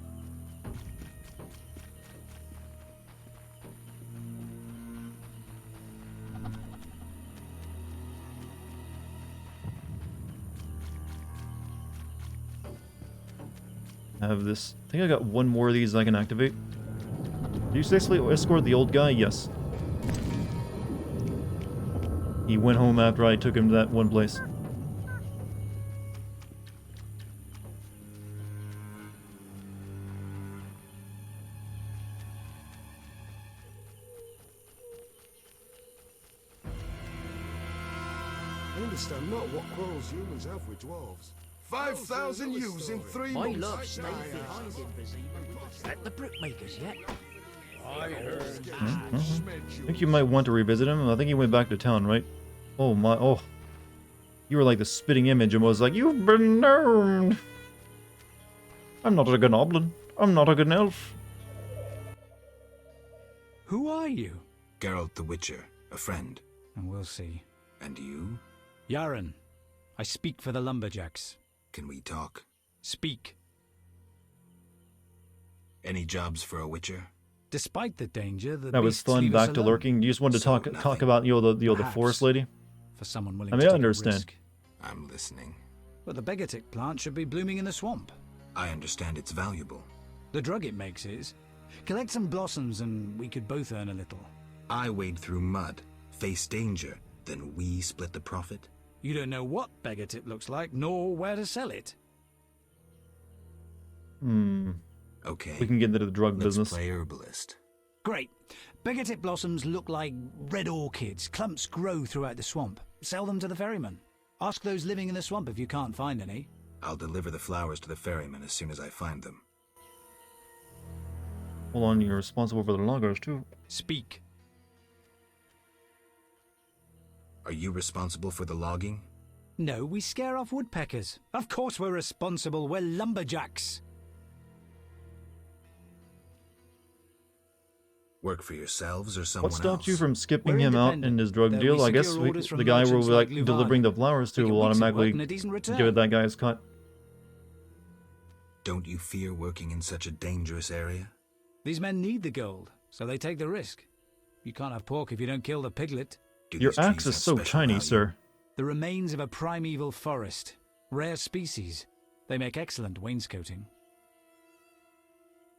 I have this. I think I got one more of these I can activate. Do you successfully escort the old guy? Yes. He went home after I took him to that one place. I understand not what quarrels humans have with dwarves. 5,000 ewes in 3 My months. love stayed behind in At the brickmakers yet? I heard. I think you might want to revisit him. I think he went back to town, right? Oh my, oh. You were like the spitting image and was like, you've been known. I'm not a goblin. I'm not a good elf. Who are you? Geralt the Witcher, a friend. And we'll see. And you? Yaren. I speak for the lumberjacks. Can we talk? Speak. Any jobs for a Witcher? Despite the danger, the that was beasts fun. leave us Back to alone. lurking. You just wanted to talk about the Perhaps. forest lady. For someone willing I to mean, I take understand. a risk. I'm listening. But the Begatic plant should be blooming in the swamp. I understand it's valuable. The drug it makes is. Collect some blossoms and we could both earn a little. I wade through mud, face danger, then we split the profit? You don't know what Begatip looks like, nor where to sell it. Okay. We can get into the drug Let's business. play herbalist. Great. Begatip blossoms look like red orchids. Clumps grow throughout the swamp. Sell them to the ferryman. Ask those living in the swamp if you can't find any. I'll deliver the flowers to the ferryman as soon as I find them. Hold on, you're responsible for the loggers too. Speak. Are you responsible for the logging? No, we scare off woodpeckers. Of course we're responsible. We're lumberjacks. Work for yourselves or someone What stopped else? you from skipping We're him out independent, in his drug though deal? we I guess secure orders from the guy we're merchants like like Luvan. delivering the flowers to We get will weeks of work automatically and a decent return. give it that guy's cut. Don't you fear working in such a dangerous area? These men need the gold, so they take the risk. You can't have pork if you don't kill the piglet. Your axe is so tiny, sir. The remains of a primeval forest. Rare species. They make excellent wainscoting.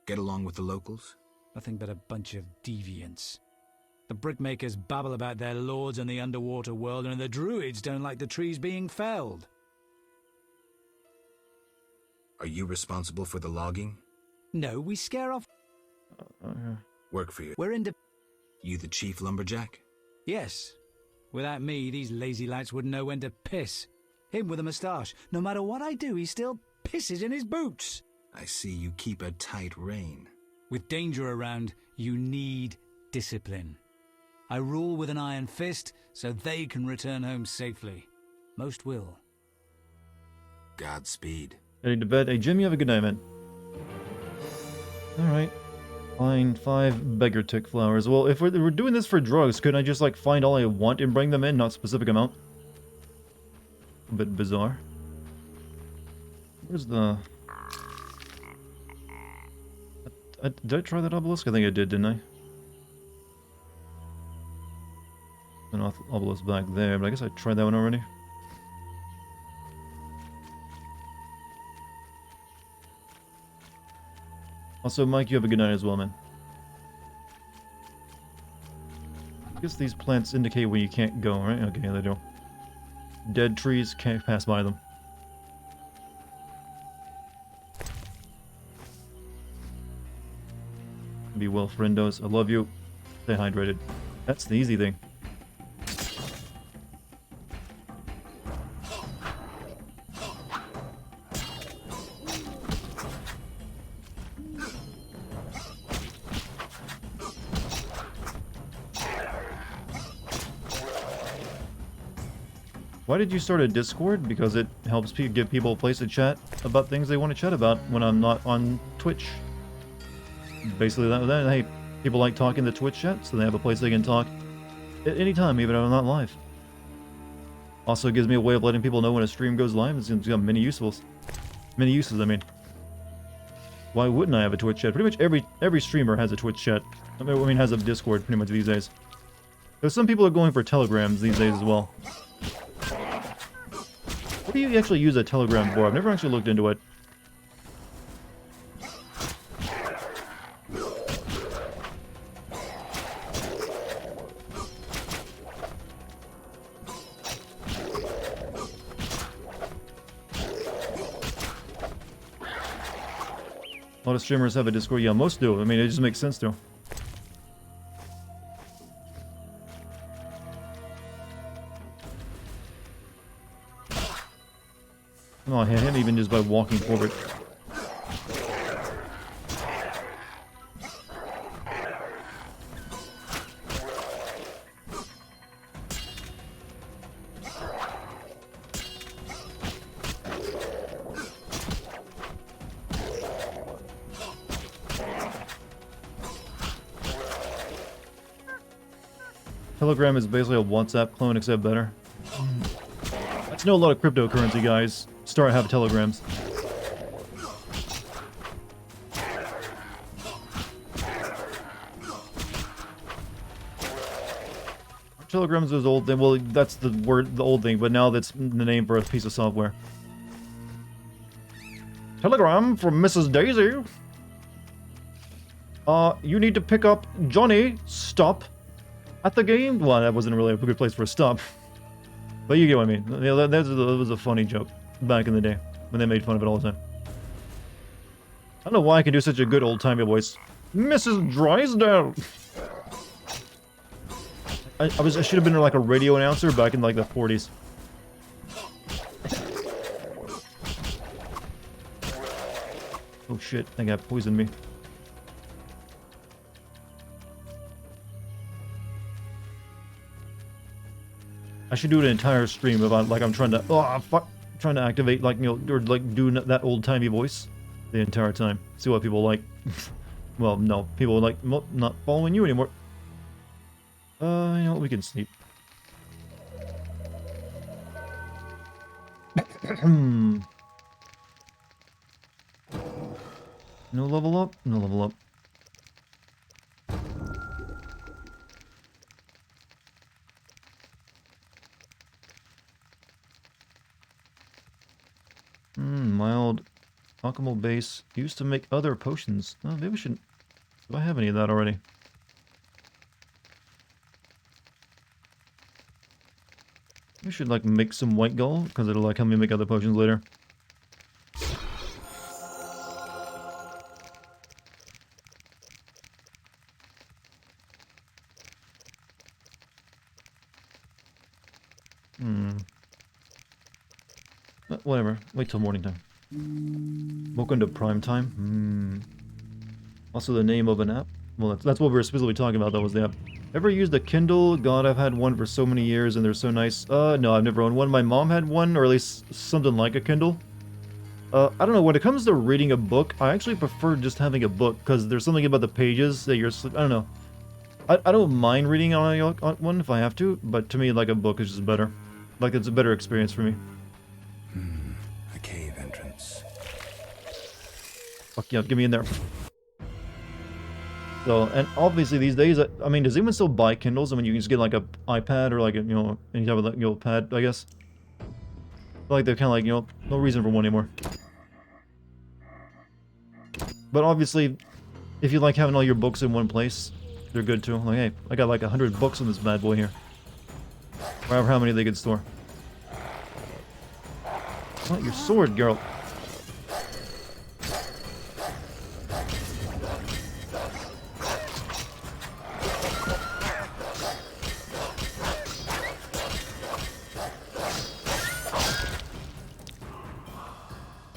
Get along with the locals? Nothing but a bunch of deviants. The brickmakers babble about their lords and the underwater world, and the druids don't like the trees being felled. Are you responsible for the logging? No, we scare off... Work for you. We're You the chief lumberjack? Yes. Without me, these lazy lads wouldn't know when to piss. Him with a moustache. No matter what I do, he still pisses in his boots. I see you keep a tight rein. With danger around, you need discipline. I rule with an iron fist, so they can return home safely. Most will. Godspeed. Heading to bed. Hey, Jim, you have a good night, man. Alright. Find 5 beggar tick flowers. Well, if we're doing this for drugs, couldn't I just, like, find all I want and bring them in, not specific amount? A bit bizarre. Where's the... did I try that obelisk? I think I did, didn't I? An obelisk back there, but I guess I tried that one already. Also, Mike, you have a good night as well, man. I guess these plants indicate where you can't go, right? Okay, they do. Dead trees, can't pass by them. Be well, friendos. I love you. Stay hydrated. That's the easy thing. Why did you start a Discord? Because it helps give people a place to chat about things they want to chat about when I'm not on Twitch. Basically, hey, people like talking to Twitch chat, so they have a place they can talk at any time, even if I'm not live. Also gives me a way of letting people know when a stream goes live. It's got many uses. Many uses, I mean. Why wouldn't I have a Twitch chat? Pretty much every streamer has a Twitch chat. I mean, has a Discord pretty much these days. Though some people are going for Telegrams these days as well. What do you actually use a Telegram for? I've never actually looked into it. A lot of streamers have a Discord. Yeah, most do. I mean, it just makes sense to. Oh, I hit him even just by walking forward. Telegram is basically a WhatsApp clone, except better. I know a lot of cryptocurrency guys start have telegrams. Telegrams was old thing. Well, that's the word, the old thing, but now that's the name for a piece of software. Telegram from Mrs. Daisy. You need to pick up Johnny. Stop at the game. Well, that wasn't really a good place for a stop. But you get what I mean. Yeah, that was a funny joke back in the day when they made fun of it all the time. I don't know why I can do such a good old-timey voice. Mrs. Drysdale. I should have been like a radio announcer back in like the 40s. Oh shit, that guy poisoned me. I should do an entire stream about like I'm trying to activate like, you know, or like do that old-timey voice the entire time. See what people like. Well, no, people like not following you anymore. You know, we can sleep. No level up? No level up. Mild alchemical base. Used to make other potions. Oh, maybe we should... Do I have any of that already? We should like make some white gold, because it'll like help me make other potions later. Whatever. Wait till morning time. Welcome to prime time. Also the name of an app. Well, that's what we were specifically talking about. That was the app. Ever used a Kindle? God, I've had one for so many years and they're so nice. No, I've never owned one. My mom had one, or at least something like a Kindle. I don't know, when it comes to reading a book, I actually prefer just having a book, because there's something about the pages that you're... I don't know. I don't mind reading on one if I have to, but to me, like, a book is just better. Like, it's a better experience for me. A cave entrance. Fuck yeah, get me in there. So, and obviously these days, I mean, does anyone still buy Kindles? I mean, you can just get like a iPad or like a, you know, any type of like, you know, pad, I guess. Like they're kind of like, you know, no reason for one anymore. But obviously, if you like having all your books in one place, they're good too. Like, hey, I got like 100 books in this bad boy here. However how many they could store. Oh, your sword, girl.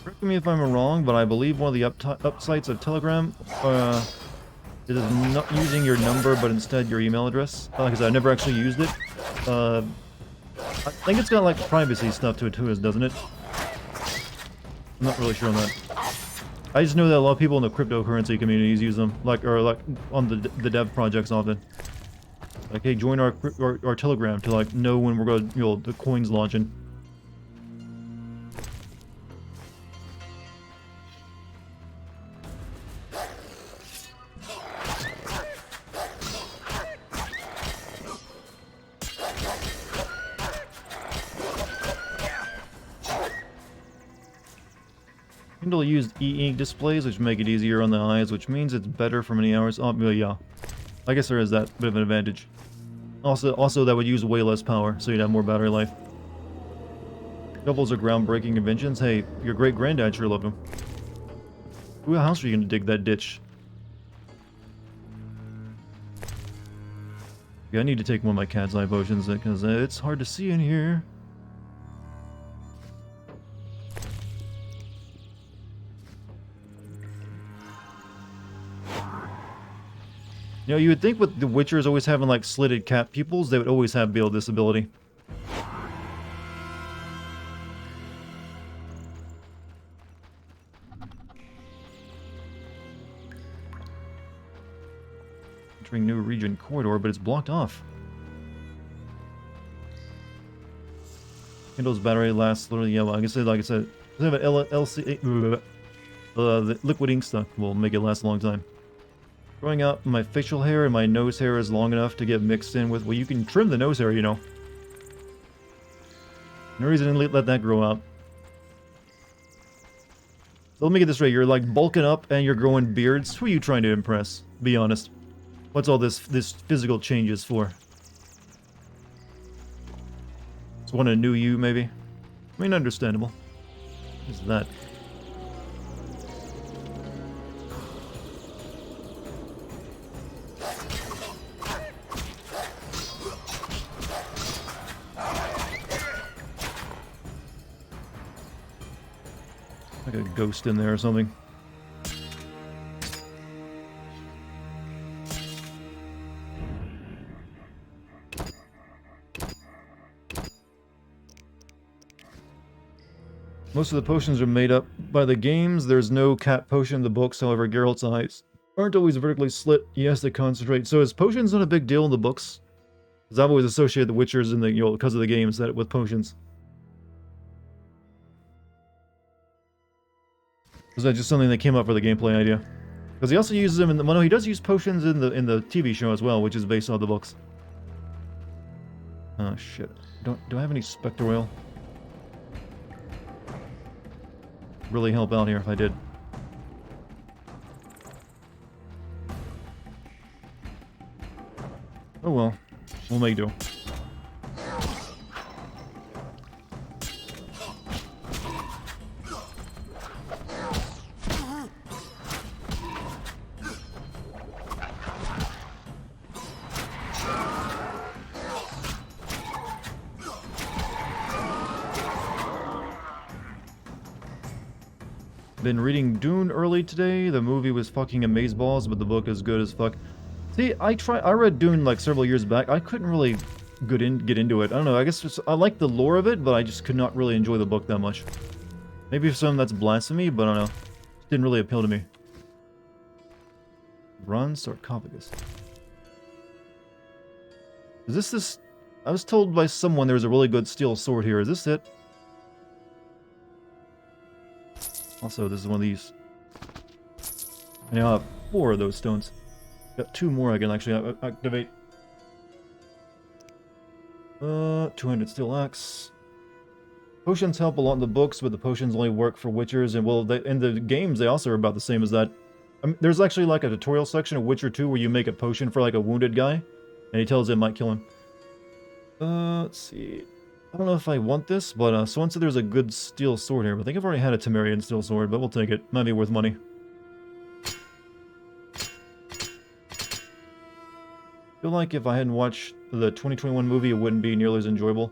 Correct me if I'm wrong, but I believe one of the upsites of Telegram it is not using your number, but instead your email address. Because I never actually used it. I think it's got like privacy stuff to it too, doesn't it? I'm not really sure on that. I just know that a lot of people in the cryptocurrency communities use them, like on the dev projects often. Like, hey, join our Telegram to like know when we're going, you know, the coins launching. Kindle used e-ink displays, which make it easier on the eyes, which means it's better for many hours. Oh, yeah. I guess there is that bit of an advantage. Also, that would use way less power, so you'd have more battery life. Shovels are groundbreaking inventions. Hey, your great-granddad sure loved them. Who else are you gonna dig that ditch? Yeah, I need to take one of my cat's eye potions because it's hard to see in here. You know, you would think with the Witchers always having like slitted cat pupils, they would always have be able this ability. Entering new region corridor, but it's blocked off. Kindle's battery lasts literally, yeah, well, like I said, I have an LC, the liquid ink stuff will make it last a long time. Growing out my facial hair and my nose hair is long enough to get mixed in with, well, you can trim the nose hair, you know. No reason to let that grow out. So let me get this right, you're like bulking up and you're growing beards. Who are you trying to impress? Be honest. What's all this physical changes for? Just want a new you, maybe? I mean, understandable. What's that? Like a ghost in there or something. Most of the potions are made up by the games. There's no cat potion in the books, however, Geralt's eyes aren't always vertically slit. He has to concentrate. So is potions not a big deal in the books? Because I've always associated the Witchers in the, you know, because of the games that with potions. Was that just something that came up for the gameplay idea? Because he also uses them in the... Well, no, he does use potions in the TV show as well, which is based on the books. Oh, shit. Do I have any Spectre Oil? Really help out here if I did. Oh well. We'll make do. Been reading Dune early today. The movie was fucking amazeballs, but the book is good as fuck. See, I read Dune like several years back. I couldn't really get into it. I don't know, I guess I like the lore of it, but I just could not really enjoy the book that much. Maybe for some that's blasphemy, but I don't know. It didn't really appeal to me. Bronze sarcophagus. Is this? I was told by someone there was a really good steel sword here. Is this it? Also, this is one of these. I now have 4 of those stones. Got 2 more I can actually activate. 200 steel axe. Potions help a lot in the books, but the potions only work for Witchers, and well, in the games they also are about the same as that. I mean, there's actually like a tutorial section of Witcher 2 where you make a potion for like a wounded guy, and he tells it might kill him. Let's see. I don't know if I want this, but someone said there's a good steel sword here. But I think I've already had a Temerian steel sword, but we'll take it. Might be worth money. I feel like if I hadn't watched the 2021 movie, it wouldn't be nearly as enjoyable.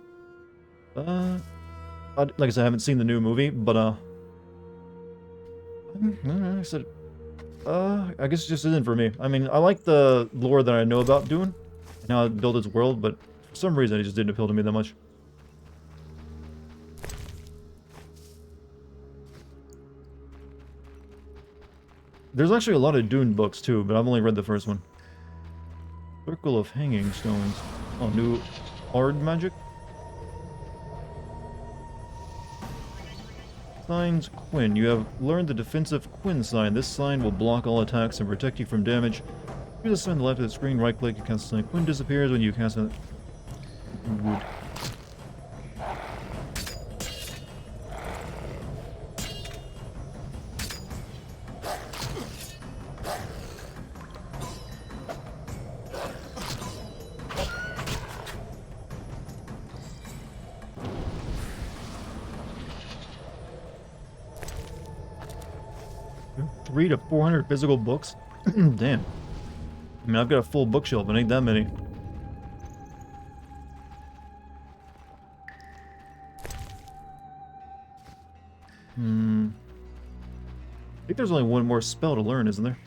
Like I said, I haven't seen the new movie, but I said, I guess it just isn't for me. I mean, I like the lore that I know about Dune, and how it built its world, but for some reason it just didn't appeal to me that much. There's actually a lot of Dune books too, but I've only read the first one. Circle of Hanging Stones. Oh, new Ard magic? Signs Quinn. You have learned the defensive Quinn sign. This sign will block all attacks and protect you from damage. Use the sign on the left of the screen, right click, you cast the sign. Quinn disappears when you cast it. Wood. 300 to 400 physical books? Damn. I mean, I've got a full bookshelf, and ain't that many. I think there's only one more spell to learn, isn't there?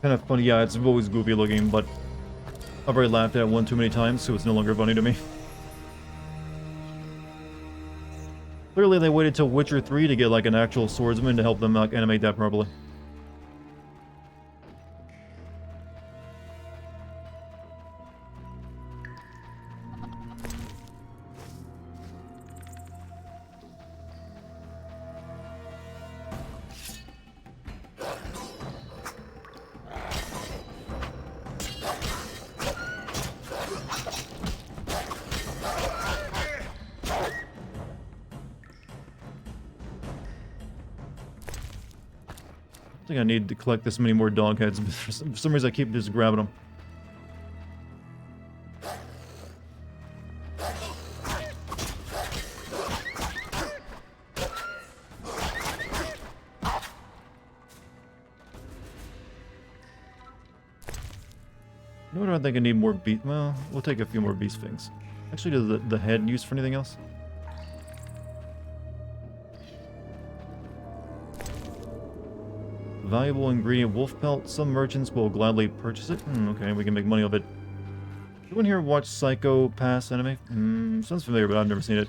Kind of funny, yeah, it's always goofy looking, but I've already laughed at it one too many times, so it's no longer funny to me. Clearly they waited till Witcher 3 to get like an actual swordsman to help them animate that properly. I think I need to collect this many more dog heads, but for some reason I keep just grabbing them. You know what, I think I need more beast. Well, we'll take a few more beast things. Actually, does the head use for anything else? Valuable ingredient wolf pelt. Some merchants will gladly purchase it. Okay, we can make money of it. Anyone here watch Psycho Pass anime? Sounds familiar, but I've never seen it.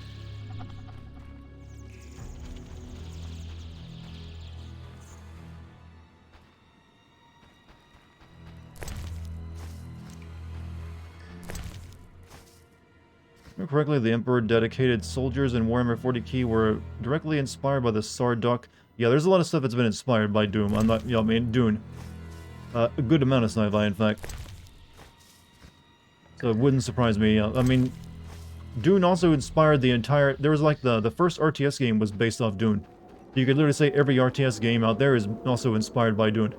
If I remember correctly, the Emperor dedicated soldiers in Warhammer 40k were directly inspired by the Sarduk. Yeah, there's a lot of stuff that's been inspired by Doom. I'm not, I mean, Dune. A good amount of sci-fi, in fact. So it wouldn't surprise me. I mean, Dune also inspired the entire... There was like the first RTS game was based off Dune. You could literally say every RTS game out there is also inspired by Dune.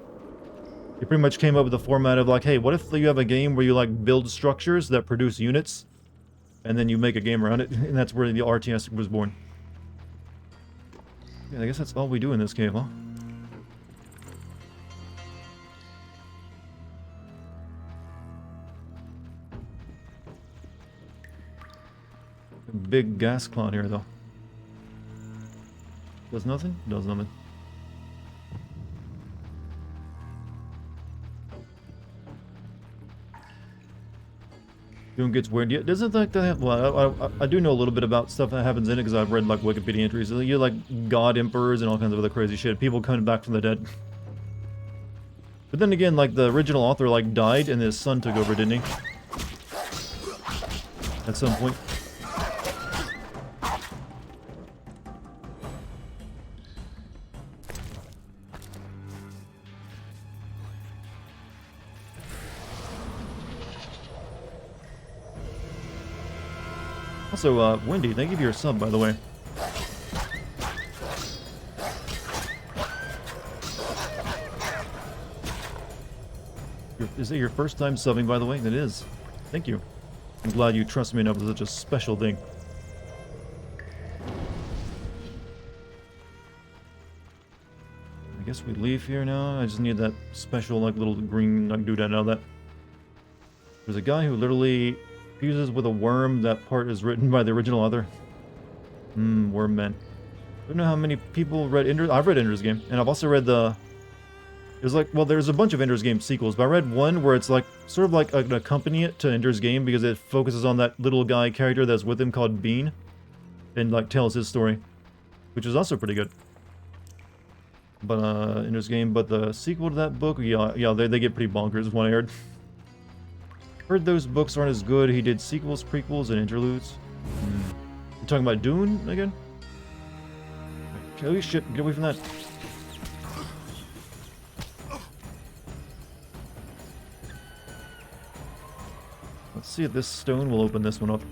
They pretty much came up with the format of like, hey, what if you have a game where you like build structures that produce units, and then you make a game around it, and that's where the RTS was born. Yeah, I guess that's all we do in this cave, huh? A big gas cloud here, though. Does nothing? Does nothing. Doom gets weird. Yeah, doesn't like that. Well, I do know a little bit about stuff that happens in it because I've read like Wikipedia entries. You're like god emperors and all kinds of other crazy shit. People coming back from the dead. But then again, like the original author like died and his son took over, didn't he? At some point. Also, Wendy, thank you for your sub, by the way. Is it your first time subbing, by the way? It is. Thank you. I'm glad you trust me enough with such a special thing. I guess we leave here now. I just need that special, like, little green like, doodad out of that. There's a guy who literally fuses with a worm. That part is written by the original author. Worm man. I don't know how many people read Ender's... I've read Ender's Game, and I've also read the... There's like, well, there's a bunch of Ender's Game sequels, but I read one where it's like, sort of like an accompaniment to Ender's Game because it focuses on that little guy character that's with him called Bean, and like tells his story, which is also pretty good. But, Ender's Game, but the sequel to that book, yeah, they get pretty bonkers, is what I heard. Heard those books aren't as good. He did sequels, prequels, and interludes. You're talking about Dune again? Holy shit, get away from that. Let's see if this stone will open this one up.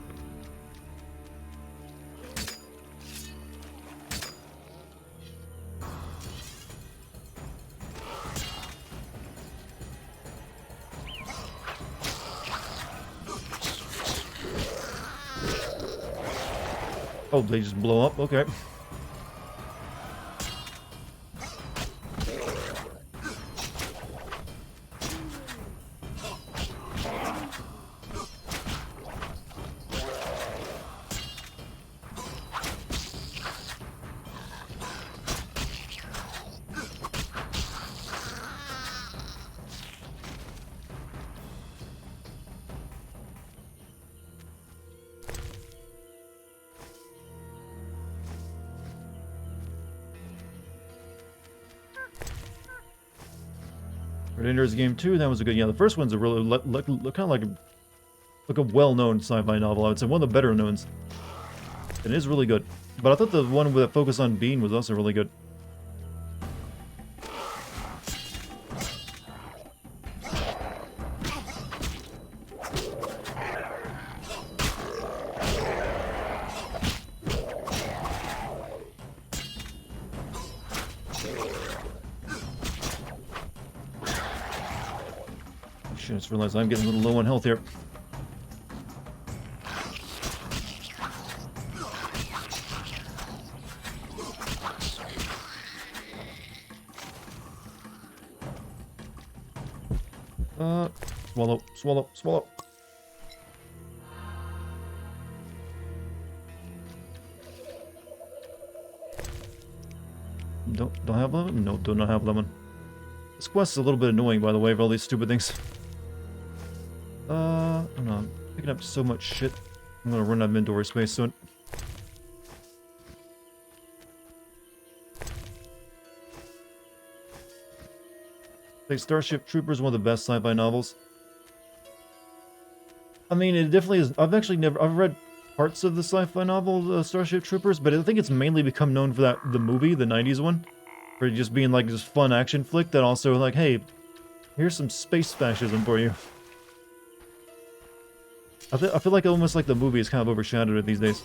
Oh, they just blow up? Okay. Red Ender's Game 2, that was a good... Yeah, the first one's a really... kind of like a well-known sci-fi novel. I would say one of the better knowns. It is really good. But I thought the one with a focus on Bean was also really good. Shit, I just realized I'm getting a little low on health here. Swallow, swallow, swallow. Don't have lemon? No, do not have lemon. This quest is a little bit annoying, by the way, for all these stupid things. I don't know, I'm picking up so much shit. I'm gonna run out of inventory space soon. I think Starship Troopers is one of the best sci-fi novels. I mean, it definitely is. I've read parts of the sci-fi novel Starship Troopers, but I think it's mainly become known for the movie, the 90s one. For just being like this fun action flick that also like, hey, here's some space fascism for you. I feel like almost like the movie is kind of overshadowed these days.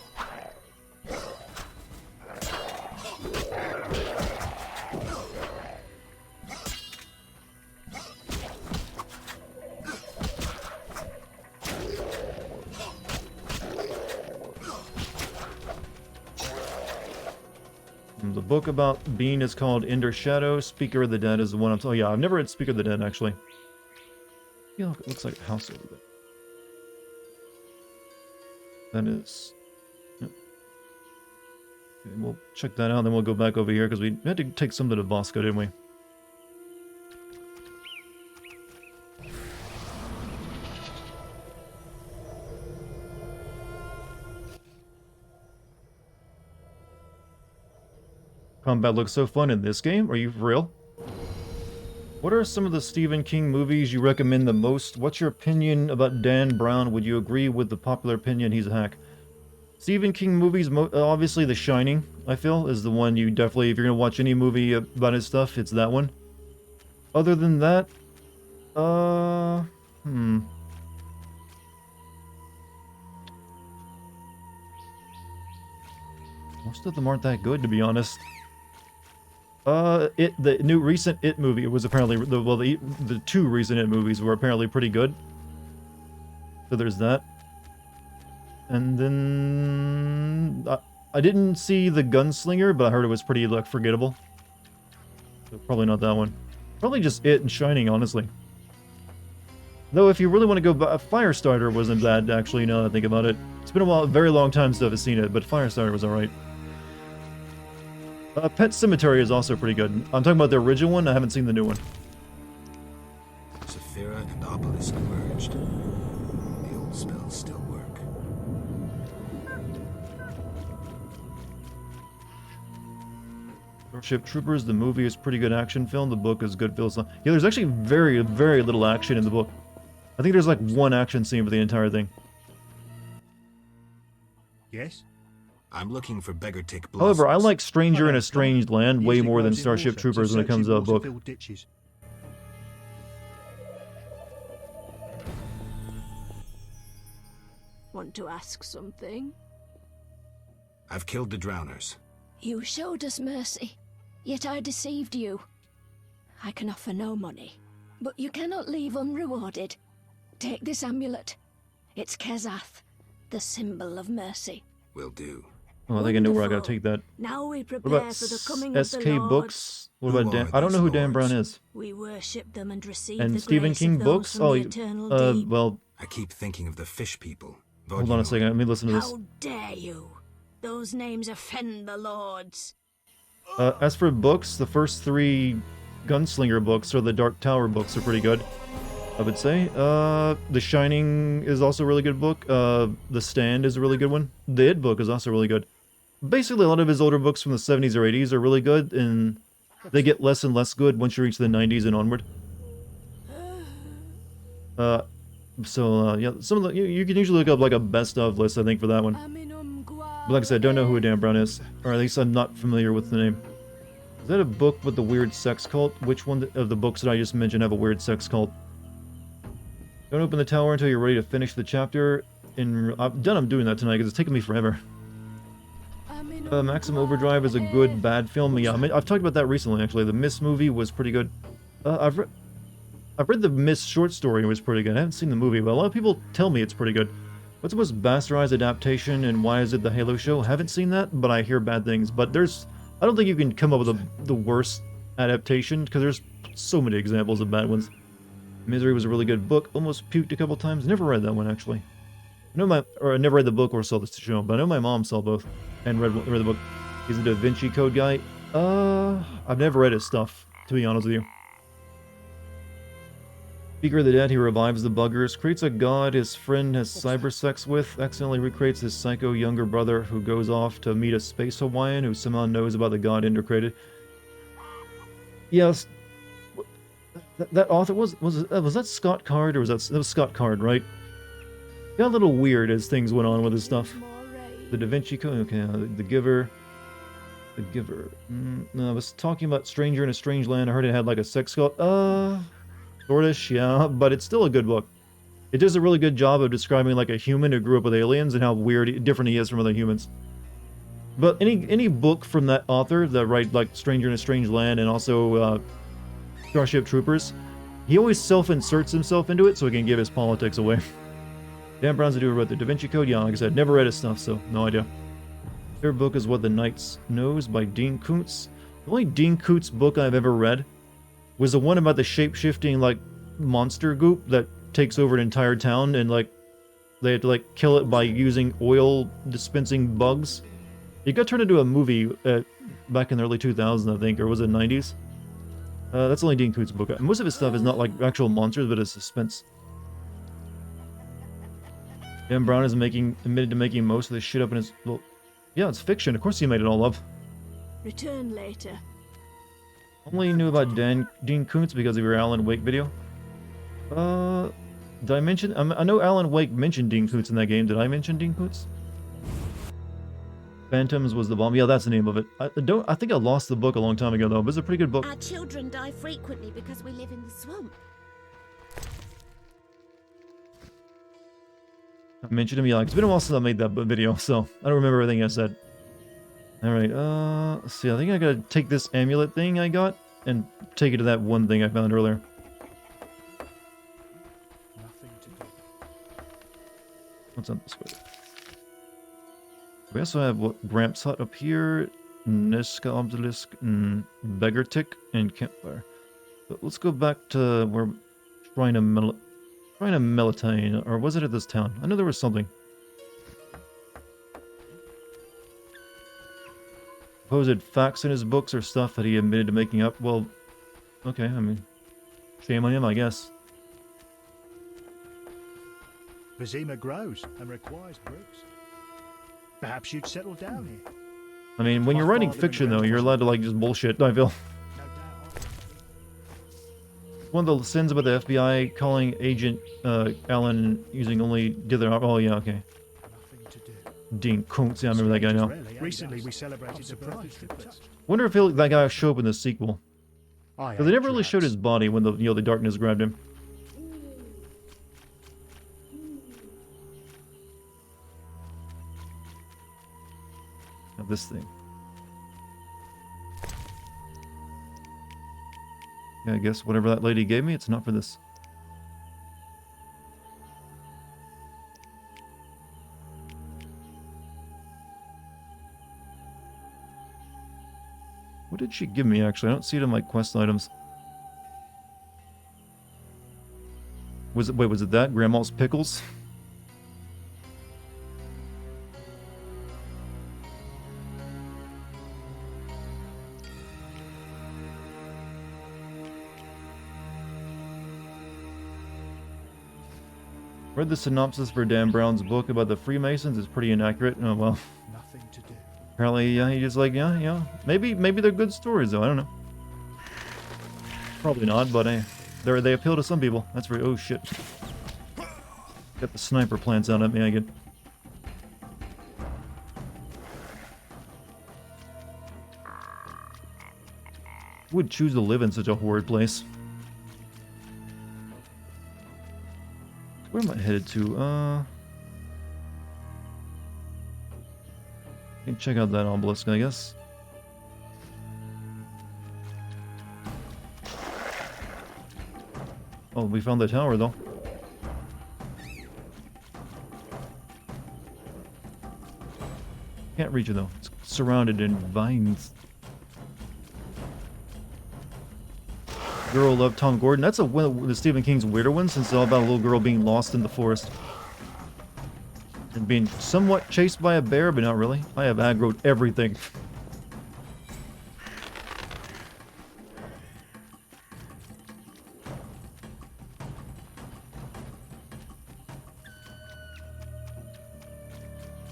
The book about Bean is called Ender Shadow. Speaker of the Dead is the one I'm talking. Yeah, I've never read Speaker of the Dead actually. I feel like it looks like a house over there. That is... Yep. Okay, we'll check that out, then we'll go back over here, because we had to take something to Bosco, didn't we? Combat looks so fun in this game. Are you for real? What are some of the Stephen King movies you recommend the most? What's your opinion about Dan Brown? Would you agree with the popular opinion he's a hack? Stephen King movies, obviously The Shining, I feel, is the one you definitely, if you're going to watch any movie about his stuff, it's that one. Other than that, most of them aren't that good, to be honest. The new recent It movie was apparently, the two recent It movies were apparently pretty good. So there's that. And then, I didn't see The Gunslinger, but I heard it was pretty, like, forgettable. So probably not that one. Probably just It and Shining, honestly. Though if you really want to go back, Firestarter wasn't bad, actually, now that I think about it. It's been a very long time since I've seen it, but Firestarter was alright. Pet Cemetery is also pretty good. I'm talking about the original one, I haven't seen the new one. Saphira and Obelisk merged. The old spells still work. Starship Troopers, the movie is pretty good action film, the book is good philosophy. Yeah, there's actually very, very little action in the book. I think there's like one action scene for the entire thing. Yes? I'm looking for beggar-tick blossoms. However, I like Stranger in a Strange Land way more than Starship Troopers when it comes to a book. Want to ask something? I've killed the drowners. You showed us mercy, yet I deceived you. I can offer no money, but you cannot leave unrewarded. Take this amulet. It's Kezath, the symbol of mercy. Will do. Oh, I think I know where I gotta take that. Now we What prepare about for the coming of SK the Lord. Books? What about Dan? I don't know who Dan Brown is. We worship them and receive And the Stephen grace King of those books? from Oh, the eternal deep. well, I keep thinking of the fish people. hold on a second. Let me listen to this. How dare you? Those names offend the lords. As for books, the first 3 Gunslinger books or the Dark Tower books are pretty good, I would say. The Shining is also a really good book. The Stand is a really good one. The It book is also really good. Basically, a lot of his older books from the 70s or 80s are really good, and they get less and less good once you reach the 90s and onward. Yeah, some of the you can usually look up like a best of list, I think, for that one. But like I said, I don't know who Dan Brown is, or at least I'm not familiar with the name. Is that a book with the weird sex cult? Which one of the books that I just mentioned have a weird sex cult? Don't open the tower until you're ready to finish the chapter. I'm doing that tonight because it's taking me forever. Maximum Overdrive is a good bad film. Yeah, I've talked about that recently actually. The Mist movie was pretty good. I've read the Mist short story. It was pretty good. I haven't seen the movie, but a lot of people tell me it's pretty good. What's the most bastardized adaptation, and why is it the Halo show? Haven't seen that, but I hear bad things. But I don't think you can come up with the worst adaptation because there's so many examples of bad ones. Misery was a really good book. Almost puked a couple times. Never read that one actually. I never read the book or saw the show, but I know my mom saw both and read the book. He's a Da Vinci Code guy. I've never read his stuff, to be honest with you. Speaker of the Dead, he revives the buggers, creates a god his friend has cyber sex with, accidentally recreates his psycho younger brother who goes off to meet a space Hawaiian who somehow knows about the god Ender created. Yes, that author was that Scott Card, or that was Scott Card, right? Got a little weird as things went on with his stuff. The Da Vinci Code, okay, The Giver. The Giver. No, I was talking about Stranger in a Strange Land. I heard it had like a sex cult. Sortish, yeah, but it's still a good book. It does a really good job of describing like a human who grew up with aliens and how different he is from other humans. But any book from that author that write like Stranger in a Strange Land and also Starship Troopers, he always self-inserts himself into it so he can give his politics away. Dan Brown's a dude who wrote the Da Vinci Code. Yeah, like I said, never read his stuff, so no idea. Their book is What the Knights Knows by Dean Koontz. The only Dean Koontz book I've ever read was the one about the shape-shifting, like, monster goop that takes over an entire town, and, like, they had to, like, kill it by using oil-dispensing bugs. It got turned into a movie back in the early 2000s, I think, or was it 90s? That's the only Dean Koontz book. Most of his stuff is not, like, actual monsters, but it's suspense. Dan Brown is admitted to making most of this shit up in his... Well, yeah, it's fiction. Of course he made it all up. Return later. Only knew about Dean Koontz because of your Alan Wake video. Did I mention... I know Alan Wake mentioned Dean Koontz in that game. Did I mention Dean Koontz? Phantoms was the bomb. Yeah, that's the name of it. I think I lost the book a long time ago, though, but it's a pretty good book. Our children die frequently because we live in the swamp. I mentioned him, yeah. It's been a while since I made that video, so I don't remember everything I said. Alright, let's see. I think I gotta take this amulet thing I got and take it to that one thing I found earlier. What's up this way? We also have what, Gramps' hut up here, Niska Obelisk, and Beggar Tick, and Campfire. But let's go back to where Shrine of Melitane, or was it at this town? I know there was something. Supposed facts in his books or stuff that he admitted to making up. Well, okay, I mean, shame on him, I guess. Vizima grows and requires bricks. Perhaps you'd settle down here. I mean, when you're writing fiction, though, you're allowed to, like, just bullshit, I feel. One of the sins about the FBI calling Agent Allen using only the other... Oh, yeah, okay. Dean Koontz, yeah, I remember that guy now. Recently, we celebrated the birth. Wonder if that guy will show up in the sequel. Because they never really showed his body when the darkness grabbed him. Now this thing. Yeah, I guess whatever that lady gave me, it's not for this. What did she give me, actually? I don't see it in my quest items. Was it, wait, was it that? Grandma's pickles? Read the synopsis for Dan Brown's book about the Freemasons. It's pretty inaccurate. Oh, well. Nothing to do. Apparently, he just like, yeah. Maybe they're good stories, though. I don't know. Probably not, but they appeal to some people. That's very... Oh, shit. Got the sniper plants out at me again. Who would choose to live in such a horrid place? Where am I headed to? I can check out that obelisk, I guess. Oh, we found the tower, though. Can't reach it, though. It's surrounded in vines. Girl loved Tom Gordon. That's one of the Stephen King's weirder ones, since it's all about a little girl being lost in the forest. And being somewhat chased by a bear, but not really. I have aggroed everything.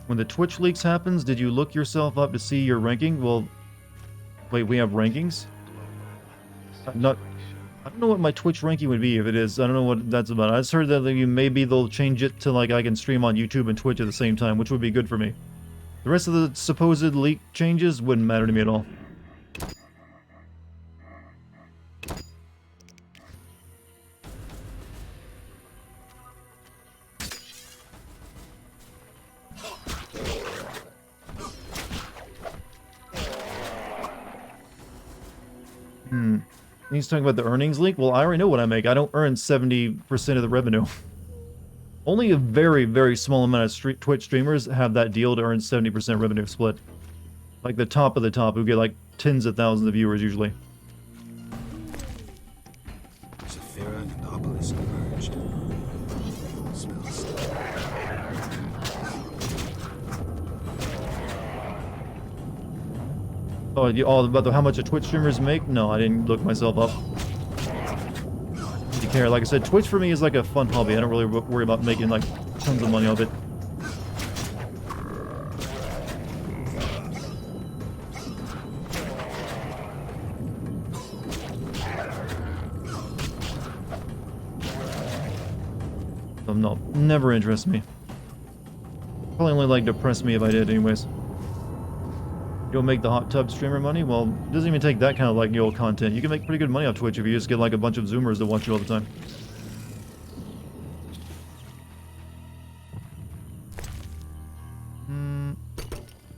When the Twitch leaks happens, did you look yourself up to see your ranking? Well, wait, we have rankings? I don't know what my Twitch ranking would be if it is. I don't know what that's about. I just heard that maybe they'll change it to like I can stream on YouTube and Twitch at the same time, which would be good for me. The rest of the supposed leak changes wouldn't matter to me at all. He's talking about the earnings leak? Well, I already know what I make. I don't earn 70% of the revenue. Only a very, very small amount of Twitch streamers have that deal to earn 70% revenue split. Like the top of the top, who get like tens of thousands of viewers usually. Saphira and obelisk emerged. Smells. Oh, about how much a Twitch streamers make? No, I didn't look myself up. You care? Like I said, Twitch for me is like a fun hobby. I don't really worry about making like tons of money of it. So no, never interests me. Probably only like depress me if I did, anyways. You'll make the hot tub streamer money? Well, it doesn't even take that kind of like old content. You can make pretty good money off Twitch if you just get like a bunch of Zoomers that watch you all the time.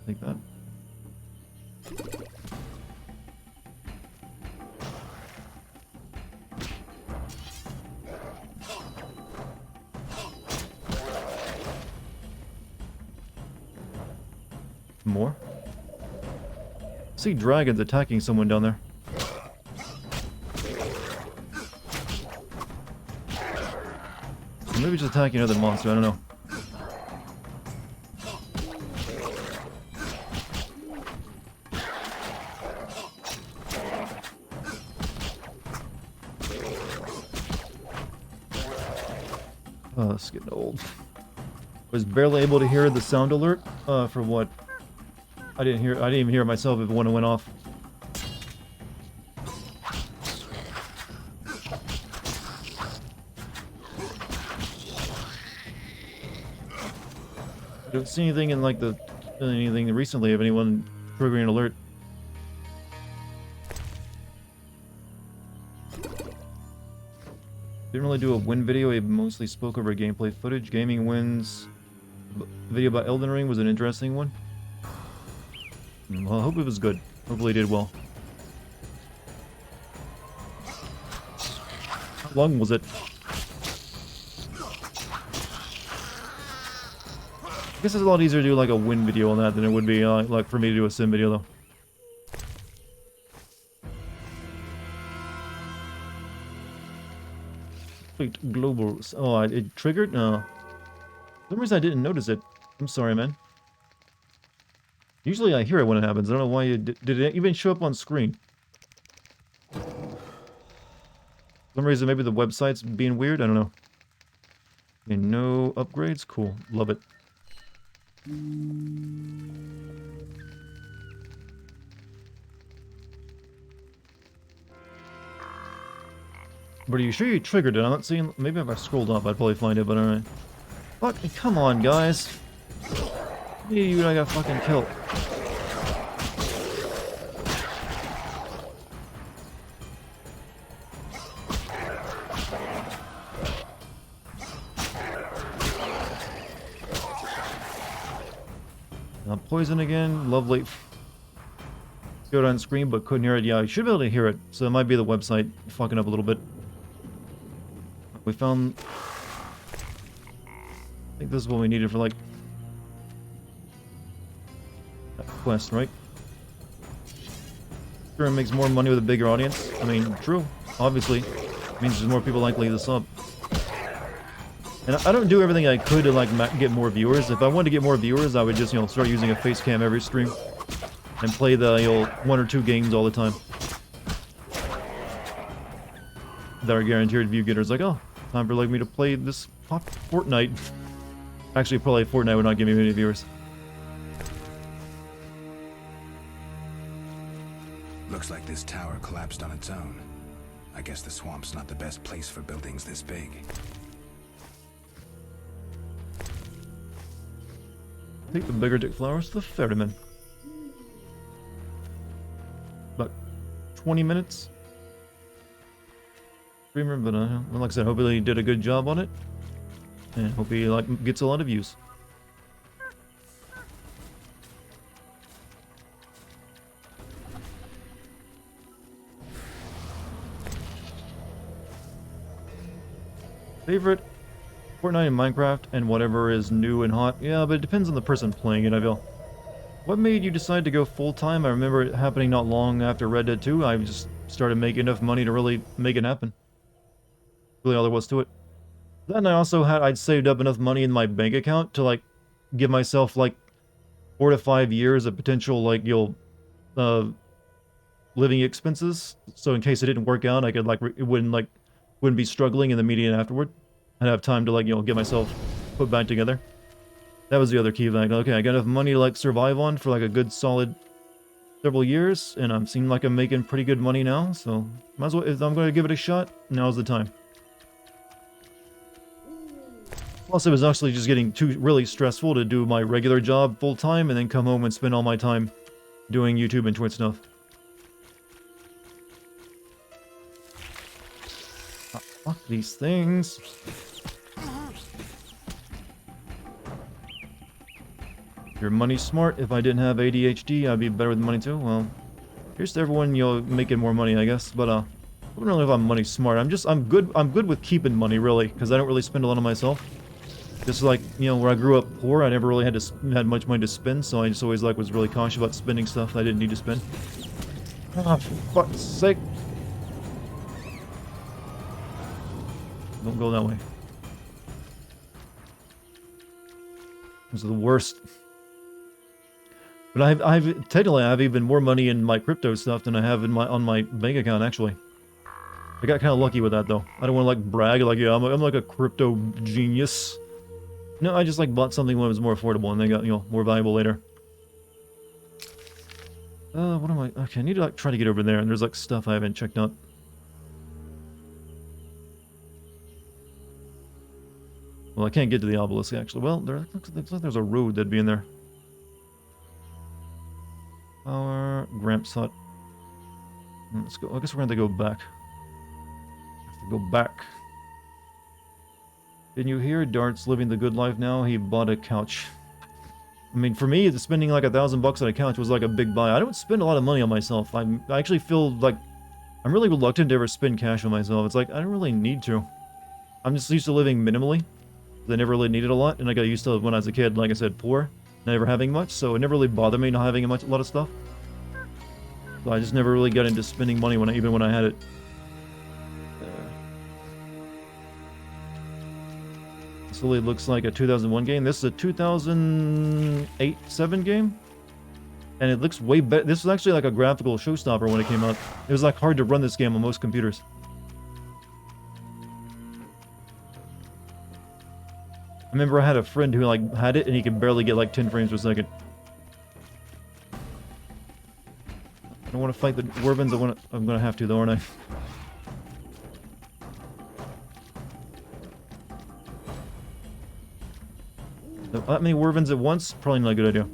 Take that. More? See dragons attacking someone down there. Or maybe just attacking another monster, I don't know. Oh, it's getting old. Was barely able to hear the sound alert. For what? I didn't even hear it myself if one went off. I don't see anything in like anything recently of anyone triggering an alert. Didn't really do a win video, he mostly spoke over gameplay footage. Gaming wins. Video about Elden Ring was an interesting one. Well, I hope it was good. Hopefully it did well. How long was it? I guess it's a lot easier to do like a win video on that than it would be like for me to do a sim video though. Complete global. Oh, it triggered? No. For some reason I didn't notice it. I'm sorry, man. Usually I hear it when it happens. I don't know why it did it even show up on screen. For some reason, maybe the website's being weird. I don't know. Okay, no upgrades. Cool. Love it. But are you sure you triggered it? I'm not seeing... Maybe if I scrolled up, I'd probably find it, but alright. Fuck, come on, guys. You I got fucking killed. Poison again. Lovely. Good on screen, but couldn't hear it. Yeah, I should be able to hear it. So it might be the website fucking up a little bit. We found... I think this is what we needed for, like... that quest, right? Sure, it makes more money with a bigger audience. I mean, true. Obviously. It means there's more people likely to sub. And I don't do everything I could to, like, get more viewers. If I wanted to get more viewers, I would just, you know, start using a face cam every stream. And play the, you know, 1 or 2 games all the time. That are guaranteed view getters. Like, oh, time for, like, me to play this Fortnite. Actually, probably Fortnite would not give me many viewers. Looks like this tower collapsed on its own. I guess the swamp's not the best place for buildings this big. Take the bigger dick flowers to the ferryman. About 20 minutes. Streamer, but like I said, hopefully he did a good job on it. And hope he gets a lot of views. Favorite? Fortnite and Minecraft and whatever is new and hot. Yeah, but it depends on the person playing it, I feel. What made you decide to go full-time? I remember it happening not long after Red Dead 2. I just started making enough money to really make it happen. Really all there was to it. Then I also I'd saved up enough money in my bank account to, like, give myself, like, 4 to 5 years of potential, like, living expenses. So in case it didn't work out, I could, like, it wouldn't be struggling in the immediate afterward. I'd have time to, like, you know, get myself put back together. That was the other key fact. Okay, I got enough money to, like, survive on for, like, a good solid several years, and I'm seem like I'm making pretty good money now, so might as well, if I'm going to give it a shot, now's the time. Plus, it was actually just getting really stressful to do my regular job full-time and then come home and spend all my time doing YouTube and Twitch stuff. Oh, fuck these things. You're money smart. If I didn't have ADHD, I'd be better with money too. Well, here's to everyone, you know, making more money, I guess. But I don't know if I'm money smart. I'm good with keeping money, really, because I don't really spend a lot on myself. Just like, you know, where I grew up poor, I never really had much money to spend, so I just always was really cautious about spending stuff I didn't need to spend. Ah, for fuck's sake! Don't go that way. This is the worst. But technically I have even more money in my crypto stuff than I have in on my bank account, actually. I got kind of lucky with that, though. I don't want to, like, brag, like, yeah, I'm like a crypto genius. No, I just, like, bought something when it was more affordable and they got, you know, more valuable later. What am I... Okay, I need to, like, try to get over there, and there's, like, stuff I haven't checked out. Well, I can't get to the obelisk, actually. Well, looks like there's a road that'd be in there. Power... Gramps hut. Let's go... I guess we're going to go back. Have to go back. Can you hear? Dart's living the good life now. He bought a couch. I mean, for me, spending like $1,000 on a couch was like a big buy. I don't spend a lot of money on myself. I actually feel like I'm really reluctant to ever spend cash on myself. It's like, I don't really need to. I'm just used to living minimally. I never really needed a lot, and I got used to when I was a kid, like I said, poor, never having much, so it never really bothered me not having a lot of stuff. So I just never really got into spending money even when I had it. pixely looks like a 2001 game. This is a 2008-7 game. And it looks way better. This was actually like a graphical showstopper when it came out. It was like hard to run this game on most computers. I remember I had a friend who like had it and he could barely get like 10 frames per second. I don't want to fight the Wyverns. I'm gonna have to though, aren't I? That many Wyverns at once? Probably not a good idea.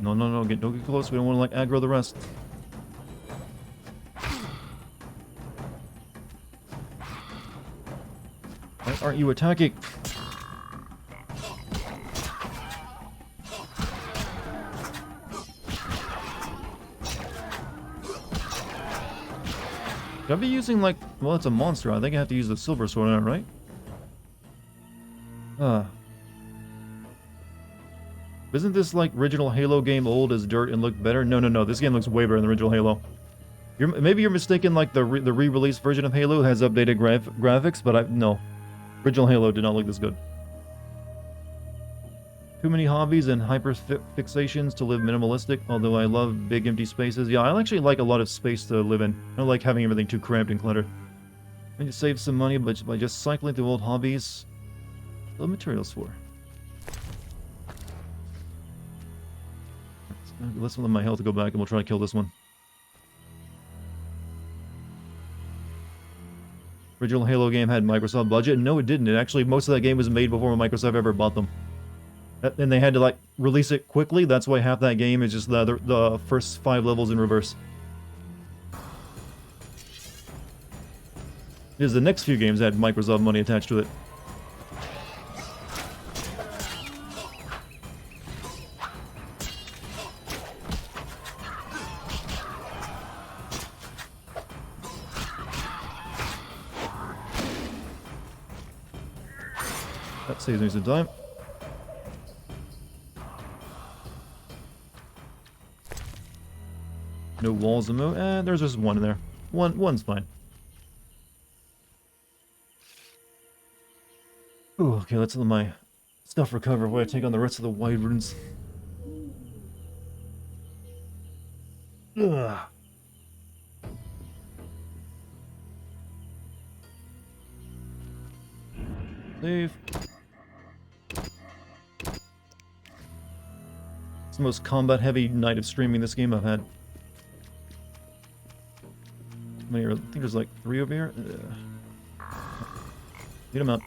No, don't get close. We don't want to like aggro the rest. Why aren't you attacking? Should I be using like, well, it's a monster. I think I have to use the silver sword on it, right? Isn't this like original Halo game old as dirt and looked better? No. This game looks way better than the original Halo. Maybe you're mistaken. Like the re-released version of Halo has updated graphics, but no, original Halo did not look this good. Too many hobbies and hyper-fixations to live minimalistic. Although I love big empty spaces. Yeah, I actually like a lot of space to live in. I don't like having everything too cramped and cluttered. I need to save some money, but by just cycling through old hobbies, the materials for. Let's let my health go back and we'll try to kill this one. Original Halo game had Microsoft budget? No, it didn't. Actually, most of that game was made before Microsoft ever bought them. And they had to like release it quickly. That's why half that game is just the first 5 levels in reverse. Because the next few games had Microsoft money attached to it. That saves me some time. No walls to move. There's just one in there. One's fine. Ooh, okay, let's let my stuff recover while I take on the rest of the wyverns. Ugh. Save. It's the most combat-heavy night of streaming this game I've had. I think there's like 3 over here. Get them out.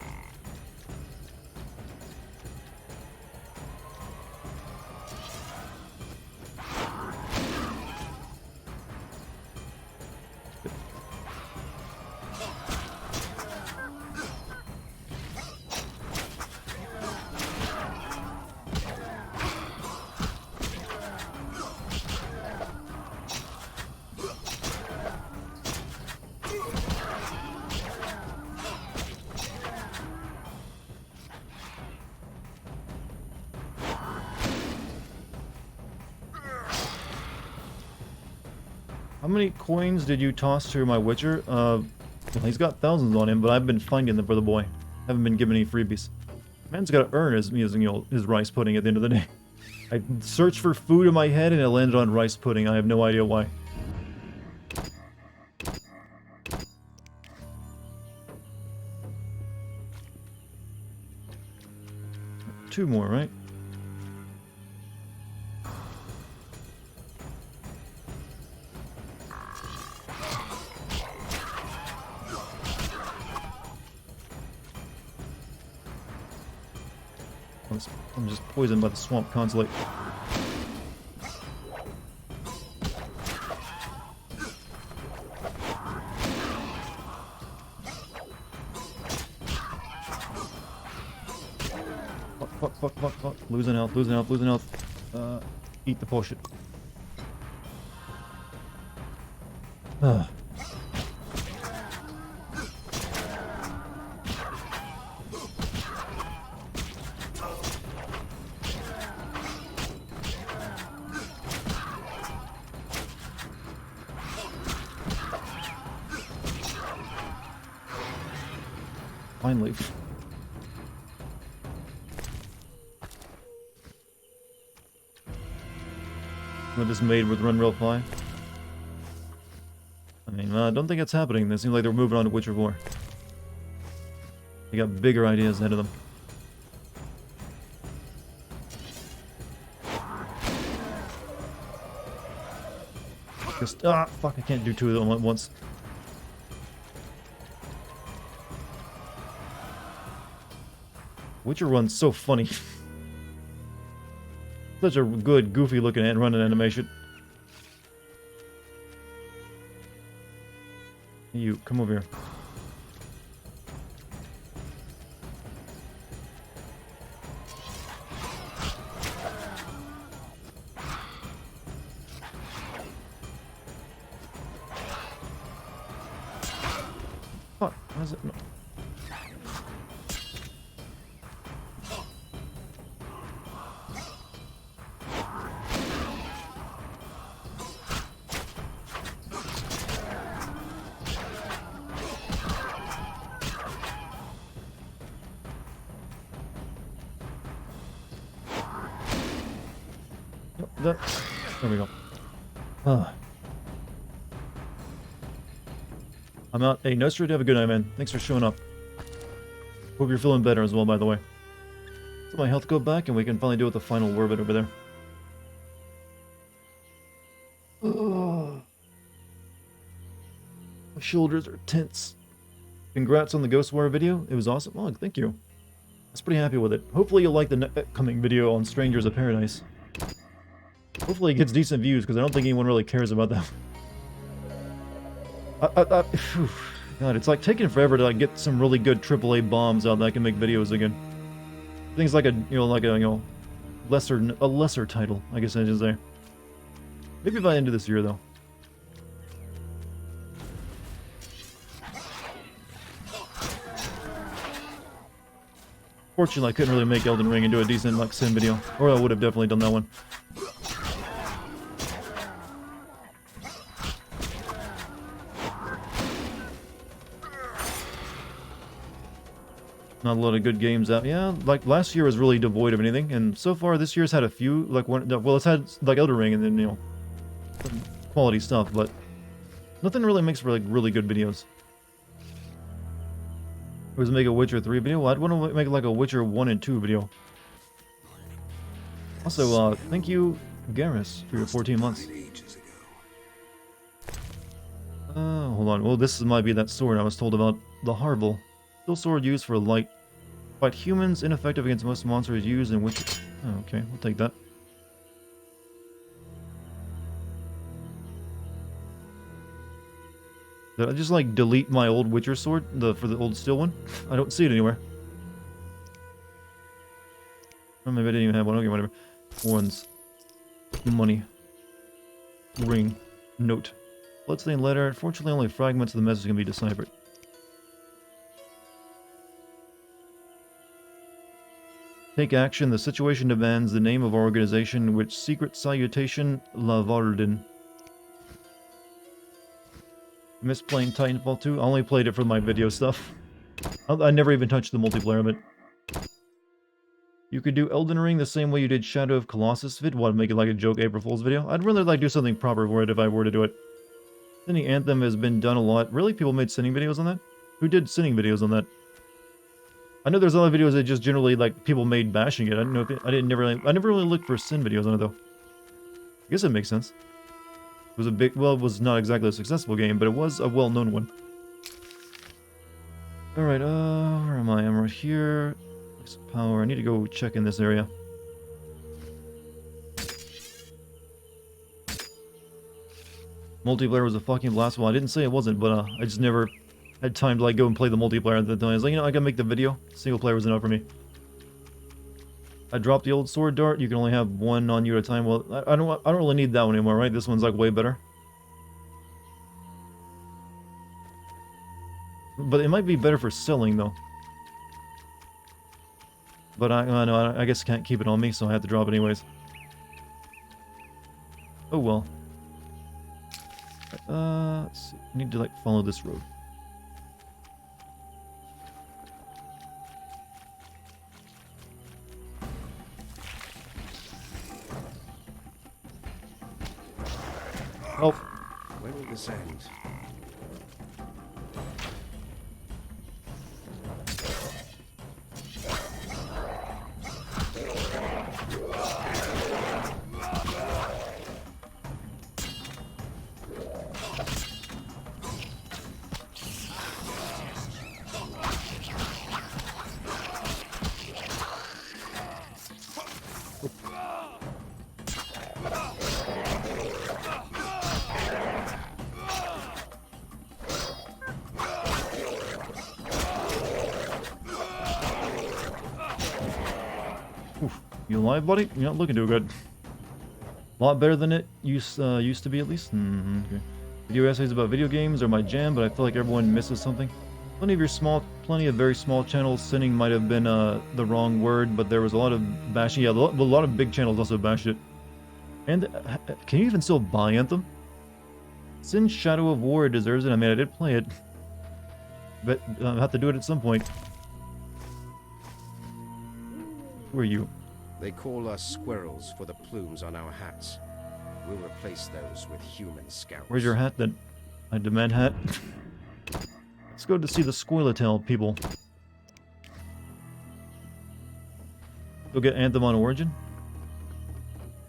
How many coins did you toss to my Witcher? Well, he's got thousands on him, but I've been finding them for the boy. Haven't been given any freebies. Man's got to earn his using his rice pudding at the end of the day. I searched for food in my head and it landed on rice pudding. I have no idea why. Two more, right? I'm just poisoned by the swamp consulate. Fuck. Losing health. Eat the potion. Ugh. Finally. What this made with Run Real Fly? I mean, I don't think it's happening. It seems like they're moving on to Witcher 4. They got bigger ideas ahead of them. Just, fuck, I can't do two of them at once. Witcher Run's so funny. Such a good, goofy looking running animation. You, come over here. Fuck, why is it? No. There we go. I'm out. Hey, Nostra, have a good night, man. Thanks for showing up. Hope you're feeling better as well, by the way. Let my health go back and we can finally deal with the final warbit over there. My shoulders are tense. Congrats on the Ghost War video. It was awesome. Oh, thank you. I was pretty happy with it. Hopefully you'll like the upcoming video on Strangers of Paradise. Hopefully it gets decent views, because I don't think anyone really cares about that. God, it's like taking forever to like get some really good AAA bombs out that can make videos again. Things like a lesser title, I guess I should say. Maybe by the end of this year, though. Fortunately, I couldn't really make Elden Ring into a decent like sim video, or I would have definitely done that one. Not a lot of good games out. Yeah, like last year was really devoid of anything, and so far this year's had a few. Like one, well, it's had like Elden Ring, and then some quality stuff, but nothing really makes for like really good videos. It was make a Witcher 3 video. Well, I'd want to make like a Witcher 1 and 2 video. Also, thank you, Garrus, for your 14 months. Hold on. Well, this might be that sword I was told about. The Harvel. Still sword used for light. Fight humans, ineffective against most monsters used in Witcher. Oh, okay, we'll take that. Did I just like delete my old Witcher sword for the old steel one? I don't see it anywhere. Oh, maybe I didn't even have one. Okay, whatever. Ones. Money. Ring. Note. Bloodstained letter. Unfortunately, only fragments of the message can be deciphered. Take action. The situation demands the name of our organization, which secret salutation Lavarden. Miss playing Titanfall 2. I only played it for my video stuff. I never even touched the multiplayer of it. You could do Elden Ring the same way you did Shadow of Colossus vid. Want to make it like a joke April Fool's video? I'd rather like do something proper for it if I were to do it. Sinning Anthem has been done a lot. Really, people made sinning videos on that? Who did sinning videos on that? I know there's other videos that just generally like people made bashing it. I don't know if I never really looked for sin videos on it though. I guess it makes sense. It was a big, well, it was not exactly a successful game, but it was a well-known one. Alright, where am I? I'm right here. Power. I need to go check in this area. Multiplayer was a fucking blast. Well, I didn't say it wasn't, but I just never had time to like go and play the multiplayer at the time. I was like, you know, I gotta make the video. Single player was enough for me. I dropped the old sword dart. You can only have one on you at a time. Well, I don't really need that one anymore, right? This one's like way better. But it might be better for selling though. But I guess I can't keep it on me, so I have to drop it anyways. Oh well. Let's see. I need to like follow this road. Oh. When will this end? You alive, buddy? You're not looking too good. A lot better than it used to be, at least. Okay. Video essays about video games are my jam, but I feel like everyone misses something. Plenty of very small channels. Sinning might have been the wrong word, but there was a lot of bashing. Yeah, a lot of big channels also bashed it. And can you even still buy Anthem? Since Shadow of War deserves it. I mean, I did play it, but I'll have to do it at some point. Who are you? They call us squirrels for the plumes on our hats. We'll replace those with human scalps. Where's your hat then? I demand hat. Let's go to see the Squirreltail people. Go get Anthem on Origin?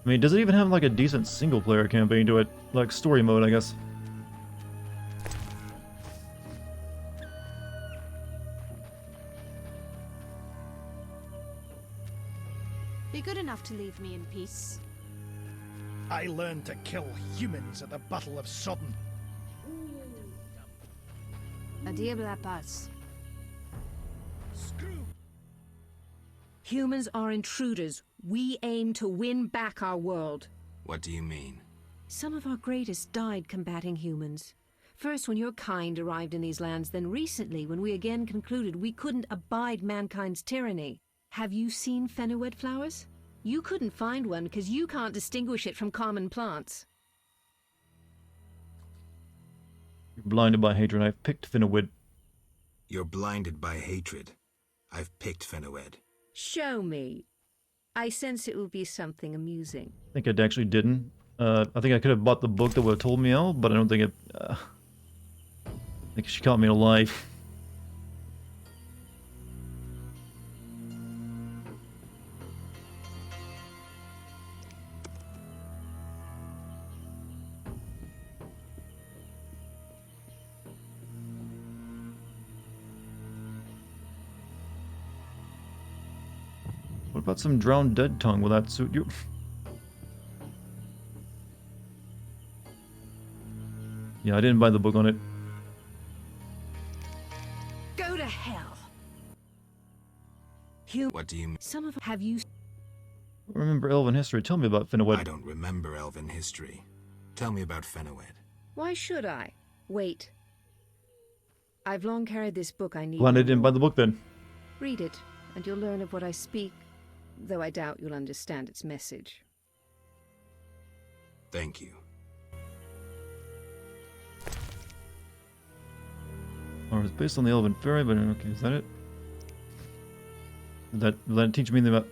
I mean, does it even have like a decent single player campaign to it? Like story mode, I guess. Be good enough to leave me in peace. I learned to kill humans at the Battle of Sodden. A diable la passe. Humans are intruders. We aim to win back our world. What do you mean? Some of our greatest died combating humans. First when your kind arrived in these lands, then recently when we again concluded we couldn't abide mankind's tyranny. Have you seen fenowed flowers? You couldn't find one because you can't distinguish it from common plants. You're blinded by hatred. I've picked Finowid. You're blinded by hatred. I've picked Fenowed. Show me. I sense it will be something amusing. I think I actually didn't. I think I could have bought the book that would have told me all, but I don't think it... I think she caught me alive. What about some drowned dead tongue? Will that suit you? Yeah, I didn't buy the book on it. Go to hell. What do you mean? Some of have you Remember Elven history. Tell me about Finowed. I don't remember Elven history. Tell me about Fenowed. Why should I? Wait. I've long carried this book I need. Glad I didn't buy the book then. Read it, and you'll learn of what I speak, though I doubt you'll understand its message. Thank you. Or it's based on the Elven Fairy, but okay, is that it? Will that teach me anything about...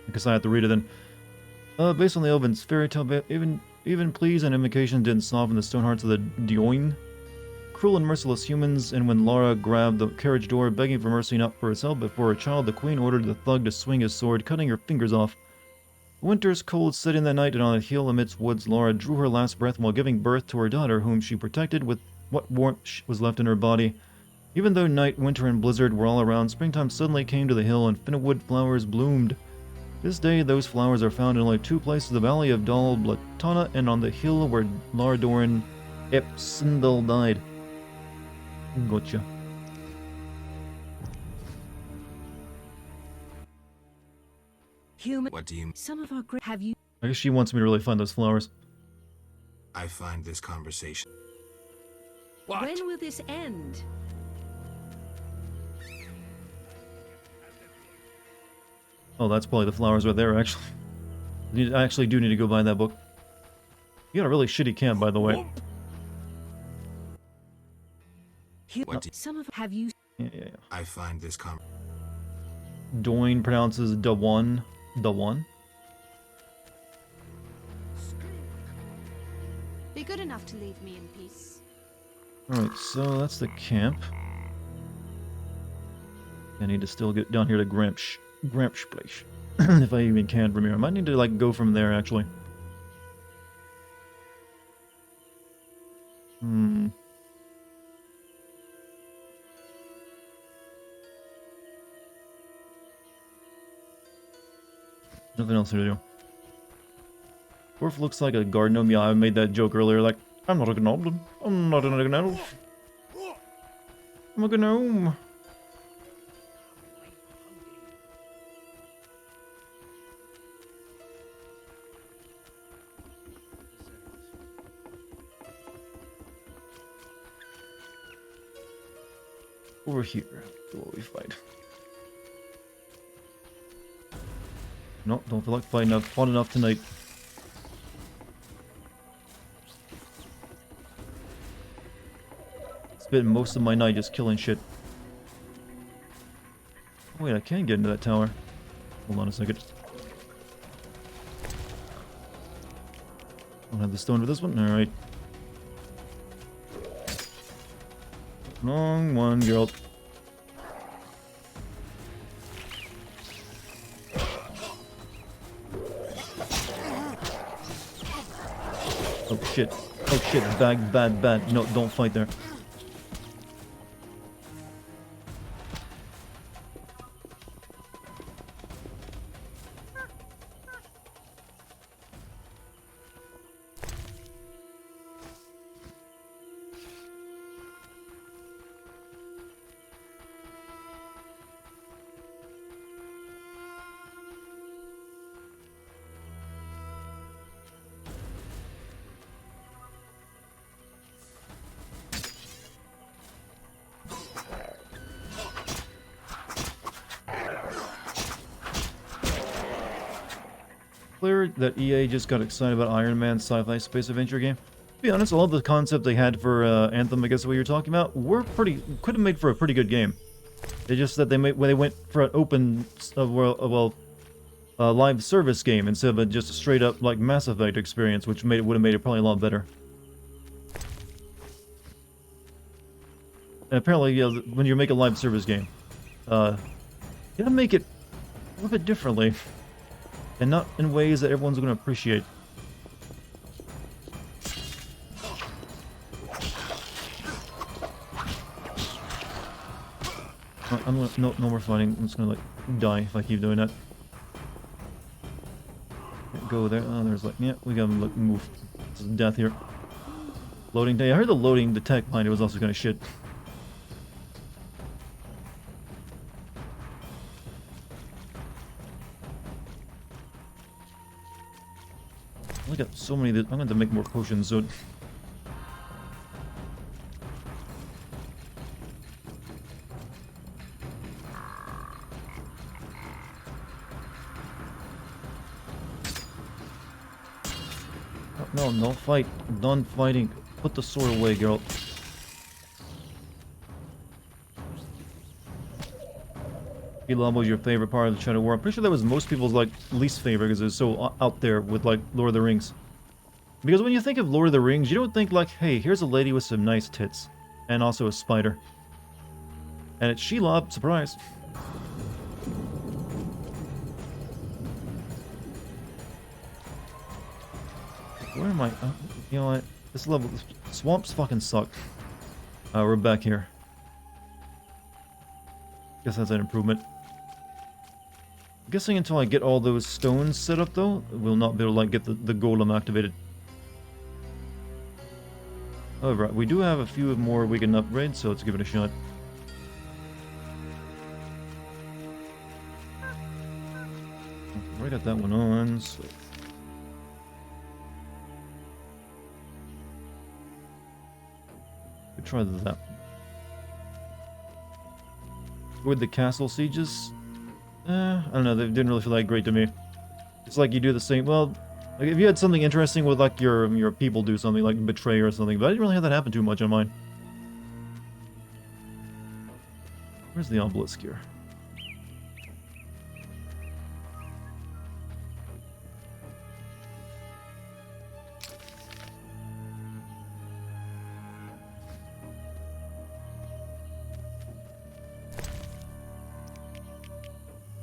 I guess I have to read it then. Based on the Elven's fairy tale, even pleas and invocations didn't soften the stone hearts of the Dioin. Cruel and merciless humans, and when Lara grabbed the carriage door, begging for mercy not for herself but for her child, the queen ordered the thug to swing his sword, cutting her fingers off. Winter's cold set in that night, and on a hill amidst woods, Lara drew her last breath while giving birth to her daughter, whom she protected with what warmth was left in her body. Even though night, winter, and blizzard were all around, springtime suddenly came to the hill, and Finowed flowers bloomed. This day, those flowers are found in only two places, the valley of Dal Blatana and on the hill where Lardoran Epsindel died. Gotcha. Human. What do you mean? Some of our great. Have you? I guess she wants me to really find those flowers. I find this conversation. What? When will this end? Oh, that's probably the flowers right there, actually. I actually do need to go buy that book. You got a really shitty camp, by the way. What do Some of have you? Yeah. I find this Doyne pronounces the one. Be good enough to leave me in peace. Alright, so that's the camp. I need to still get down here to Gramps place. If I even can from here. I might need to like go from there actually. Nothing else to do. Dwarf looks like a garden gnome. Yeah, I made that joke earlier. Like, I'm not a gnome. I'm not a gnome. I'm a gnome. Over here, what we fight. No, don't feel like fighting. I've fought enough tonight. Spent most of my night just killing shit. Oh, wait, I can get into that tower. Hold on a second. Don't have the stone for this one. Alright. Long one, girl. Oh shit. Oh shit. Bad. No, don't fight there. Clear that EA just got excited about Iron Man's sci-fi space adventure game. To be honest, a lot of the concept they had for Anthem, I guess what you're talking about, could have made for a pretty good game. They just that they went for an open, live service game instead of just a straight up like Mass Effect experience, which would have made it probably a lot better. And apparently, yeah, when you make a live service game, you gotta make it a little bit differently. And not in ways that everyone's going to appreciate. I'm gonna, no more fighting. I'm just gonna like die if I keep doing that. Go there. Oh, there's like, yeah, we gotta look, move. This is death here. Loading day. I heard the loading, the tech behind it was also kind of shit. I got so many that I'm going to make more potions, so... Oh, no fight. Done fighting. Put the sword away, girl. Lava was your favorite part of the Shadow War. I'm pretty sure that was most people's like least favorite because it's so out there with like Lord of the Rings. Because when you think of Lord of the Rings, you don't think like, hey, here's a lady with some nice tits. And also a spider. And it's Shelob, surprise. Where am I? You know what? This level, swamps fucking suck. We're back here. Guess that's an improvement. Guessing until I get all those stones set up though, we'll not be able to like get the golem activated. However, we do have a few more we can upgrade, so let's give it a shot. I got that one on, so... Could try that. With the castle sieges? I don't know, they didn't really feel that great to me. It's like you do the same, well, like if you had something interesting with like your people do something, like betray or something, but I didn't really have that happen too much on mine. Where's the obelisk here?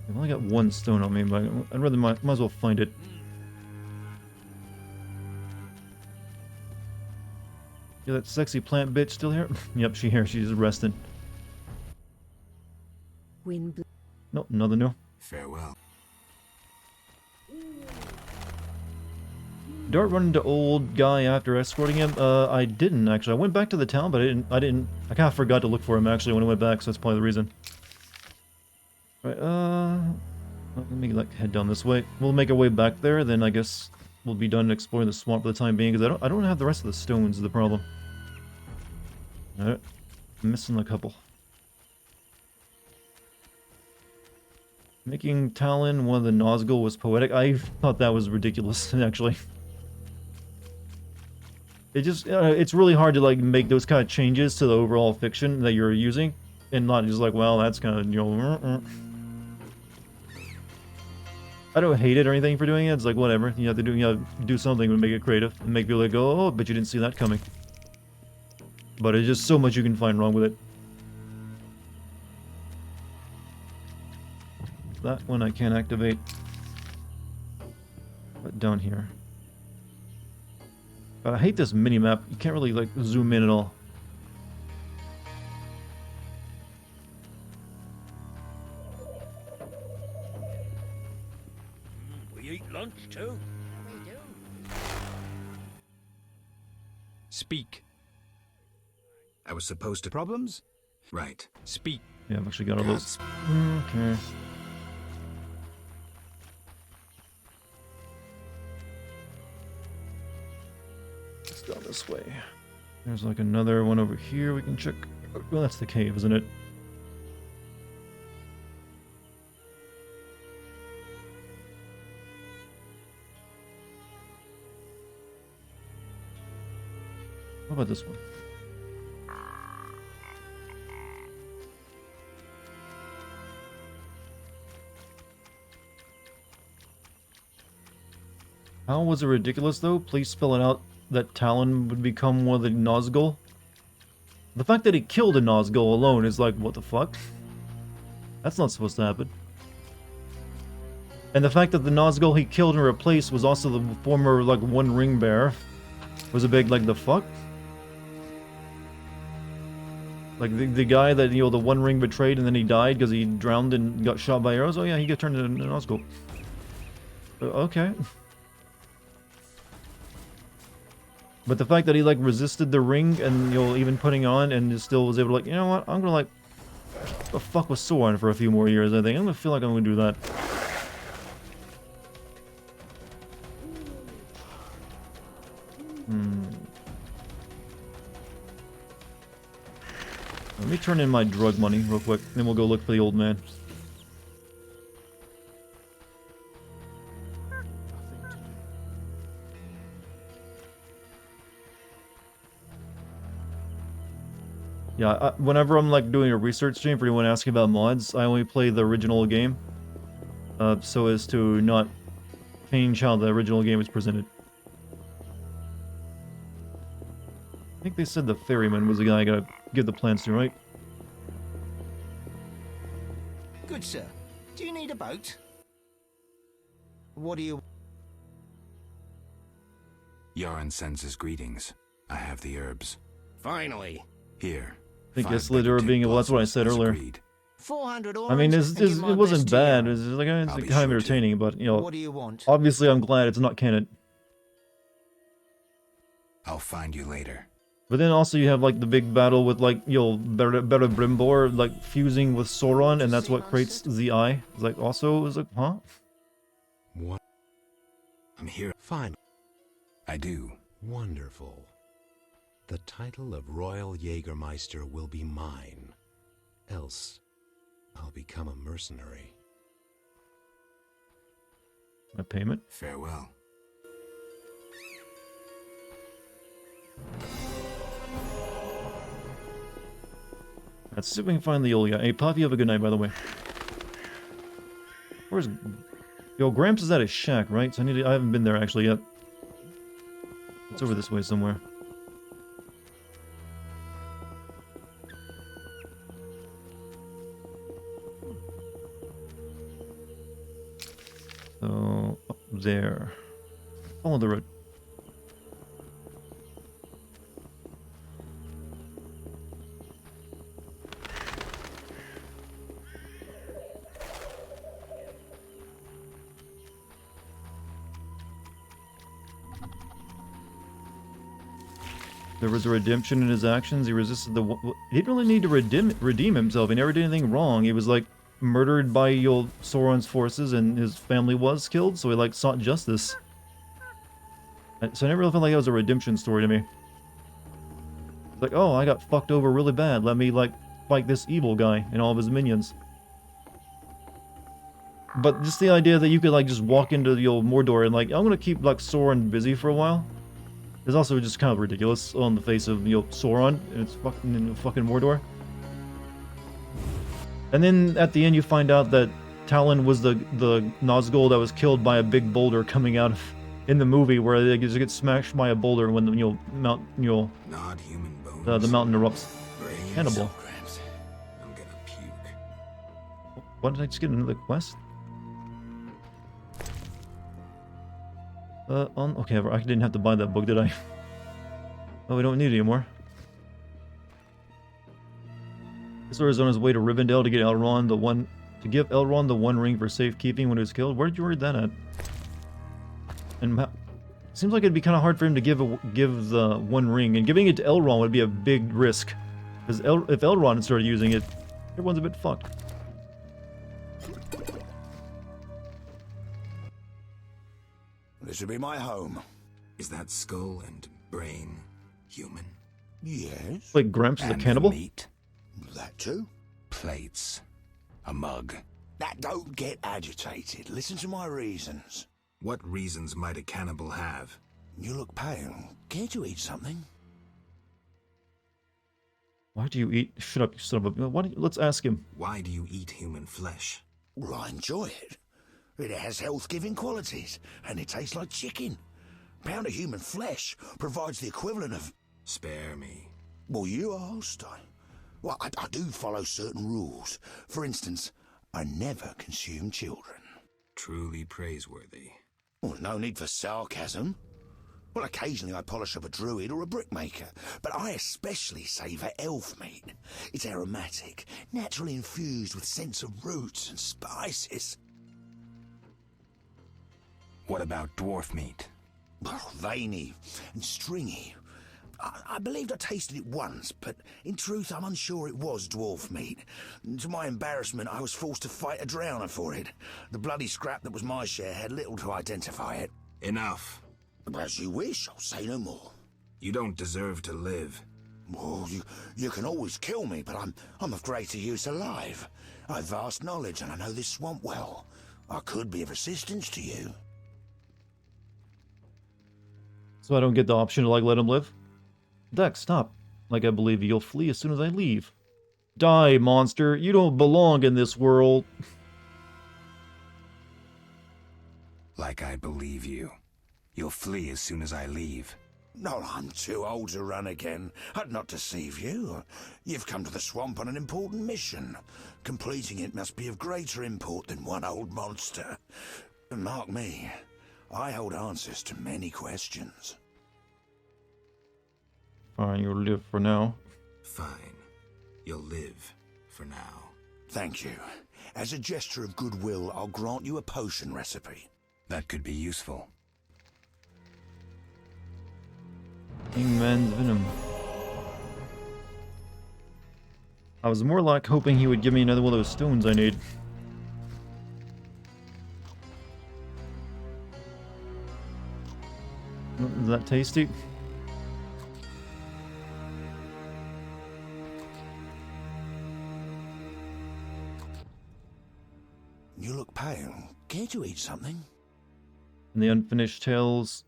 I've only got one stone on me, but I'd rather might as well find it. Yeah, that sexy plant bitch still here? Yep, she's here. She's resting. Wind. Nope, nothing new. Farewell. Dart run into old guy after escorting him? I didn't actually. I went back to the town, but I kind of forgot to look for him actually when I went back, so that's probably the reason. Right, let me like head down this way. We'll make our way back there, then I guess we'll be done exploring the swamp for the time being, because I don't have the rest of the stones is the problem. Alright, I'm missing a couple. Making Talon one of the Nazgul was poetic. I thought that was ridiculous, actually. It just, it's really hard to like make those kind of changes to the overall fiction that you're using, and not just like, well, that's kind of, you know, I don't hate it or anything for doing it. It's like, whatever. You have to do something to make it creative and make people like go, oh, but you didn't see that coming. But it's just so much you can find wrong with it. That one I can't activate. But down here. God, I hate this mini-map. You can't really, like, zoom in at all. We eat lunch too. We do. Speak. I was supposed to... Problems? Right. Speak. Yeah, I've actually got all those. Okay. Let's go this way. There's like another one over here we can check. Well, that's the cave, isn't it? What about this one? How was it ridiculous though? Please spell it out that Talon would become one of the Nazgul. The fact that he killed a Nazgul alone is like, what the fuck? That's not supposed to happen. And the fact that the Nazgul he killed and replaced was also the former, like, One Ring Bearer was a big, like, the fuck? Like, the guy that, you know, the One Ring betrayed and then he died because he drowned and got shot by arrows? Oh yeah, he got turned into a Nazgul. Okay. But the fact that he, like, resisted the ring and, you know, even putting on and still was able to, like, you know what, I'm gonna, like, the fuck with Sauron for a few more years, I think. I'm gonna feel like I'm gonna do that. Let me turn in my drug money real quick, then we'll go look for the old man. Yeah, whenever I'm like doing a research stream for anyone asking about mods, I only play the original game, so as to not change how the original game is presented. I think they said the ferryman was the guy I gotta give the plans to, right? Good sir. Do you need a boat? What do you... Yaron sends his greetings. I have the herbs. Finally. Here. I think Isildur being well, that's what I said earlier. 400 I mean, it wasn't bad. It's like it's kind of entertaining, but you know, what do you want? Obviously, I'm glad it's not canon. I'll find you later. But then also you have like the big battle with like Brimbor like fusing with Sauron, and that's what creates the eye. It's like also it was like, huh? What? I'm here. Fine. I do. Wonderful. The title of Royal Jägermeister will be mine. Else, I'll become a mercenary. My payment? Farewell. Let's see if we can find the old guy. Hey, Pop, you have a good night, by the way. Where's... Yo, Gramps is at his shack, right? So I haven't been there actually yet. It's over this way somewhere. So, up there. Follow the road. There was a redemption in his actions. He resisted the... He didn't really need to redeem himself. He never did anything wrong. He was, like, murdered by Sauron's forces, and his family was killed, so he, like, sought justice. So I never really felt like it was a redemption story to me. It's like, oh, I got fucked over really bad. Let me, like, fight this evil guy and all of his minions. But just the idea that you could, like, just walk into the old Mordor and, like, I'm gonna keep, like, Sauron busy for a while. It's also just kind of ridiculous on the face of, Sauron, and it's fucking Mordor. And then at the end you find out that Talon was the Nazgul that was killed by a big boulder coming out of, in the movie, where they just get smashed by a boulder when the mountain the mountain erupts. Cannibal. I'm gonna puke. Why did I just get another quest? Okay, I didn't have to buy that book, did I? Oh, we don't need it anymore. Isler is on his way to Rivendell to get to give Elrond the One Ring for safekeeping when he was killed. Where did you read that at? And seems like it'd be kind of hard for him to give the One Ring, and giving it to Elrond would be a big risk, because if Elrond had started using it, everyone's a bit fucked. This will be my home. Is that skull and brain human? Yes. Like Gramps is a cannibal? Meat. That too. Plates. A mug. Now, don't get agitated. Listen to my reasons. What reasons might a cannibal have? You look pale. Care to eat something? Why do you eat? Shut up, you son of a... Let's ask him. Why do you eat human flesh? Well, I enjoy it. It has health-giving qualities, and it tastes like chicken. A pound of human flesh provides the equivalent of... Spare me. Well, you asked. I do follow certain rules. For instance, I never consume children. Truly praiseworthy. Well, no need for sarcasm. Well, occasionally I polish up a druid or a brickmaker, but I especially savour elf meat. It's aromatic, naturally infused with scents of roots and spices. What about dwarf meat? Well, veiny and stringy. I believed I tasted it once, but in truth I'm unsure it was dwarf meat. To my embarrassment, I was forced to fight a drowner for it. The bloody scrap that was my share had little to identify it. Enough. As you wish, I'll say no more. You don't deserve to live. Well, you can always kill me, but I'm of greater use alive. I've vast knowledge and I know this swamp well. I could be of assistance to you. So I don't get the option to, like, let him live? Dex, stop. Like, I believe you'll flee as soon as I leave. Die, monster. You don't belong in this world. Like I believe you. You'll flee as soon as I leave. No, I'm too old to run again. I'd not deceive you. You've come to the swamp on an important mission. Completing it must be of greater import than one old monster. And mark me, I hold answers to many questions. Fine, you'll live for now. Fine. You'll live for now. Thank you. As a gesture of goodwill, I'll grant you a potion recipe. That could be useful. Hangman's Venom. I was more like hoping he would give me another one of those stones I need. Is that tasty? You look pale. Care to eat something? In the Unfinished Tales,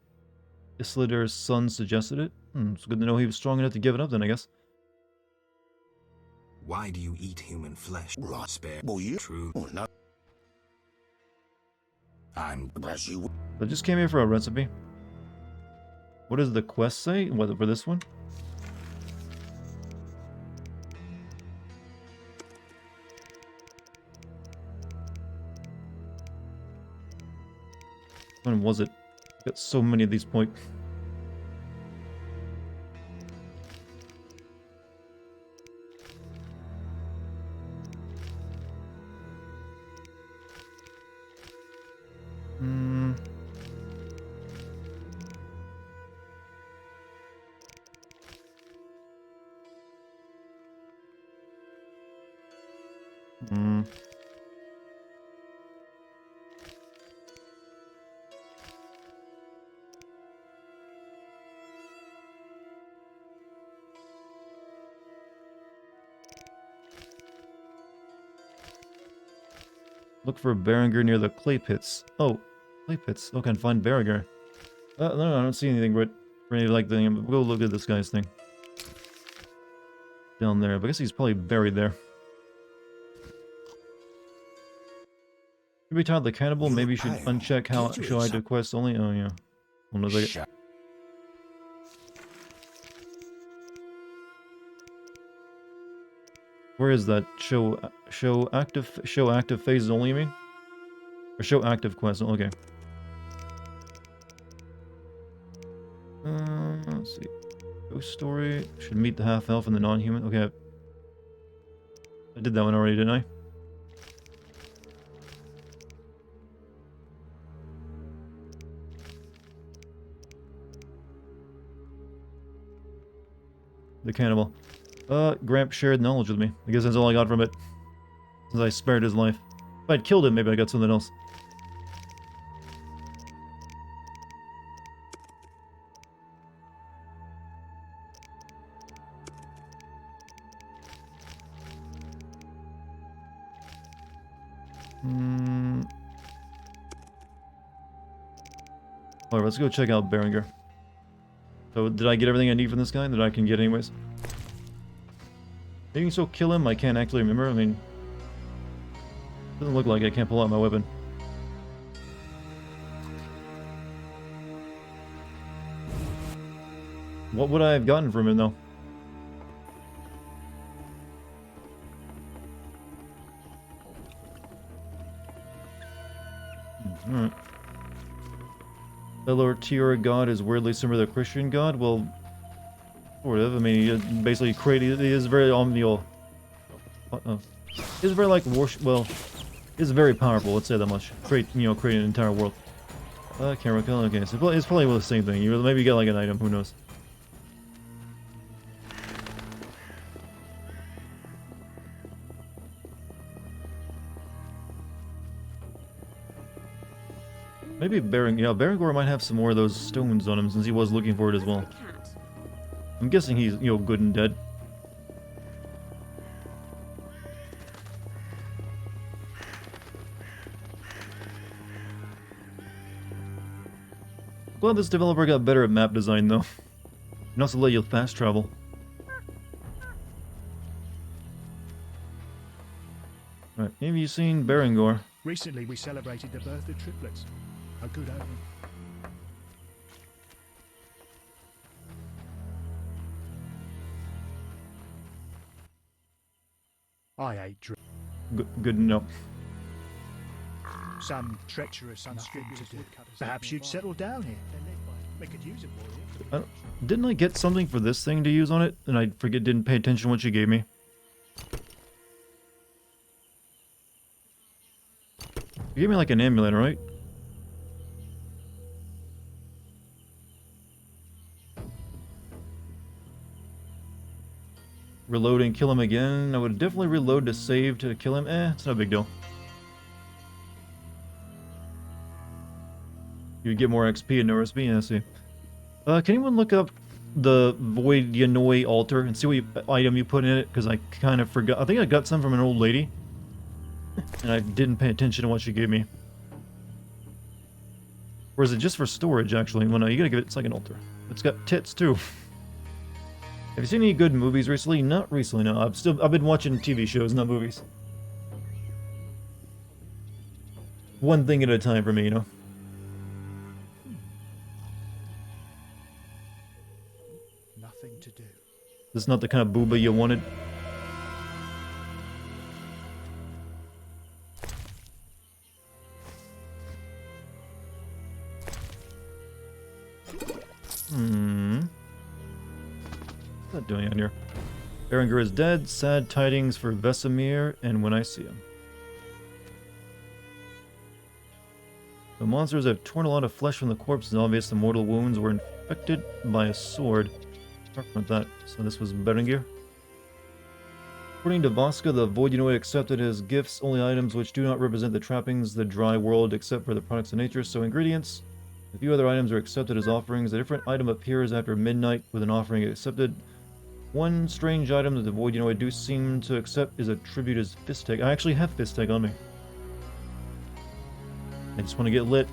Islidar's son suggested it. It's good to know he was strong enough to give it up then, I guess. Why do you eat human flesh? Right. Spare. Well, you... True. Oh, no. I'm as you... I just came here for a recipe. What does the quest say? What, for this one? When was it? Got so many of these points. Look for Berenger near the clay pits. Oh, clay pits. Okay, and find Berenger. No, I don't see anything for any like thing. We'll go look at this guy's thing. Down there. But I guess he's probably buried there. Should we taught the cannibal? Maybe you should uncheck how show I do quests only. Oh yeah. Hold on a second. Where is that? Show active phases only, you mean? Or show active quests, okay. Let's see. Ghost story. Should meet the half-elf and the non-human. Okay. I did that one already, didn't I? The cannibal. Gramp shared knowledge with me. I guess that's all I got from it. Since I spared his life. If I'd killed him, maybe I got something else. Alright, let's go check out Berenger. So, did I get everything I need from this guy that I can get anyways? Maybe so kill him? I can't actually remember. I mean, doesn't look like I can't pull out my weapon. What would I have gotten from him though? Alright. Fellow Tiara god is weirdly similar to the Christian god? Well, sort of. I mean, he basically created. He is very omnial. He's very like worship. Well, he's very powerful. Let's say that much. Create an entire world. Camera kill. Okay, so it's probably the same thing. You maybe get like an item. Who knows? Maybe Berengar might have some more of those stones on him since he was looking for it as well. I'm guessing he's, good and dead. Glad this developer got better at map design though. And also let you fast travel. Right, maybe you've seen Berengar. Recently we celebrated the birth of triplets. A good omen. I hate Good to know. Some treacherous, unscrupulous woodcutters. Perhaps you'd settle down here. We could use it for you. Didn't I get something for this thing to use on it? And I didn't pay attention to what she gave me. You gave me like an amulet, right? Reload and kill him again. I would definitely reload to save to kill him. It's no big deal. You get more XP and no RSP, yeah, I see. Can anyone look up the Void Yanoi altar and see what item you put in it? Because I kind of forgot. I think I got some from an old lady. And I didn't pay attention to what she gave me. Or is it just for storage, actually? Well, no, you gotta give it a second altar. It's got tits, too. Have you seen any good movies recently? Not recently, no. I've been watching TV shows, not movies. One thing at a time for me, you know? Nothing to do. This is not the kind of booba you wanted. What's that doing on here? Berenger is dead. Sad tidings for Vesemir and when I see him. The monsters have torn a lot of flesh from the corpses. Obvious the mortal wounds were infected by a sword. Apart from that, so this was Berenger. According to Voska, the Void Unit accepted as gifts only items which do not represent the trappings, the dry world, except for the products of nature. So ingredients. A few other items are accepted as offerings. A different item appears after midnight with an offering accepted. One strange item that the Void Unit do seem to accept is a tribute as fist tag. I actually have fist tag on me. I just want to get lit.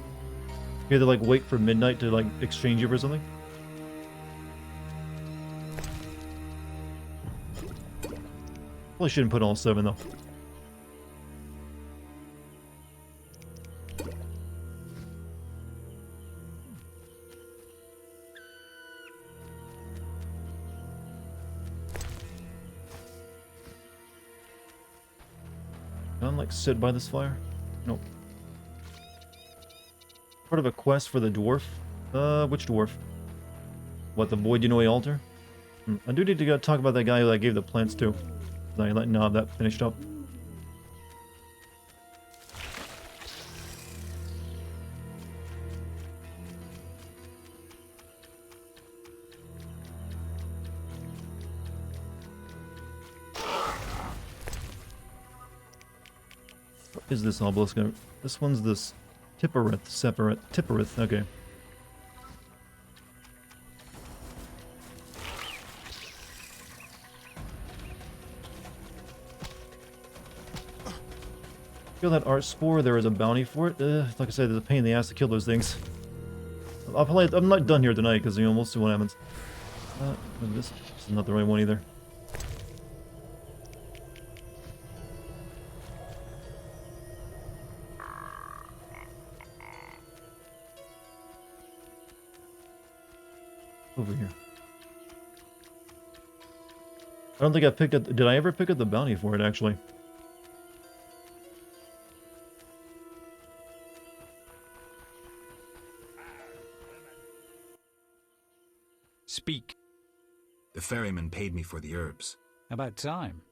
You have to like wait for midnight to like exchange it for something. Probably shouldn't put all 7 though. Can I like sit by this fire? Nope. Part of a quest for the dwarf. Which dwarf? What, the Void Unoi altar? I do need to go talk about that guy who I gave the plants to. I let Knob that finished up. What is this obelisk? This one's this Tipperith, okay. Kill that art spore, there is a bounty for it. Like I said, there's a pain in the ass to kill those things. I'm not done here tonight, because you know, we'll see what happens. This is not the right one either. Over here. I don't think I picked up... Did I ever pick up the bounty for it, actually? Speak. The ferryman paid me for the herbs. About time.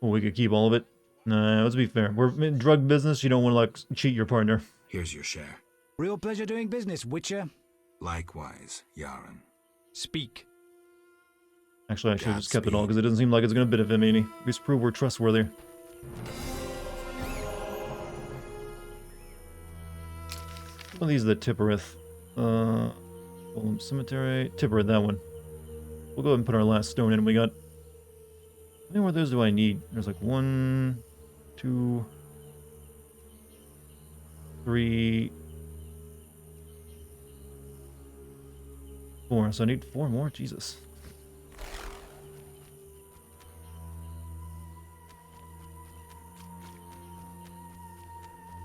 Well, we could keep all of it. Nah, let's be fair. We're in drug business, you don't want to, like, cheat your partner. Here's your share. Real pleasure doing business, Witcher. Likewise, Yaren. Speak. Actually, I should have just kept it all, because it doesn't seem like it's going to benefit me any. We just prove we're trustworthy. Well, these are the Tipperith. Cemetery. Tipperith, that one. We'll go ahead and put our last stone in. We got... How many more of those do I need? There's like 1, 2, 3, 4. So I need 4 more? Jesus.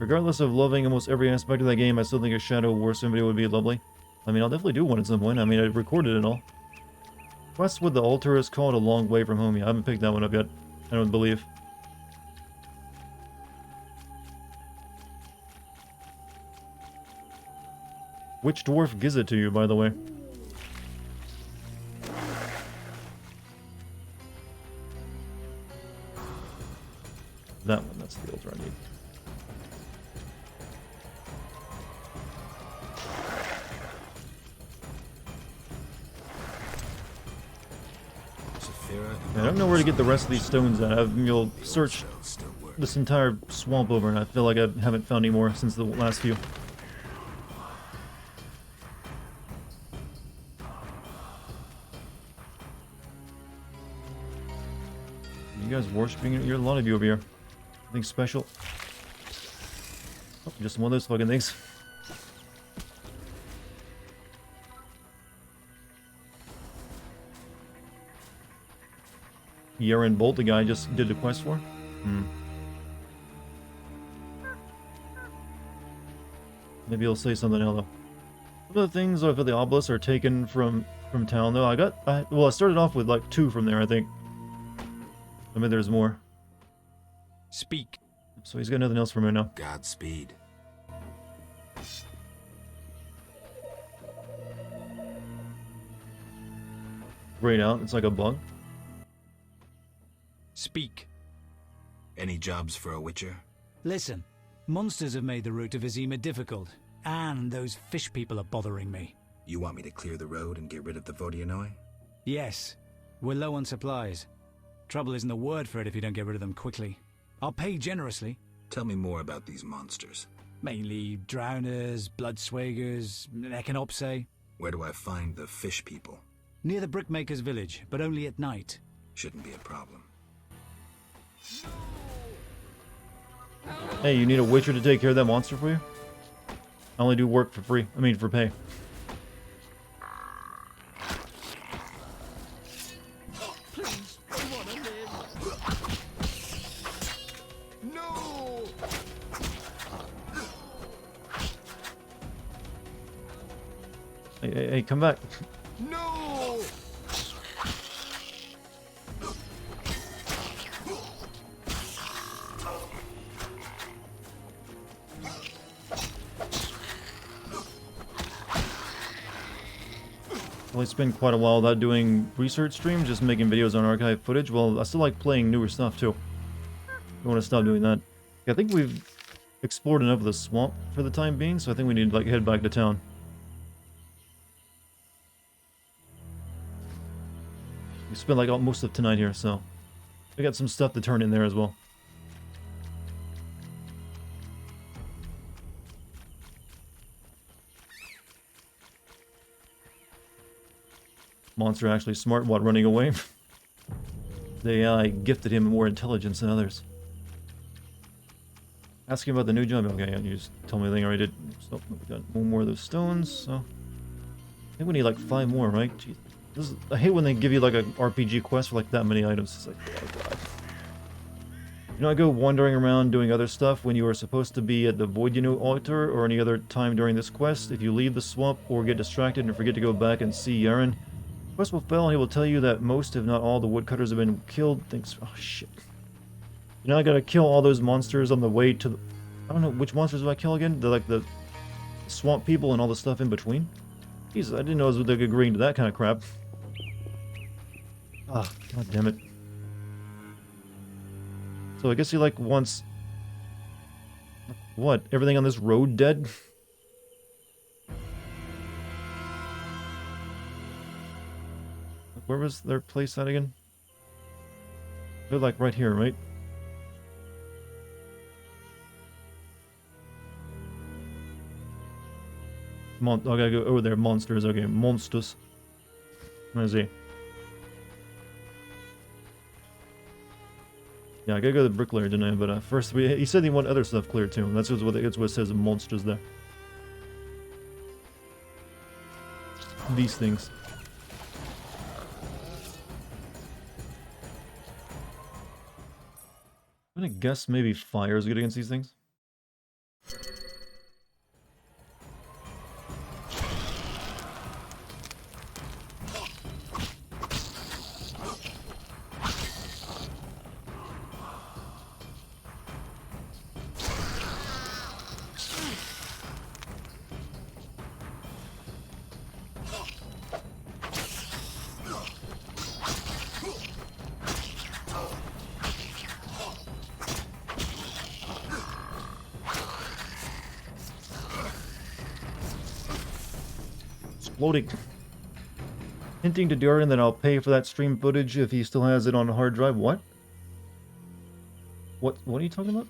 Regardless of loving almost every aspect of that game, I still think a Shadow War Sim video would be lovely. I mean, I'll definitely do one at some point. I mean, I recorded it all. Quest with the altar is called A Long Way From Home. Yeah, I haven't picked that one up yet. I don't believe. Which dwarf gives it to you, by the way? That one, that's the altar I need. I don't know where to get the rest of these stones at. You'll search this entire swamp over, and I feel like I haven't found any more since the last few. guys worshiping? You're a lot of you over here. Anything special? Oh, just one of those fucking things. Yaren Bolt, the guy I just did the quest for? Maybe he'll say something else though. Some of the things for the obelisk are taken from town though. I started off with like 2 from there, I think. I mean, there's more. Speak. So he's got nothing else for me now. Godspeed. Grayed out. It's like a bug. Speak. Any jobs for a witcher? Listen, monsters have made the route to Vizima difficult, and those fish people are bothering me. You want me to clear the road and get rid of the Vodianoi? Yes. We're low on supplies. Trouble isn't the word for it if you don't get rid of them quickly. I'll pay generously. Tell me more about these monsters. Mainly drowners, bloodswagers, echinopse. Where do I find the fish people? Near the brickmaker's village, but only at night. Shouldn't be a problem. Hey, you need a witcher to take care of that monster for you? I only do work for free. I mean, for pay. Please, I want to live. No! Hey, come back. No! Well, it's been quite a while without doing research streams, just making videos on archive footage. Well, I still like playing newer stuff, too. I want to stop doing that. I think we've explored enough of the swamp for the time being, so I think we need to, like, head back to town. We spent, like, most of tonight here, so... we got some stuff to turn in there as well. Monster actually smart while running away. The AI gifted him more intelligence than others. Asking about the new job. Okay, you just told me the thing I already did. So we got one more of those stones. So I think we need like 5 more, right? Jeez. I hate when they give you like an RPG quest for like that many items. It's like, oh god. You know, I go wandering around doing other stuff when you are supposed to be at the Voidinu altar or any other time during this quest. If you leave the swamp or get distracted and forget to go back and see Yaren, quest will fail and he will tell you that most, if not all, the woodcutters have been killed. Thinks, oh shit. You know, I gotta kill all those monsters on the way to the... I don't know, which monsters do I kill again? They're like the swamp people and all the stuff in between? Jesus, I didn't know I was like agreeing to that kind of crap. Ah, god damn it. So I guess he like wants... what? Everything on this road dead? Where was their place at again? They're like right here, right? I gotta go over there. Monsters. Okay, monsters. Let's see. Yeah, I gotta go to the bricklayer, didn't I? But first, he said he wanted other stuff cleared too. That's what it says. Monsters there. These things. I'm gonna guess maybe fire is good against these things. Loading. Hinting to Dartigan that I'll pay for that stream footage if he still has it on a hard drive. What? What are you talking about?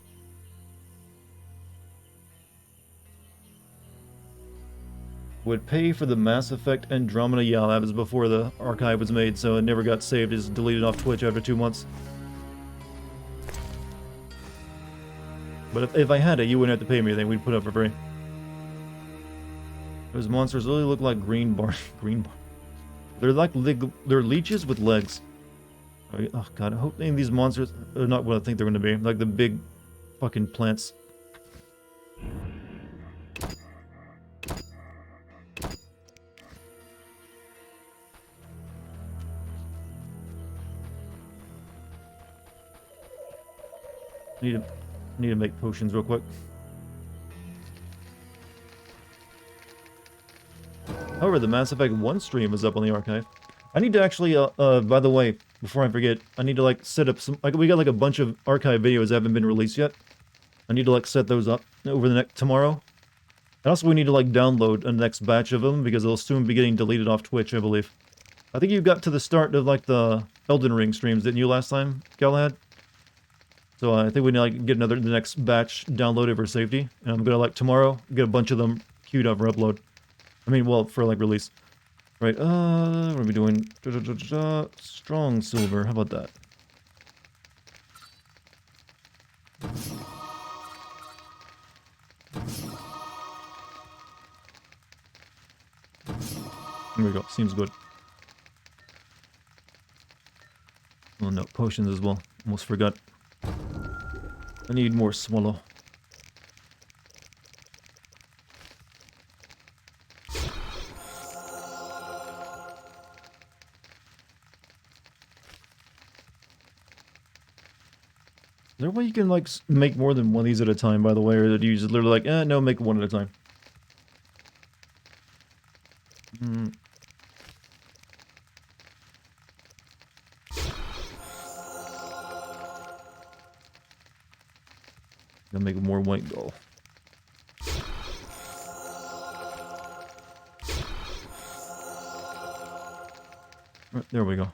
Would pay for the Mass Effect Andromeda. Yeah, that was before the archive was made, so it never got saved. It's deleted off Twitch after 2 months. But if I had it, you wouldn't have to pay me anything. We'd put it up for free. Those monsters really look like green bar. Green bar. They're like they're leeches with legs. Oh god, I hope any of these monsters are not what I think they're going to be. Like the big fucking plants. Need to make potions real quick. However, the Mass Effect 1 stream is up on the archive. I need to actually, by the way, before I forget, I need to, like, set up some, like, we got, like, a bunch of archive videos that haven't been released yet. I need to, like, set those up over the next, tomorrow. And also we need to, like, download a next batch of them, because they'll soon be getting deleted off Twitch, I believe. I think you got to the start of, like, the Elden Ring streams, didn't you, last time, Galahad? So I think we need to, like, get the next batch downloaded for safety. And I'm gonna, like, tomorrow, get a bunch of them queued up for upload. I mean, well, for, like, release. Right, what are we doing? Strong silver, how about that? There we go, seems good. Oh no, potions as well, almost forgot. I need more swallow. Is there a way you can, like, make more than one of these at a time, by the way, or did you just literally like, no, make one at a time? Gonna make more white gold. Right, there we go.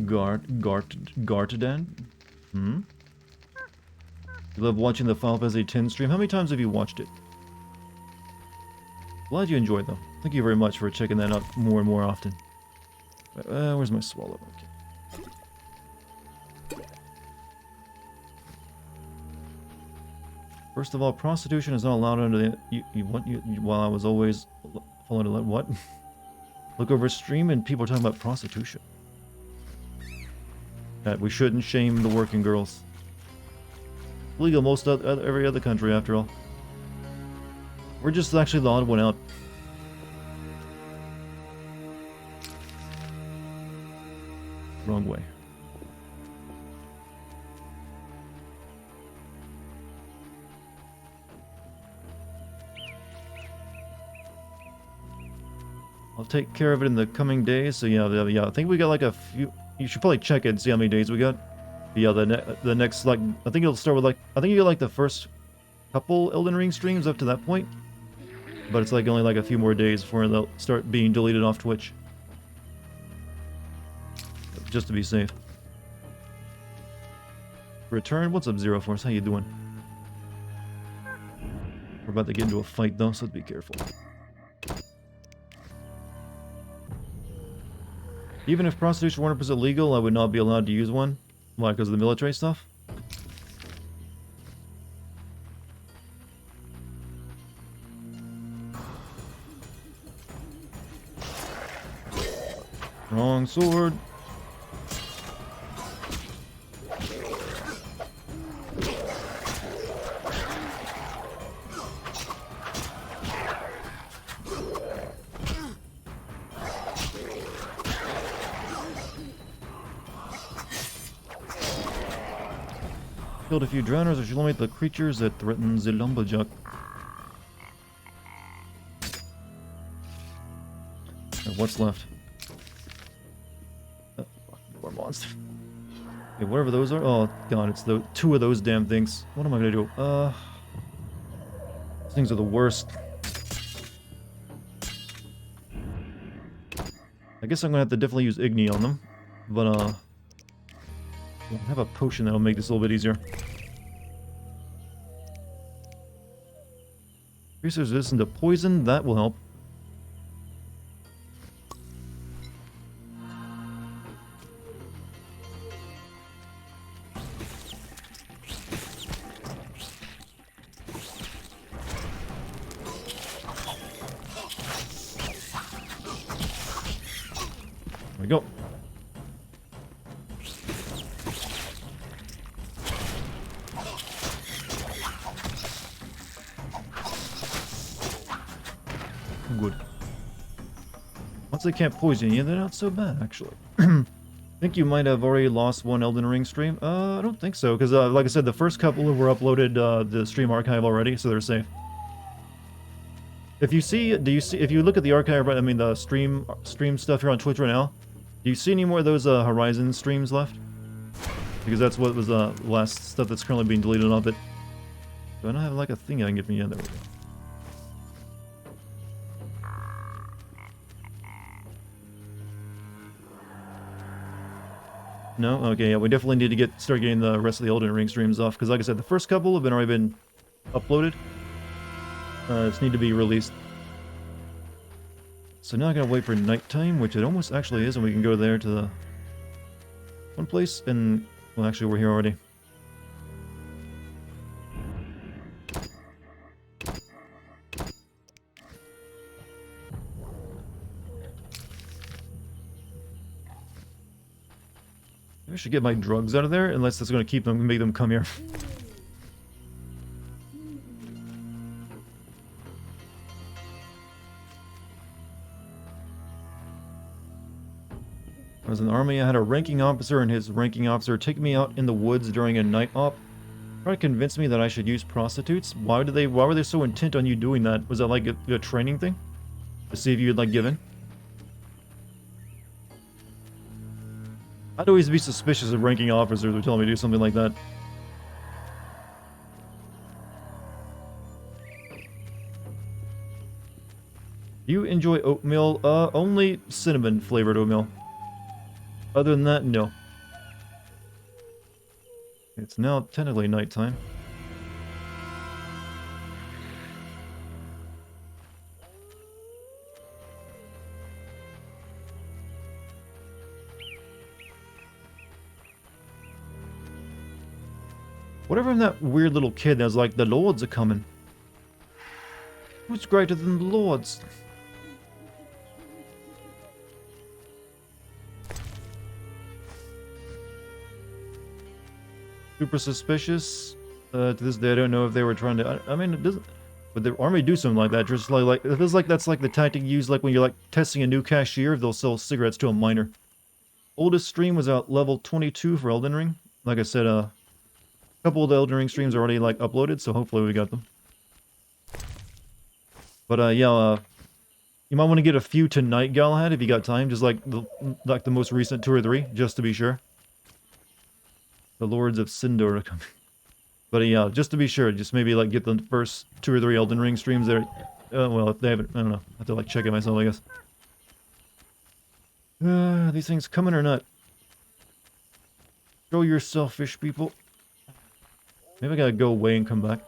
Gartadan? Hmm? You love watching the Final Fantasy X stream? How many times have you watched it? Glad you enjoyed them. Thank you very much for checking that out more and more often. Where's my swallow? Okay. First of all, prostitution is not allowed under the... While I was always following to let what? Look over stream and people are talking about prostitution. We shouldn't shame the working girls. Legal most every other country, after all. We're just actually the odd one out. Wrong way. I'll take care of it in the coming days. So yeah, I think we got like a few. You should probably check it and see how many days we got. But yeah, the next, like, I think it'll start with, like, I think you get like the first couple Elden Ring streams up to that point. But it's like only like a few more days before they'll start being deleted off Twitch. Just to be safe. Return, what's up, Zero Force? How you doing? We're about to get into a fight though, so be careful. Even if prostitution were 100% legal, I would not be allowed to use one. Why? Because of the military stuff? Wrong sword. Killed a few drowners, which eliminate the creatures that threaten the lumberjack. What's left? More monsters. Okay, whatever those are. Oh god, it's the two of those damn things. What am I gonna do? These things are the worst. I guess I'm gonna have to definitely use Igni on them, but I have a potion that'll make this a little bit easier. Increases resistance to poison, that will help. we go. Good. Once they can't poison you, they're not so bad, actually. I think you might have already lost one Elden Ring stream. I don't think so, because like I said, the first couple were uploaded the stream archive already, so they're safe. If you see, if you look at the archive, I mean the stream stuff here on Twitch right now, do you see any more of those Horizon streams left? Because that's what was the last stuff that's currently being deleted off it. Do I not have like a thing I can get me? Yeah, there we go. No? Okay, yeah, we definitely need to start getting the rest of the Elden Ring streams off, because like I said, the first couple have already been uploaded. Just need to be released. So now I gotta wait for nighttime, which it almost actually is, and we can go there to the one place, and, well, actually we're here already. I should get my drugs out of there, unless that's going to make them come here. I was in the army, I had a ranking officer and his ranking officer take me out in the woods during a night op. Try to convince me that I should use prostitutes. Why were they so intent on you doing that? Was that like a training thing? To see if you'd like give in? I'd always be suspicious of ranking officers who tell me to do something like that. Do you enjoy oatmeal? Only cinnamon flavored oatmeal. Other than that, no. It's now technically nighttime. Whatever in that weird little kid that was like, the Lords are coming. Who's greater than the Lords? Super suspicious. To this day, I don't know if they were trying to... I mean, it doesn't... But the army do something like that. Just like it feels like that's like the tactic used like when you're like testing a new cashier. They'll sell cigarettes to a miner. Oldest stream was at level 22 for Elden Ring. Like I said, a couple of the Elden Ring streams are already like uploaded, so hopefully we got them. But yeah, you might want to get a few tonight, Galahad, if you got time. Just like the most recent 2 or 3, just to be sure. The Lords of Sindor are coming. But yeah, just to be sure, just maybe like get the first 2 or 3 Elden Ring streams there. Well, if they haven't, I don't know. I have to like check it myself, I guess. These things coming or not? Show yourself, fish people. Maybe I gotta go away and come back.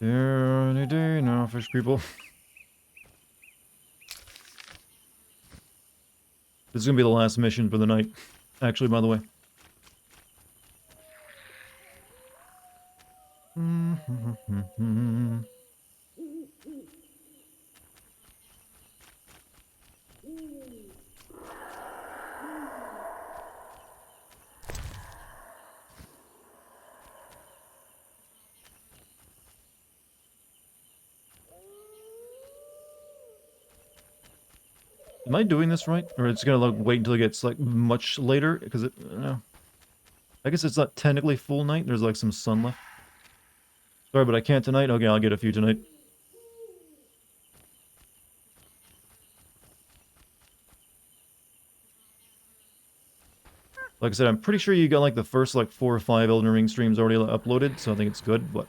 Any day now, fish people. This is gonna be the last mission for the night. Actually, by the way. Am I doing this right? Or it's gonna like wait until it gets like much later? Because it, I don't know. I guess it's not technically full night. There's like some sun left. Sorry, but I can't tonight. Okay, I'll get a few tonight. Like I said, I'm pretty sure you got like the first like 4 or 5 Elden Ring streams already uploaded, so I think it's good, but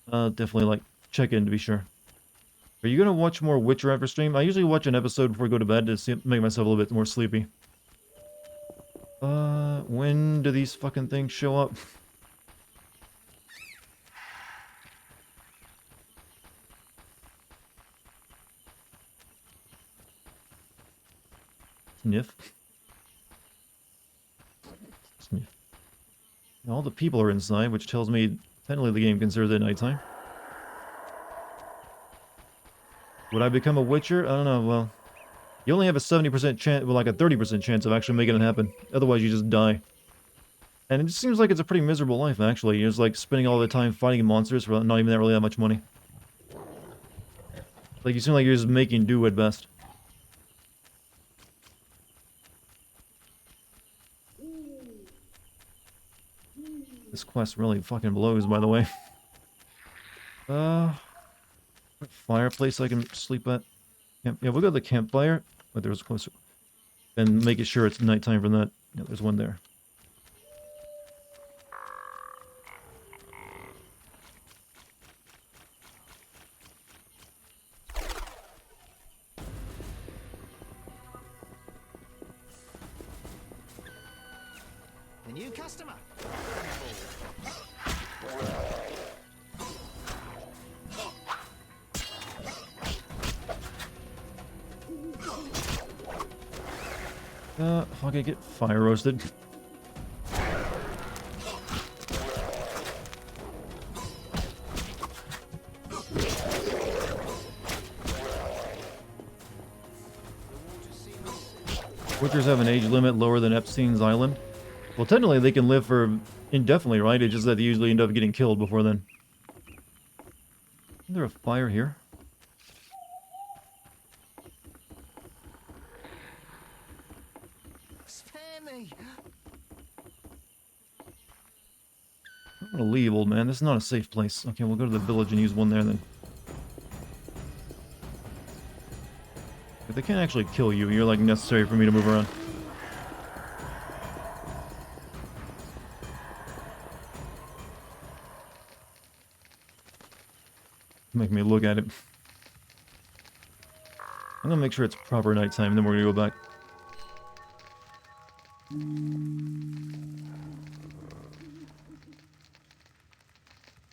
definitely like check in to be sure. Are you gonna watch more Witcher after stream? I usually watch an episode before I go to bed to make myself a little bit more sleepy. When do these fucking things show up? Sniff. Sniff. All the people are inside, which tells me technically the game considers it nighttime. Would I become a Witcher? I don't know, well... You only have a 70% chance, well, like a 30% chance of actually making it happen. Otherwise, you just die. And it just seems like it's a pretty miserable life, actually. You're just, like, spending all the time fighting monsters for not even really that much money. Like, you seem like you're just making do at best. This quest really fucking blows, by the way. Fireplace I can sleep at. Yeah, we'll go to the campfire. But there's closer. And making sure it's nighttime from that. Yeah, there's one there. The new customer. I'll get fire roasted. Witchers have an age limit lower than Epstein's Island. Well, technically they can live for indefinitely, right? It's just that they usually end up getting killed before then. Is there a fire here? I'm gonna leave, old man. This is not a safe place. Okay, we'll go to the village and use one there then. But they can't actually kill you. You're like necessary for me to move around. Make me look at it. I'm gonna make sure it's proper nighttime, then we're gonna go back.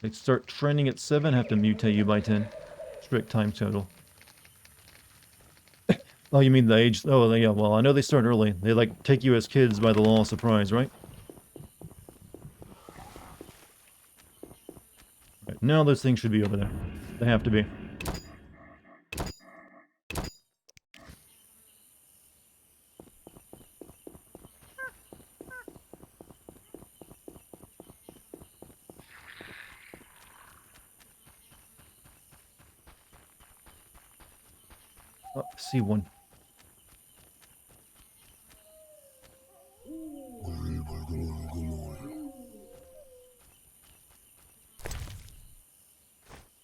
They start trending at 7, have to mutate you by 10. Strict time total. Oh, you mean the age? Oh, yeah, well, I know they start early. They, like, take you as kids by the law of surprise, right? Right, now those things should be over there. They have to be. Oh, see one.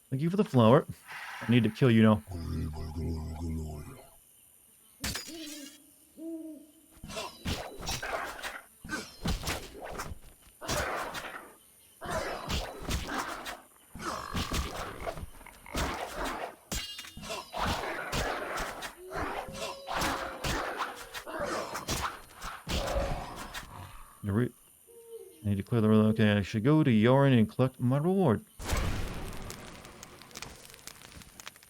Thank you for the flower. I need to kill you now. I need to clear the road. Okay, I should go to Yarn and collect my reward.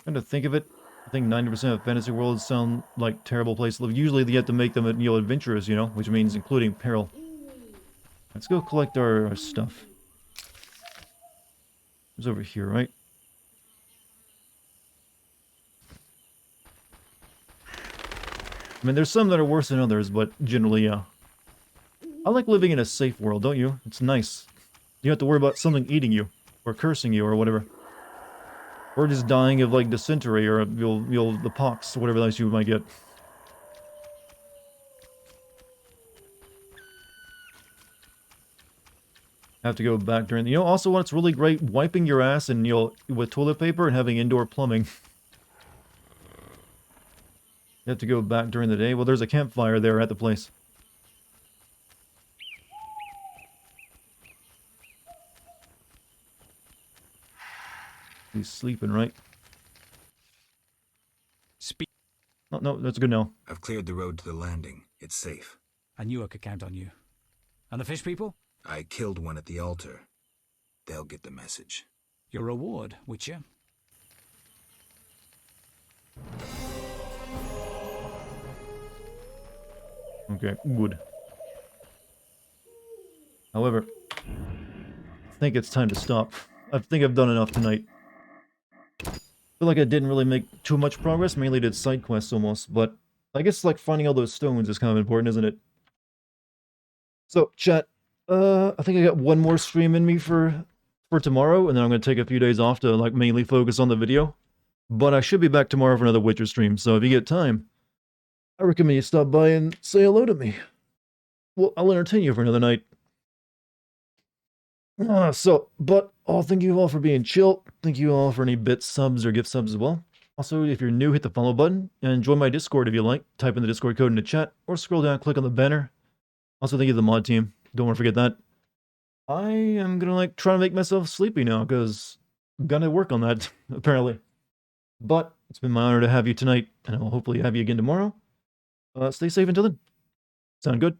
Trying to think of it, I think 90% of fantasy worlds sound like terrible places to live. Usually they have to make them, adventurous, which means including peril. Let's go collect our stuff. It's over here, right? I mean, there's some that are worse than others, but generally, yeah. I like living in a safe world, don't you? It's nice. You don't have to worry about something eating you, or cursing you, or whatever. Or just dying of, like, dysentery, or the pox, or whatever else you might get. Have to go back during... also what's really great? Wiping your ass and, with toilet paper and having indoor plumbing. You have to go back during the day. Well, there's a campfire there at the place. He's sleeping, right? Speak. Oh, no, that's good now. I've cleared the road to the landing. It's safe. I knew I could count on you. And the fish people? I killed one at the altar. They'll get the message. Your reward, Witcher. Okay, good. However, I think it's time to stop. I think I've done enough tonight. I feel like I didn't really make too much progress, mainly did side quests almost, but I guess like finding all those stones is kind of important, isn't it? So, chat, I think I got one more stream in me for tomorrow, and then I'm going to take a few days off to like mainly focus on the video. But I should be back tomorrow for another Witcher stream, so if you get time, I recommend you stop by and say hello to me. Well, I'll entertain you for another night. Thank you all for being chill. Thank you all for any bits, subs, or gift subs as well. Also, if you're new, hit the follow button, and join my Discord if you like. Type in the Discord code in the chat, or scroll down, click on the banner. Also, thank you to the mod team. Don't want to forget that. I am gonna like try to make myself sleepy now, because I'm gonna work on that, apparently. But it's been my honor to have you tonight, and I'll hopefully have you again tomorrow. Stay safe until then. Sound good?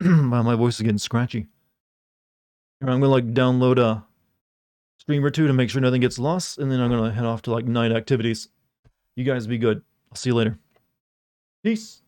Wow, my voice is getting scratchy. I'm gonna like download a stream or two to make sure nothing gets lost, and then I'm gonna head off to like night activities. You guys be good. I'll see you later. Peace.